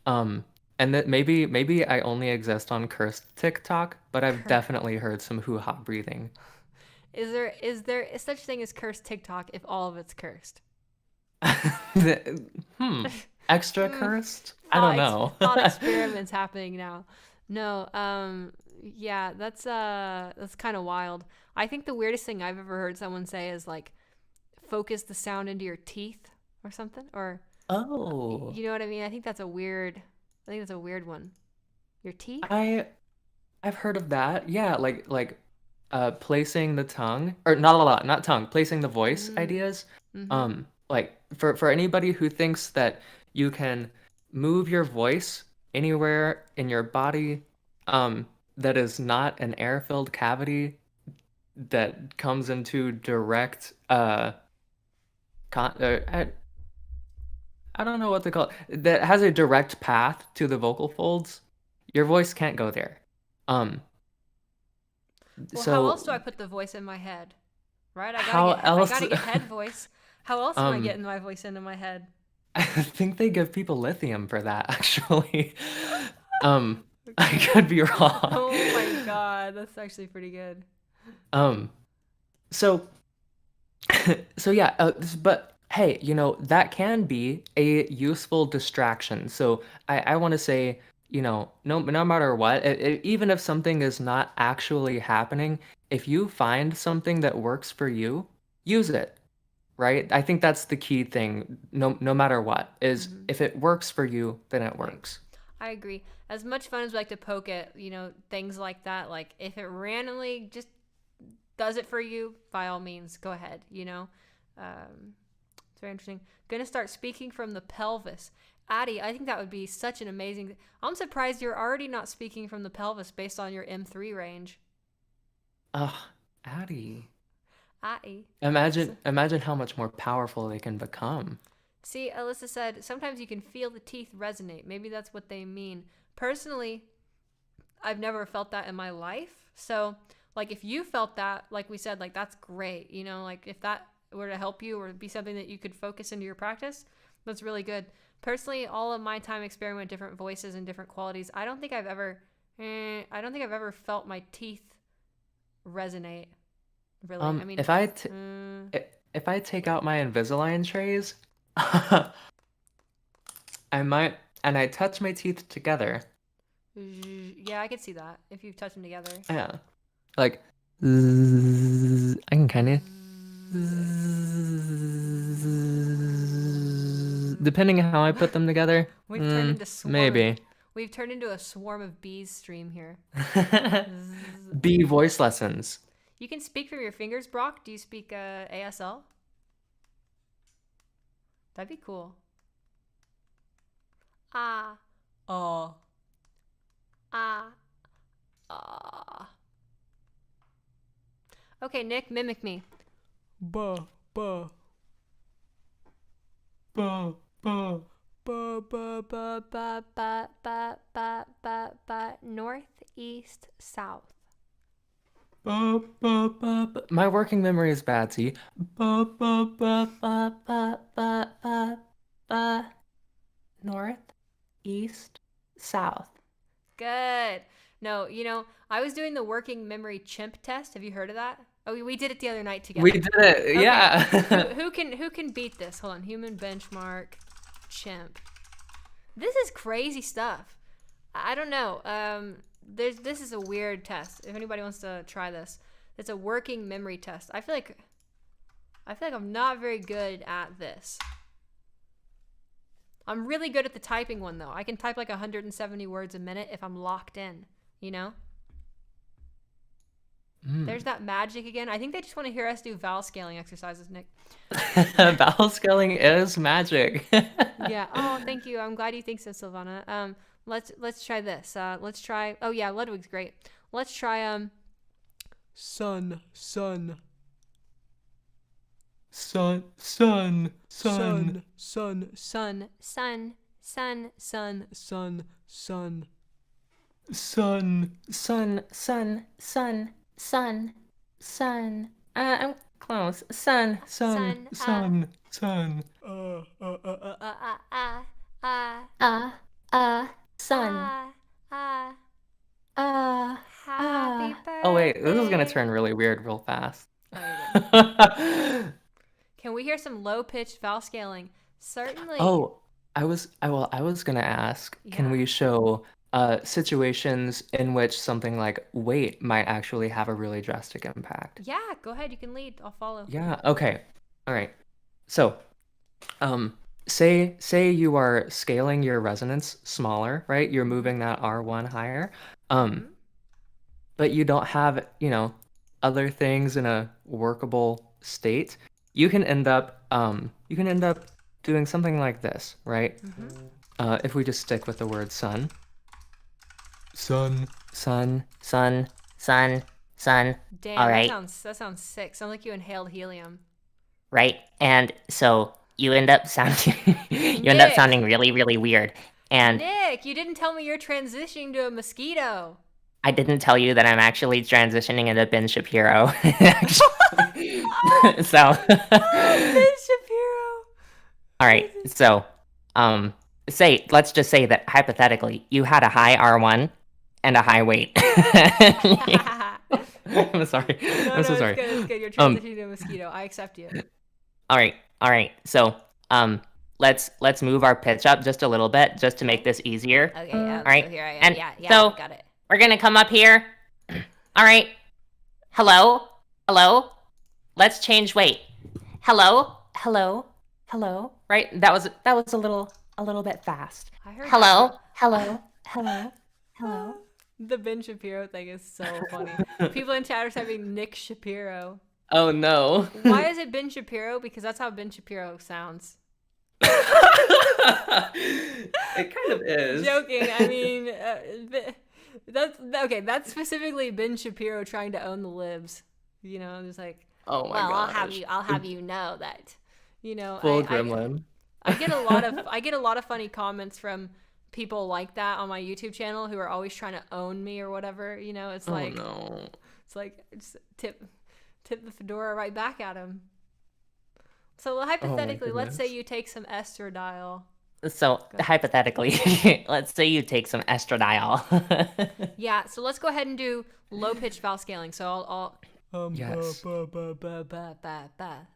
um, and that maybe I only exist on cursed TikTok, but I've definitely heard some hoo-ha breathing. Is there a such thing as cursed TikTok if all of it's cursed? Hmm, extra Mm, cursed? I don't know. thought experiments happening now. No, yeah, that's kind of wild. I think the weirdest thing I've ever heard someone say is like focus the sound into your teeth or something, or Oh, you know what I mean? I think that's a weird one. Your teeth? I I've heard of that. Yeah, placing the tongue or not a lot, not tongue, placing the voice Mm, ideas. mm-hmm. Like for anybody who thinks that you can move your voice anywhere in your body, that is not an air-filled cavity that comes into direct con I don't know what to call it, that has a direct path to the vocal folds. Your voice can't go there. Um, Well, how else do I so put the voice in my head? Right? how I else? gotta get head voice. How else am I Um, getting my voice into my head? I think they give people lithium for that, actually. Um, I could be wrong. Oh my god, that's actually pretty good. Um, so so yeah, but hey, that can be a useful distraction. So I want to say, no matter what, even if something is not actually happening, if you find something that works for you, use it, right? I think that's the key thing, no matter what, is Hmm. if it works for you, then it Right. works. I agree. As much fun as we like to poke at, things like that, like if it randomly just does it for you, by all means, go ahead, It's very interesting. Gonna start speaking from the pelvis. Addie, I think that would be such an amazing. I'm surprised you're already not speaking from the pelvis based on your M3 range. Ugh, Addie. Addie. So, Imagine how much more powerful they can become. see, Alyssa said sometimes you can feel the teeth resonate. Maybe that's what they mean. Personally, I've never felt that in my life. So, like, if you felt that, like we said, like, that's great. Like, if that were to help you or be something that you could focus into your practice, that's really good. Personally, all of my time experimenting with different voices and different qualities, I don't think I've ever felt my teeth resonate. Really, I mean, If I t mm, if I take out my Invisalign trays, I might, and I touch my teeth together. yeah, I could see that if you touch them together. Yeah, like I can kind of, depending on how I put them together. We've turned into Maybe. we've turned into a swarm of bees stream here. B voice lessons. You can speak from your fingers, Brock. Do you speak ASL? That'd be cool. Ah, oh, ah, ah. Okay, Nick, mimic me. Ba ba ba ba Ba ba ba ba ba ba ba ba ba. North, east, south. Ba, ba, ba, ba. My working memory is bad, see? Ba, ba, ba, ba, ba, ba, ba, ba. North, east, south. Good. No, I was doing the working memory chimp test. Have you heard of that? Oh, we did it the other night We together. did it, Okay. Who yeah. who can who can beat this? Hold on. Human benchmark chimp. This is crazy stuff. I don't know. This is a weird test. If anybody wants to try this, it's a working memory test. I feel like I'm not very good at this. I'm really good at the typing one, though. I can type like 170 words a minute if I'm locked in, you know? There's that magic again. I think they just want to hear us do vowel scaling exercises, Nick. Vowel scaling is magic. Yeah. Oh, thank you. I'm glad you think so, Silvana. Let's try this. Let's try. Oh yeah, Ludwig's great. Let's try Sun, sun, Sun, sun, sun, sun, sun, sun, sun, sun, sun. sun, sun, sun. Sun. I'm close. Sun. Sun, Sun, sun. uh, uh, uh, Sun. Happy birthday. Oh wait, this is gonna turn really weird real fast. Can we hear some low-pitched vowel scaling? Certainly. Oh, I was gonna ask, can Yeah. we show situations in which something like weight might actually have a really drastic impact? Yeah, go ahead. You can lead. I'll follow. Yeah, okay. All right. So, say you are scaling your resonance smaller, right? You're moving that R1 higher. But you don't have, other things in a workable state. You can end up doing something like this, right? If we just stick with the word sun. Sun. Sun. Damn, All that right. sounds sick. Sounds like you inhaled helium. Right. And so you end up sounding Nick. really, really weird. And Nick, you didn't tell me you're transitioning to a mosquito. I didn't tell you that I'm actually transitioning into Ben Shapiro. So Ben Shapiro. all right. So let's just say that hypothetically you had a high R1 and a high weight. I'm sorry. I'm so sorry. It's good. You're transitioning to a mosquito. I accept you. All right. So let's move our pitch up just a little bit just to make this easier. Okay, All right. so here I am. And Yeah, so got it. we're gonna come up here. All right. Hello. Let's change weight. Hello. Right. That was a little bit fast. I heard Hello. The Ben Shapiro thing is so funny. People in chat are typing Nick Shapiro. Oh no. Why is it Ben Shapiro? Because that's how Ben Shapiro sounds. It kind of is. Joking. I mean, that's okay. That's specifically Ben Shapiro trying to own the libs. Just like, Oh my well, gosh. I'll have you know that. Full gremlin. I get a lot of funny comments from people like that on my YouTube channel who are always trying to own me or whatever. It's like, no. it's like just tip the fedora right back at him. So hypothetically, let's say goodness. you take some estradiol. So hypothetically, let's say you take some estradiol. Yeah, so let's go ahead and do low pitch vowel scaling. So I'll Yes. ba ba ba ba ba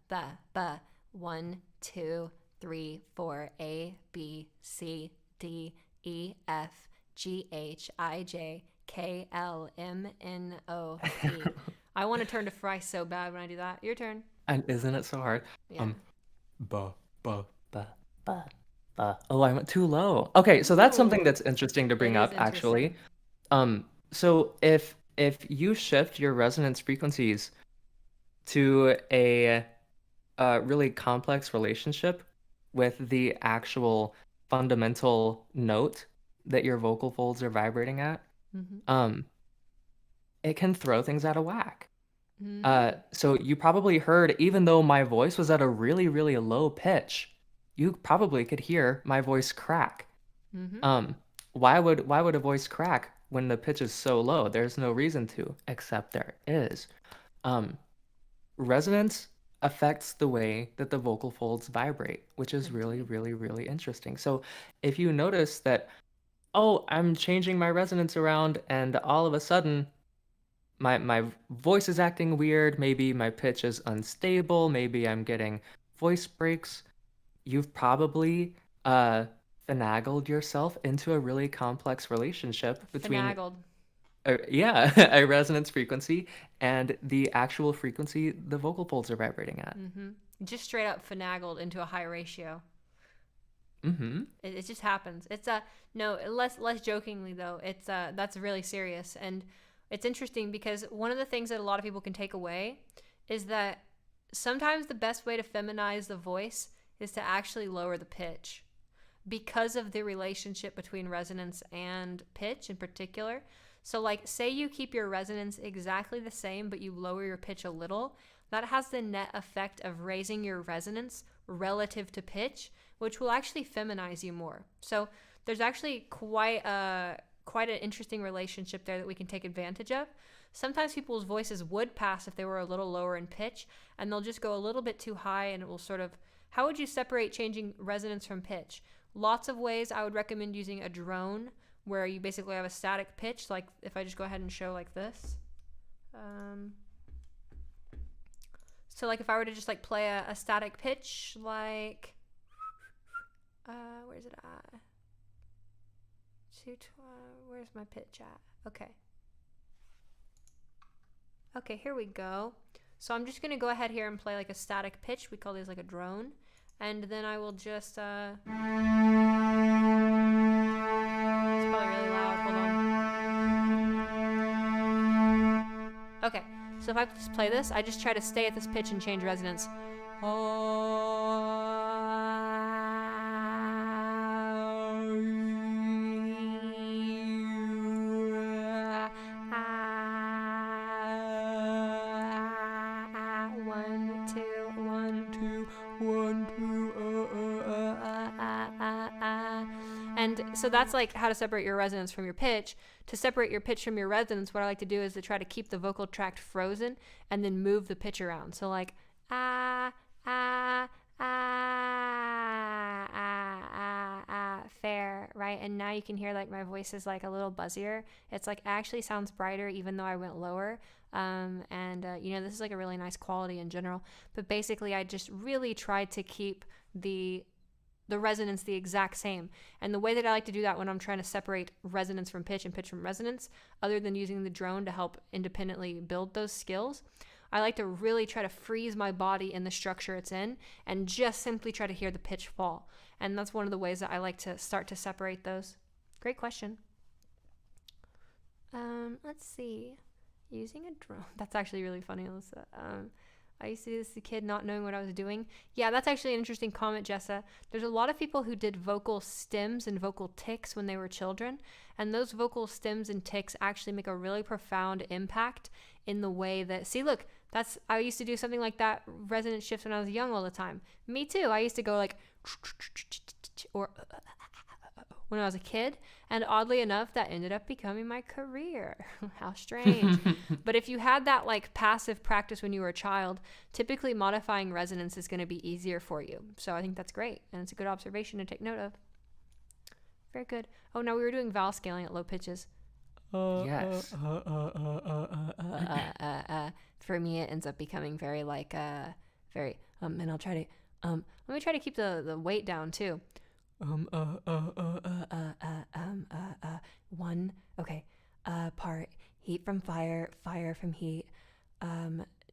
ba 1 2 3 4 A B C D E F G H I J K L M N O P. I want to turn to Fry so bad when I do that. Your turn. And isn't it so hard? Yeah. Ba. Buh. Oh, I went too low. Okay, so that's something that's interesting to bring It is up actually. So if you shift your resonance frequencies to a really complex relationship with the actual fundamental note that your vocal folds are vibrating at, it can throw things out of whack. So you probably heard, even though my voice was at a really, really low pitch, you probably could hear my voice crack. Why would a voice crack when the pitch is so low? There's no reason to, except there is. Resonance affects the way that the vocal folds vibrate, which is really, really, really interesting. So if you notice that, oh, I'm changing my resonance around and all of a sudden my voice is acting weird, maybe my pitch is unstable, maybe I'm getting voice breaks, you've probably finagled yourself into a really complex relationship between Finagled. Yeah, a resonance frequency, and the actual frequency the vocal folds are vibrating at. Just straight up finagled into a high ratio. Mm-hmm. It just happens. It's no, less jokingly though. It's that's really serious, and it's interesting because one of the things that a lot of people can take away is that sometimes the best way to feminize the voice is to actually lower the pitch because of the relationship between resonance and pitch in particular. So like say you keep your resonance exactly the same but you lower your pitch a little, that has the net effect of raising your resonance relative to pitch, which will actually feminize you more. So there's actually quite an interesting relationship there that we can take advantage of. Sometimes people's voices would pass if they were a little lower in pitch, and they'll just go a little bit too high, and it will sort of. How would you separate changing resonance from pitch? Lots of ways. I would recommend using a drone, where you basically have a static pitch. Like if I just go ahead and show like this. So like if I were to just like play a static pitch, like where's it at? Where's my pitch at? Okay, here we go. So I'm just gonna go ahead here and play like a static pitch. We call these like a drone, and then I will just it's probably really loud. Hold on. Okay, so if I just play this, I just try to stay at this pitch and change resonance. And so that's like how to separate your resonance from your pitch. To separate your pitch from your resonance, what I like to do is to try to keep the vocal tract frozen and then move the pitch around. So like fair, right? And now you can hear like my voice is like a little buzzier. It's like actually sounds brighter even though I went lower. This is like a really nice quality in general. But basically, I just really tried to keep the resonance the exact same. And the way that I like to do that when I'm trying to separate resonance from pitch and pitch from resonance, other than using the drone to help independently build those skills, I like to really try to freeze my body in the structure it's in and just simply try to hear the pitch fall. And that's one of the ways that I like to start to separate those. Great question. Let's see. Using a drone. That's actually really funny, Alyssa. I used to do this as a kid not knowing what I was doing. Yeah, that's actually an interesting comment, Jessa. There's a lot of people who did vocal stems and vocal ticks when they were children. And those vocal stems and ticks actually make a really profound impact in the way that, see, look, I used to do something like that, resonance shifts when I was young all the time. Me too. I used to go like, or when I was a kid, and oddly enough, that ended up becoming my career. How strange. But if you had that like passive practice when you were a child, typically modifying resonance is going to be easier for you. So I think that's great, and it's a good observation to take note of. Very good. Oh, now we were doing vowel scaling at low pitches. Yes. For me, it ends up becoming very like very and I'll try to let me try to keep the weight down too. One, okay, part, heat from fire, fire from heat,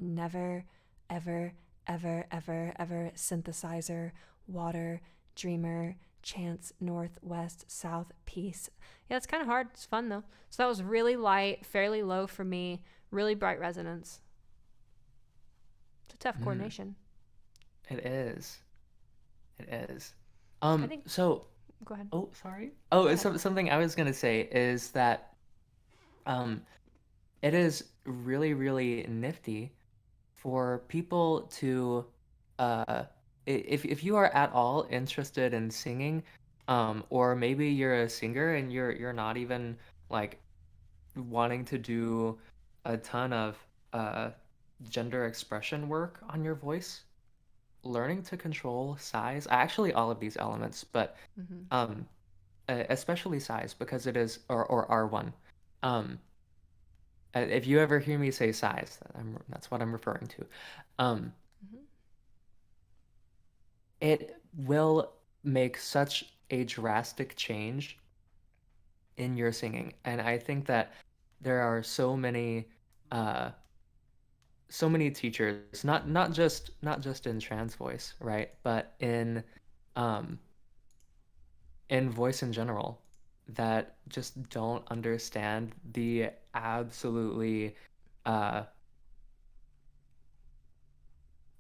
never, ever, synthesizer, water, dreamer, chance, north, west, south, peace. Yeah, it's kind of hard. It's fun though. So that was really light, fairly low for me, really bright resonance. It's a tough coordination. It is. So go ahead. Oh, sorry. Oh, something I was gonna say is that it is really, really nifty for people to if you are at all interested in singing, or maybe you're a singer and you're not even like wanting to do a ton of gender expression work on your voice, learning to control size, actually all of these elements, but especially size, because it is or R1. If you ever hear me say size, that's what I'm referring to. It will make such a drastic change in your singing, and I think that there are uh, so many teachers, not just in trans voice, right? But um, in voice in general, that just don't understand the absolutely uh,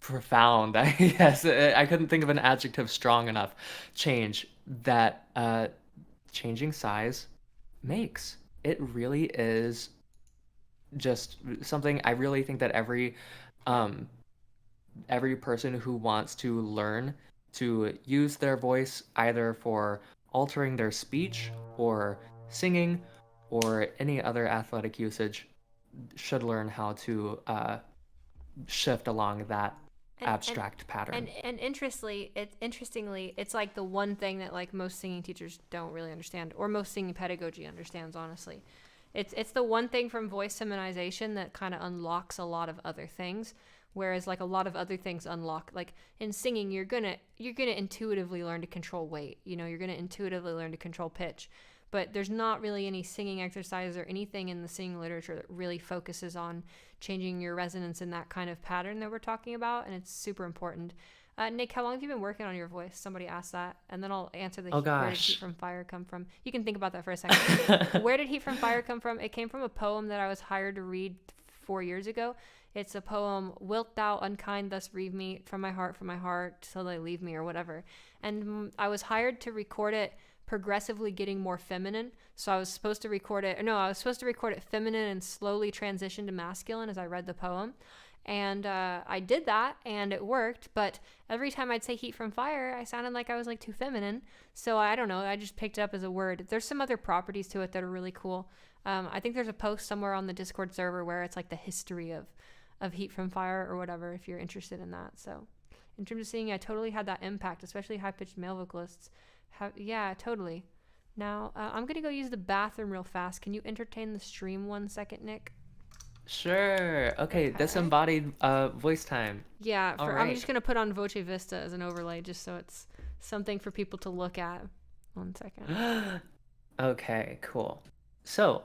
profound, I guess. I couldn't think of an adjective strong enough. Change that changing size makes. It really is just something I really think that um, every person who wants to learn to use their voice either for altering their speech or singing or any other athletic usage should learn how to shift along that And and abstract pattern. and interestingly, it's like the one thing that like most singing teachers don't really understand, or most singing pedagogy understands. Honestly, it's the one thing from voice feminization that kind of unlocks a lot of other things. Whereas like a lot of other things unlock, like in singing, you're gonna intuitively learn to control weight. You're gonna intuitively learn to control pitch. But there's not really any singing exercise or anything in the singing literature that really focuses on changing your resonance in that kind of pattern that we're talking about, and it's super important. Nick, how long have you been working on your voice? Somebody asked that, and then I'll answer Oh where did Heat gosh. from Fire come from? You can think about that for a second. Where did Heat from Fire come from? It came from a poem that I was hired to read 4 years ago. It's a poem, Wilt thou unkind thus reave me from my heart, till they leave me, or whatever. And I was hired to record it progressively getting more feminine. So I was supposed to record it, no, I was supposed to record it feminine and slowly transition to masculine as I read the poem. And I did that and it worked. But every time I'd say Heat from Fire, I sounded like I was like too feminine. So I don't know. I just picked it up as a word. There's some other properties to it that are really cool. I think there's a post somewhere on the Discord server where it's like the history of Heat from Fire or whatever, if you're interested in that. So in terms of singing, I totally had that impact, especially high-pitched male vocalists. Yeah, totally. Now, I'm going to go use the bathroom real fast. Can you entertain the stream 1 second, Nick? Sure. Okay, Okay. disembodied voice time. Yeah, All I'm right. just going to put on Voce Vista as an overlay just so it's something for people to look at. 1 second. Okay, cool. So,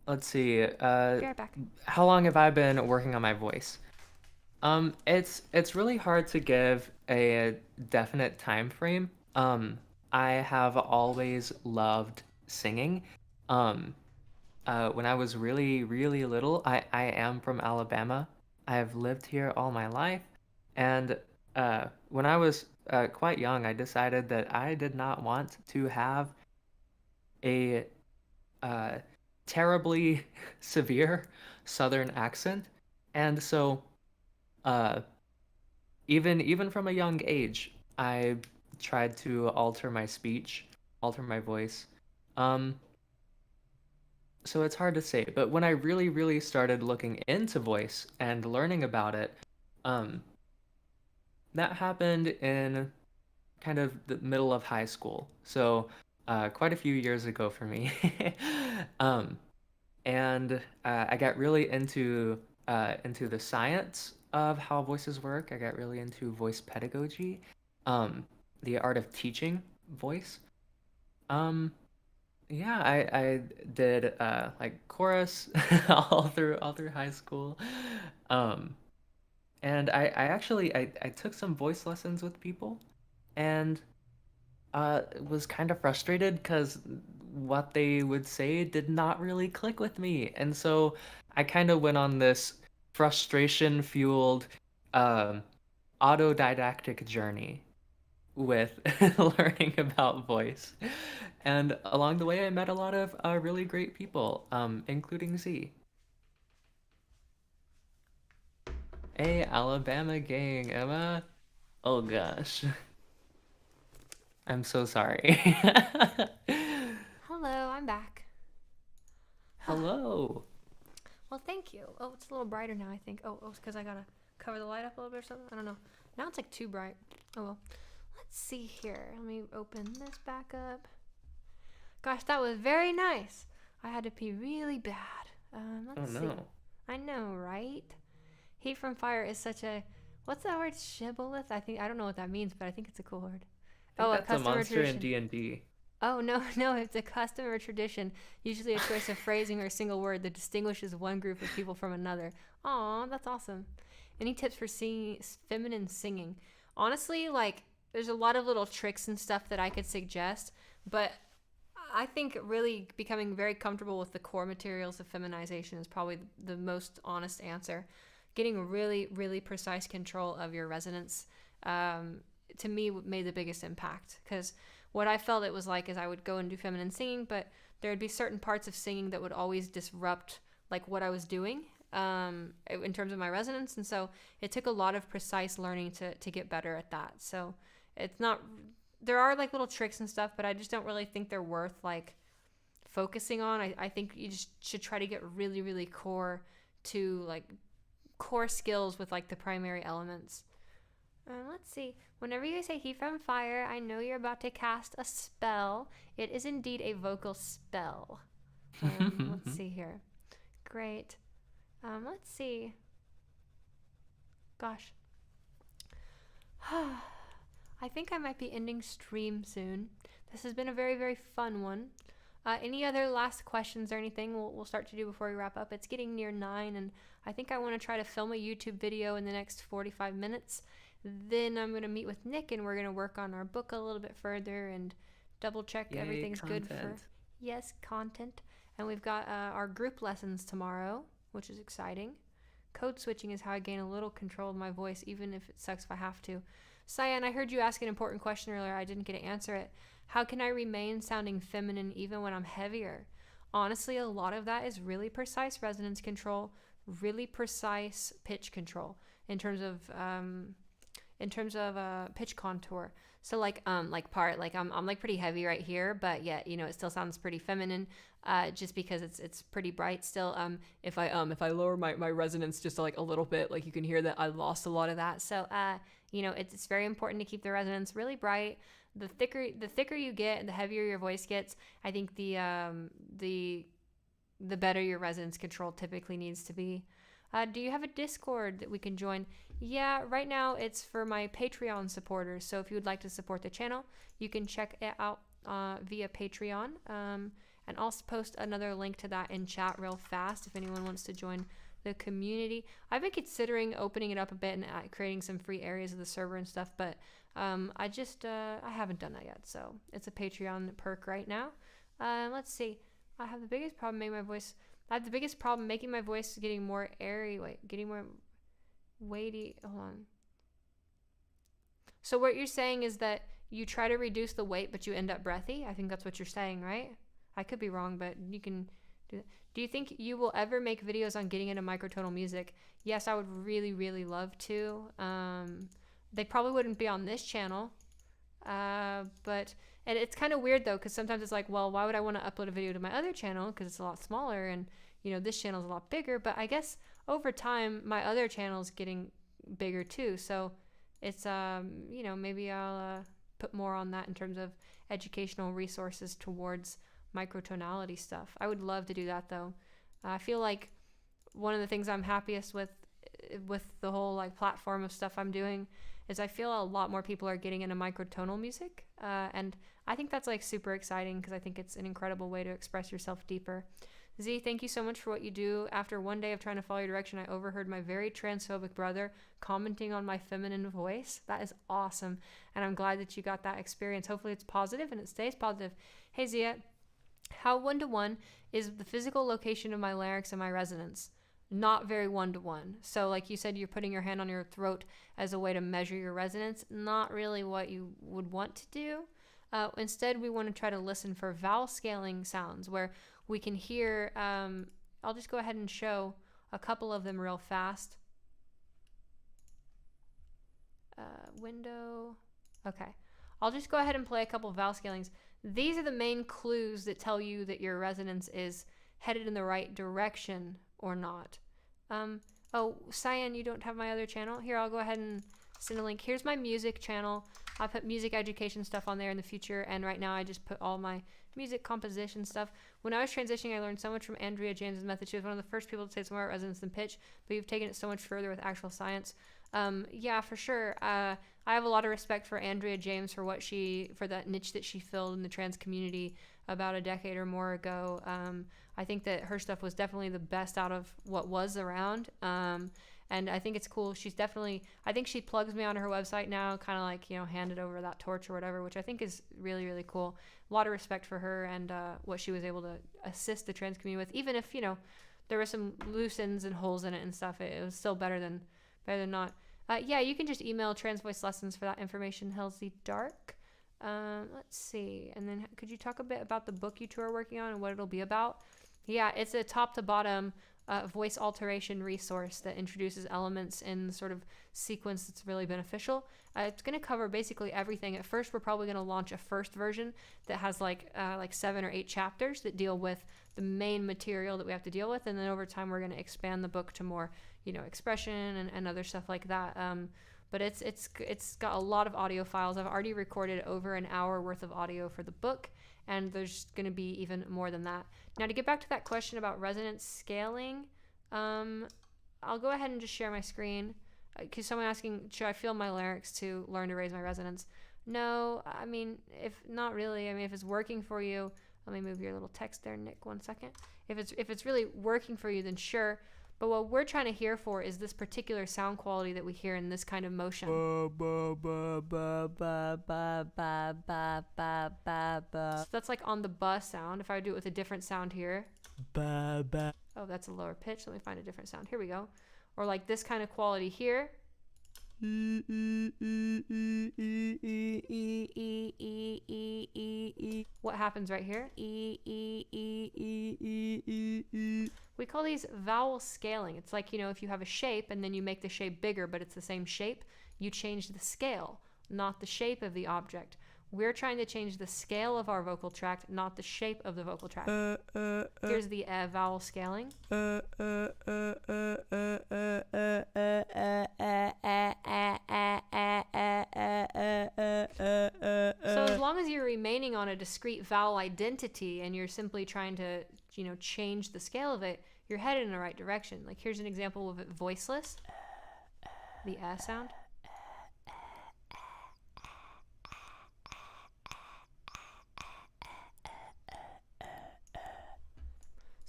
let's see. Be right back. How long have I been working on my voice? It's really hard to give a definite time frame. I have always loved singing. Um, when I was really, really little, I am from Alabama. I've lived here all my life, and when I was quite young, I decided that I did not want to have a uh, terribly severe Southern accent, and so uh, even from a young age, I tried to alter my speech, alter my voice. Um, so it's hard to say, but when I really, really started looking into voice and learning about it, um, that happened in kind of the middle of high school. So quite a few years ago for me. um, and I got really into the science of how voices work. I got really into voice pedagogy, um, the art of teaching voice. Um, yeah, I did like chorus all through high school, um, and I actually I took some voice lessons with people, and was kind of frustrated because what they would say did not really click with me. And so I kind of went on this frustration fueled um, autodidactic journey with learning about voice. And along the way, I met a lot of really great people, including Z. Hey, Alabama gang, Emma. Oh gosh. I'm so sorry. Hello, I'm back. Hello. Well, thank you. Oh, it's a little brighter now, I think. Oh, it's because I got to cover the light up a little bit or something. I don't know. Now it's like too bright. Oh, well. Let's see here. Let me open this back up. Gosh, that was very nice. I had to pee really bad. Oh Let's see. no. I know, right? Heat from Fire is such a, what's that word? Shibboleth? I don't know what that means, but I think it's a cool word. I think Oh, a that's a customer monster in tradition. D&D. Oh, no, no, it's a custom or tradition, usually a choice of phrasing or a single word that distinguishes one group of people from another. Aw, that's awesome. Any tips for singing, feminine singing? Honestly, like, there's a lot of little tricks and stuff that I could suggest, but I think really becoming very comfortable with the core materials of feminization is probably the most honest answer. Getting really, really precise control of your resonance, to me, made the biggest impact. Because what I felt it was like is I would go and do feminine singing, but there would be certain parts of singing that would always disrupt like what I was doing in terms of my resonance. And so it took a lot of precise learning to get better at that. So it's not, there are like little tricks and stuff, but I just don't really think they're worth like focusing on. I think you just should try to get really, really core to like core skills with like the primary elements. Let's see. Whenever you say heat from fire, I know you're about to cast a spell. It is indeed a vocal spell. Let's see here. Great. Let's see. Gosh. I think I might be ending stream soon. This has been a very, very fun one. Any other last questions or anything we'll start to do before we wrap up? It's getting near 9, and I think I want to try to film a YouTube video in the next 45 minutes. Then I'm going to meet with Nick, and we're going to work on our book a little bit further and double check everything's good for content. And we've got our group lessons tomorrow, which is exciting. Code switching is how I gain a little control of my voice, even if it sucks if I have to. Cyan, I heard you ask an important question earlier. I didn't get to answer it. How can I remain sounding feminine even when I'm heavier? Honestly, a lot of that is really precise resonance control, really precise pitch control in terms of pitch contour. So like I'm like pretty heavy right here, but yet it still sounds pretty feminine, just because it's pretty bright still. If I lower my resonance just like a little bit, like you can hear that I lost a lot of that. So it's very important to keep the resonance really bright. The thicker you get, the heavier your voice gets. I think the better your resonance control typically needs to be. Do you have a Discord that we can join? Yeah, right now it's for my Patreon supporters. So if you would like to support the channel, you can check it out via Patreon. And I'll post another link to that in chat real fast if anyone wants to join the community. I've been considering opening it up a bit and creating some free areas of the server and stuff, but I haven't done that yet. So it's a Patreon perk right now. Let's see. I have the biggest problem making my voice getting more airy. Getting more weighty. Hold on. So what you're saying is that you try to reduce the weight, but you end up breathy? I think that's what you're saying, right? I could be wrong, but you can do that. Do you think you will ever make videos on getting into microtonal music? Yes, I would really, really love to. They probably wouldn't be on this channel. But it's kind of weird though, because sometimes it's like, well, why would I want to upload a video to my other channel? Because it's a lot smaller, and this channel is a lot bigger. But I guess over time, my other channel is getting bigger too. So it's maybe I'll put more on that in terms of educational resources towards microtonality stuff. I would love to do that though. I feel like one of the things I'm happiest with the whole like platform of stuff I'm doing is I feel a lot more people are getting into microtonal music, and I think that's like super exciting because I think it's an incredible way to express yourself deeper. Z, thank you so much for what you do. After one day of trying to follow your direction, I overheard my very transphobic brother commenting on my feminine voice. That is awesome, and I'm glad that you got that experience. Hopefully it's positive and it stays positive. Hey Zia, how one-to-one is the physical location of my larynx and my resonance? Not very one-to-one. So like you said, you're putting your hand on your throat as a way to measure your resonance. Not really what you would want to do. Instead, we want to try to listen for vowel scaling sounds where we can hear, I'll just go ahead and show a couple of them real fast. Window. Okay. I'll just go ahead and play a couple of vowel scalings. These are the main clues that tell you that your resonance is headed in the right direction or not. Oh, Cyan, you don't have my other channel? Here, I'll go ahead and send a link. Here's my music channel. I'll put music education stuff on there in the future, and right now I just put all my music composition stuff. When I was transitioning, I learned so much from Andrea James's method. She was one of the first people to say it's more about resonance than pitch, but you've taken it so much further with actual science. Yeah, for sure. I I have a lot of respect for Andrea James for that niche that she filled in the trans community about a decade or more ago. I think that her stuff was definitely the best out of what was around. And I think it's cool. I think she plugs me onto her website now, kind of like, handed over that torch or whatever, which I think is really, really cool. A lot of respect for her and what she was able to assist the trans community with, even if, there were some loose ends and holes in it and stuff. It was still better than not. Yeah, you can just email Trans Voice Lessons for that information, Halsey Dark. Let's see. And then could you talk a bit about the book you two are working on and what it'll be about? Yeah, it's a top to bottom voice alteration resource that introduces elements in sort of sequence that's really beneficial. It's going to cover basically everything. At first, we're probably going to launch a first version that has like 7 or 8 chapters that deal with the main material that we have to deal with, and then over time we're going to expand the book to more, expression and other stuff like that. But it's got a lot of audio files. I've already recorded over an hour worth of audio for the book, and there's going to be even more than that. Now, to get back to that question about resonance scaling, I'll go ahead and just share my screen. Because someone asking, should I feel my larynx to learn to raise my resonance? No, I mean, if not really. I mean, if it's working for you, let me move your little text there, Nick, 1 second. If it's really working for you, then sure. But what we're trying to hear for is this particular sound quality that we hear in this kind of motion. So that's like on the ba sound. If I do it with a different sound here. Oh, that's a lower pitch. Let me find a different sound. Here we go. Or like this kind of quality here. What happens right here? We call these vowel scaling. It's like, if you have a shape and then you make the shape bigger, but it's the same shape, you change the scale, not the shape of the object. We're trying to change the scale of our vocal tract, not the shape of the vocal tract. Here's the vowel scaling. So as long as you're remaining on a discrete vowel identity and you're simply trying to, change the scale of it, you're headed in the right direction. Like here's an example of it voiceless. The sound.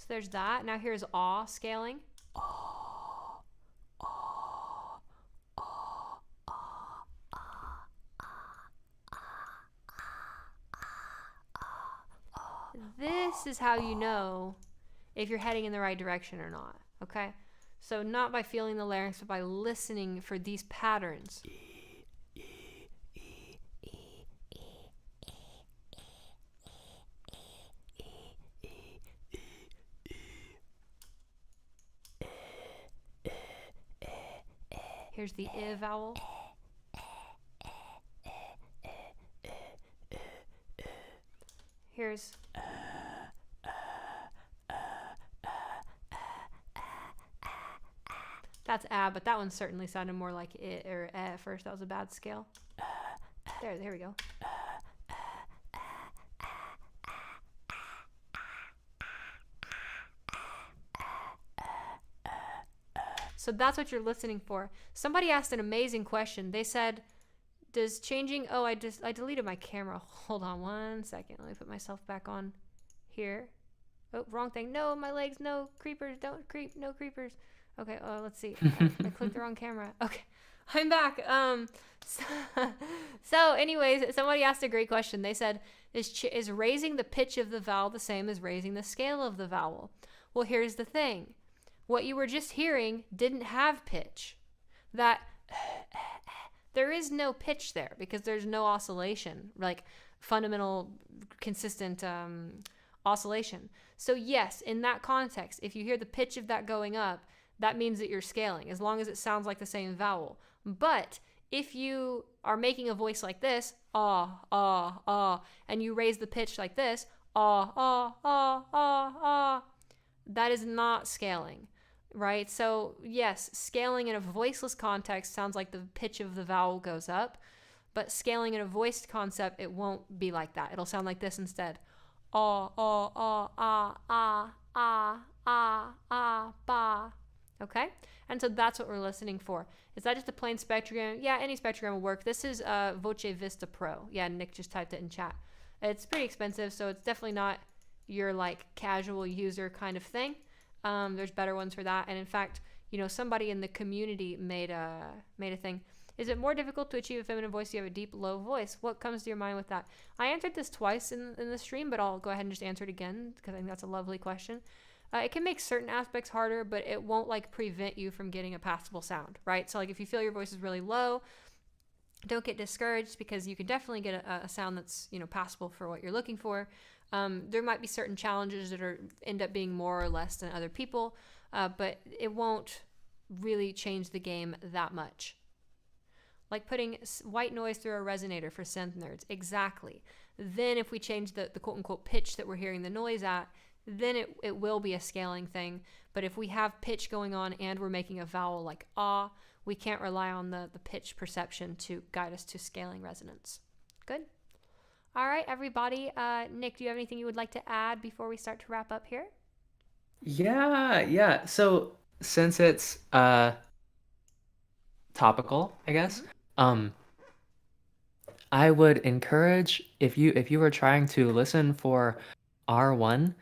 There's that. Now here's aw scaling. This is how you know if you're heading in the right direction or not, okay? So not by feeling the larynx, but by listening for these patterns. Here's the I vowel. Here's that's but that one certainly sounded more like I or at first. That was a bad scale. There we go. So that's what you're listening for. Somebody asked an amazing question. They said, does changing... Oh, I deleted my camera. Hold on 1 second. Let me put myself back on here. Oh, wrong thing. No, my legs. No, creepers. Don't creep. No creepers. Okay, let's see. I clicked the wrong camera. Okay, I'm back. So anyways, somebody asked a great question. They said, is raising the pitch of the vowel the same as raising the scale of the vowel? Well, here's the thing. What you were just hearing didn't have pitch. There is no pitch there because there's no oscillation, like fundamental, consistent oscillation. So yes, in that context, if you hear the pitch of that going up, that means that you're scaling, as long as it sounds like the same vowel. But if you are making a voice like this, ah, ah, ah, and you raise the pitch like this, ah, ah, ah, ah, ah, that is not scaling. Right? So yes, scaling in a voiceless context sounds like the pitch of the vowel goes up, but scaling in a voiced concept, it won't be like that. It'll sound like this instead. Ah, ah, ah, ah, ah, ah, ah, ah, ba. Okay? And And so that's what we're listening for. Is that just a plain spectrogram? Yeah, any spectrogram will work. This is Voce Vista Pro. Yeah, Nick just typed it in chat. It's pretty expensive, so it's definitely not your like casual user kind of thing. There's better ones for that. And in fact, somebody in the community made a thing. Is it more difficult to achieve a feminine voice if you have a deep, low voice? What comes to your mind with that? I answered this twice in the stream, but I'll go ahead and just answer it again because I think that's a lovely question. It can make certain aspects harder, but it won't like prevent you from getting a passable sound, right? So like if you feel your voice is really low, don't get discouraged because you can definitely get a sound that's passable for what you're looking for. There might be certain challenges that end up being more or less than other people, but it won't really change the game that much. Like putting white noise through a resonator for synth nerds. Exactly. Then if we change the quote-unquote pitch that we're hearing the noise at, then it will be a scaling thing. But if we have pitch going on and we're making a vowel like ah, we can't rely on the pitch perception to guide us to scaling resonance. Good? All right, everybody. Nick, do you have anything you would like to add before we start to wrap up here? Yeah. So since it's topical, I guess, I would encourage if you were trying to listen for R1,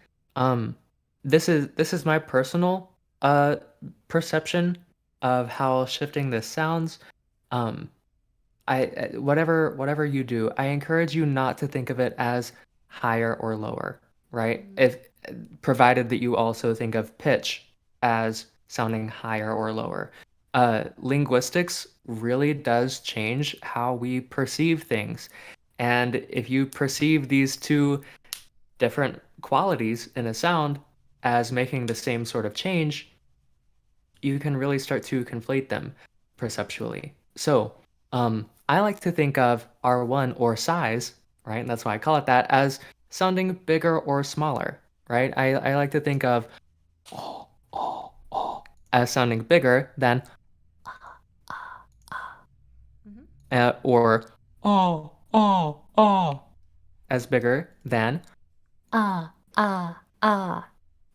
this is my personal perception of how shifting this sounds. Whatever you do, I encourage you not to think of it as higher or lower, right? If provided that you also think of pitch as sounding higher or lower. Linguistics really does change how we perceive things. And if you perceive these two different qualities in a sound as making the same sort of change, you can really start to conflate them perceptually. So, I like to think of R1 or size, right? And that's why I call it that, as sounding bigger or smaller, right? I like to think of as sounding bigger than or as bigger than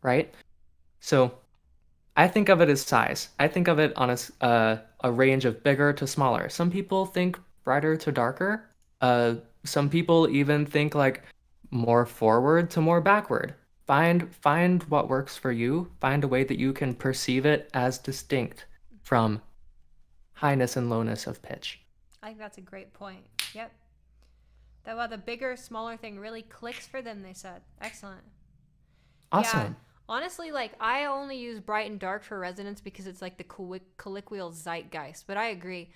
right? So I think of it as size. I think of it on a range of bigger to smaller. Some people think brighter to darker. Some people even think like more forward to more backward. Find what works for you. Find a way that you can perceive it as distinct from highness and lowness of pitch. I think that's a great point. Yep. That the bigger, smaller thing really clicks for them, they said. Excellent. Awesome. Yeah. Honestly, like I only use bright and dark for resonance because it's like the colloquial zeitgeist. But I agree,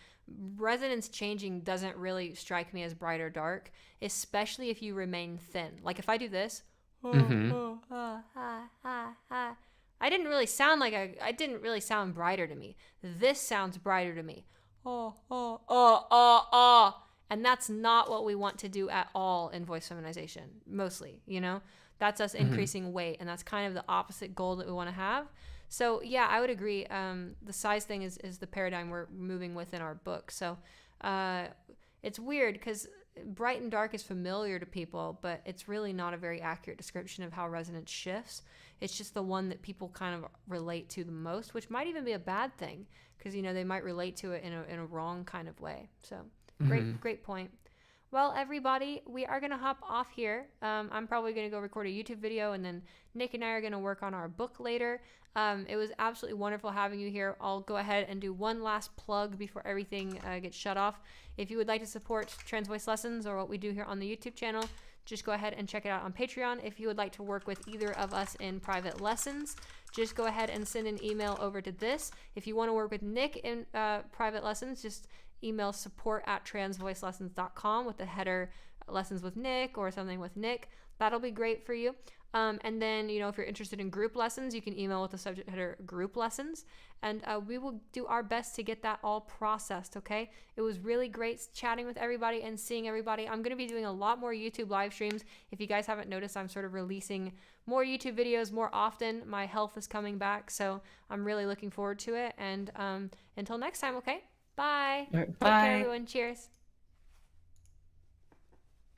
resonance changing doesn't really strike me as bright or dark, especially if you remain thin. Like if I do this, I didn't really sound like I didn't really sound brighter to me. This sounds brighter to me. And that's not what we want to do at all in voice feminization. Mostly, that's us increasing weight, and that's kind of the opposite goal that we want to have. So yeah, I would agree. The size thing is the paradigm we're moving with in our book. So it's weird because bright and dark is familiar to people, but it's really not a very accurate description of how resonance shifts. It's just the one that people kind of relate to the most, which might even be a bad thing because they might relate to it in a wrong kind of way. So great point. Well, everybody, we are going to hop off here. I'm probably going to go record a YouTube video, and then Nick and I are going to work on our book later. It was absolutely wonderful having you here. I'll go ahead and do one last plug before everything gets shut off. If you would like to support Trans Voice Lessons or what we do here on the YouTube channel, just go ahead and check it out on Patreon. If you would like to work with either of us in private lessons, just go ahead and send an email over to this. If you want to work with Nick in private lessons, just email support@transvoicelessons.com with the header lessons with Nick or something with Nick. That'll be great for you. And then, if you're interested in group lessons, you can email with the subject header group lessons, and we will do our best to get that all processed. Okay. It was really great chatting with everybody and seeing everybody. I'm going to be doing a lot more YouTube live streams. If you guys haven't noticed, I'm sort of releasing more YouTube videos more often. My health is coming back, so I'm really looking forward to it. And until next time. Okay. Bye. All right, Take care, bye. everyone. Cheers.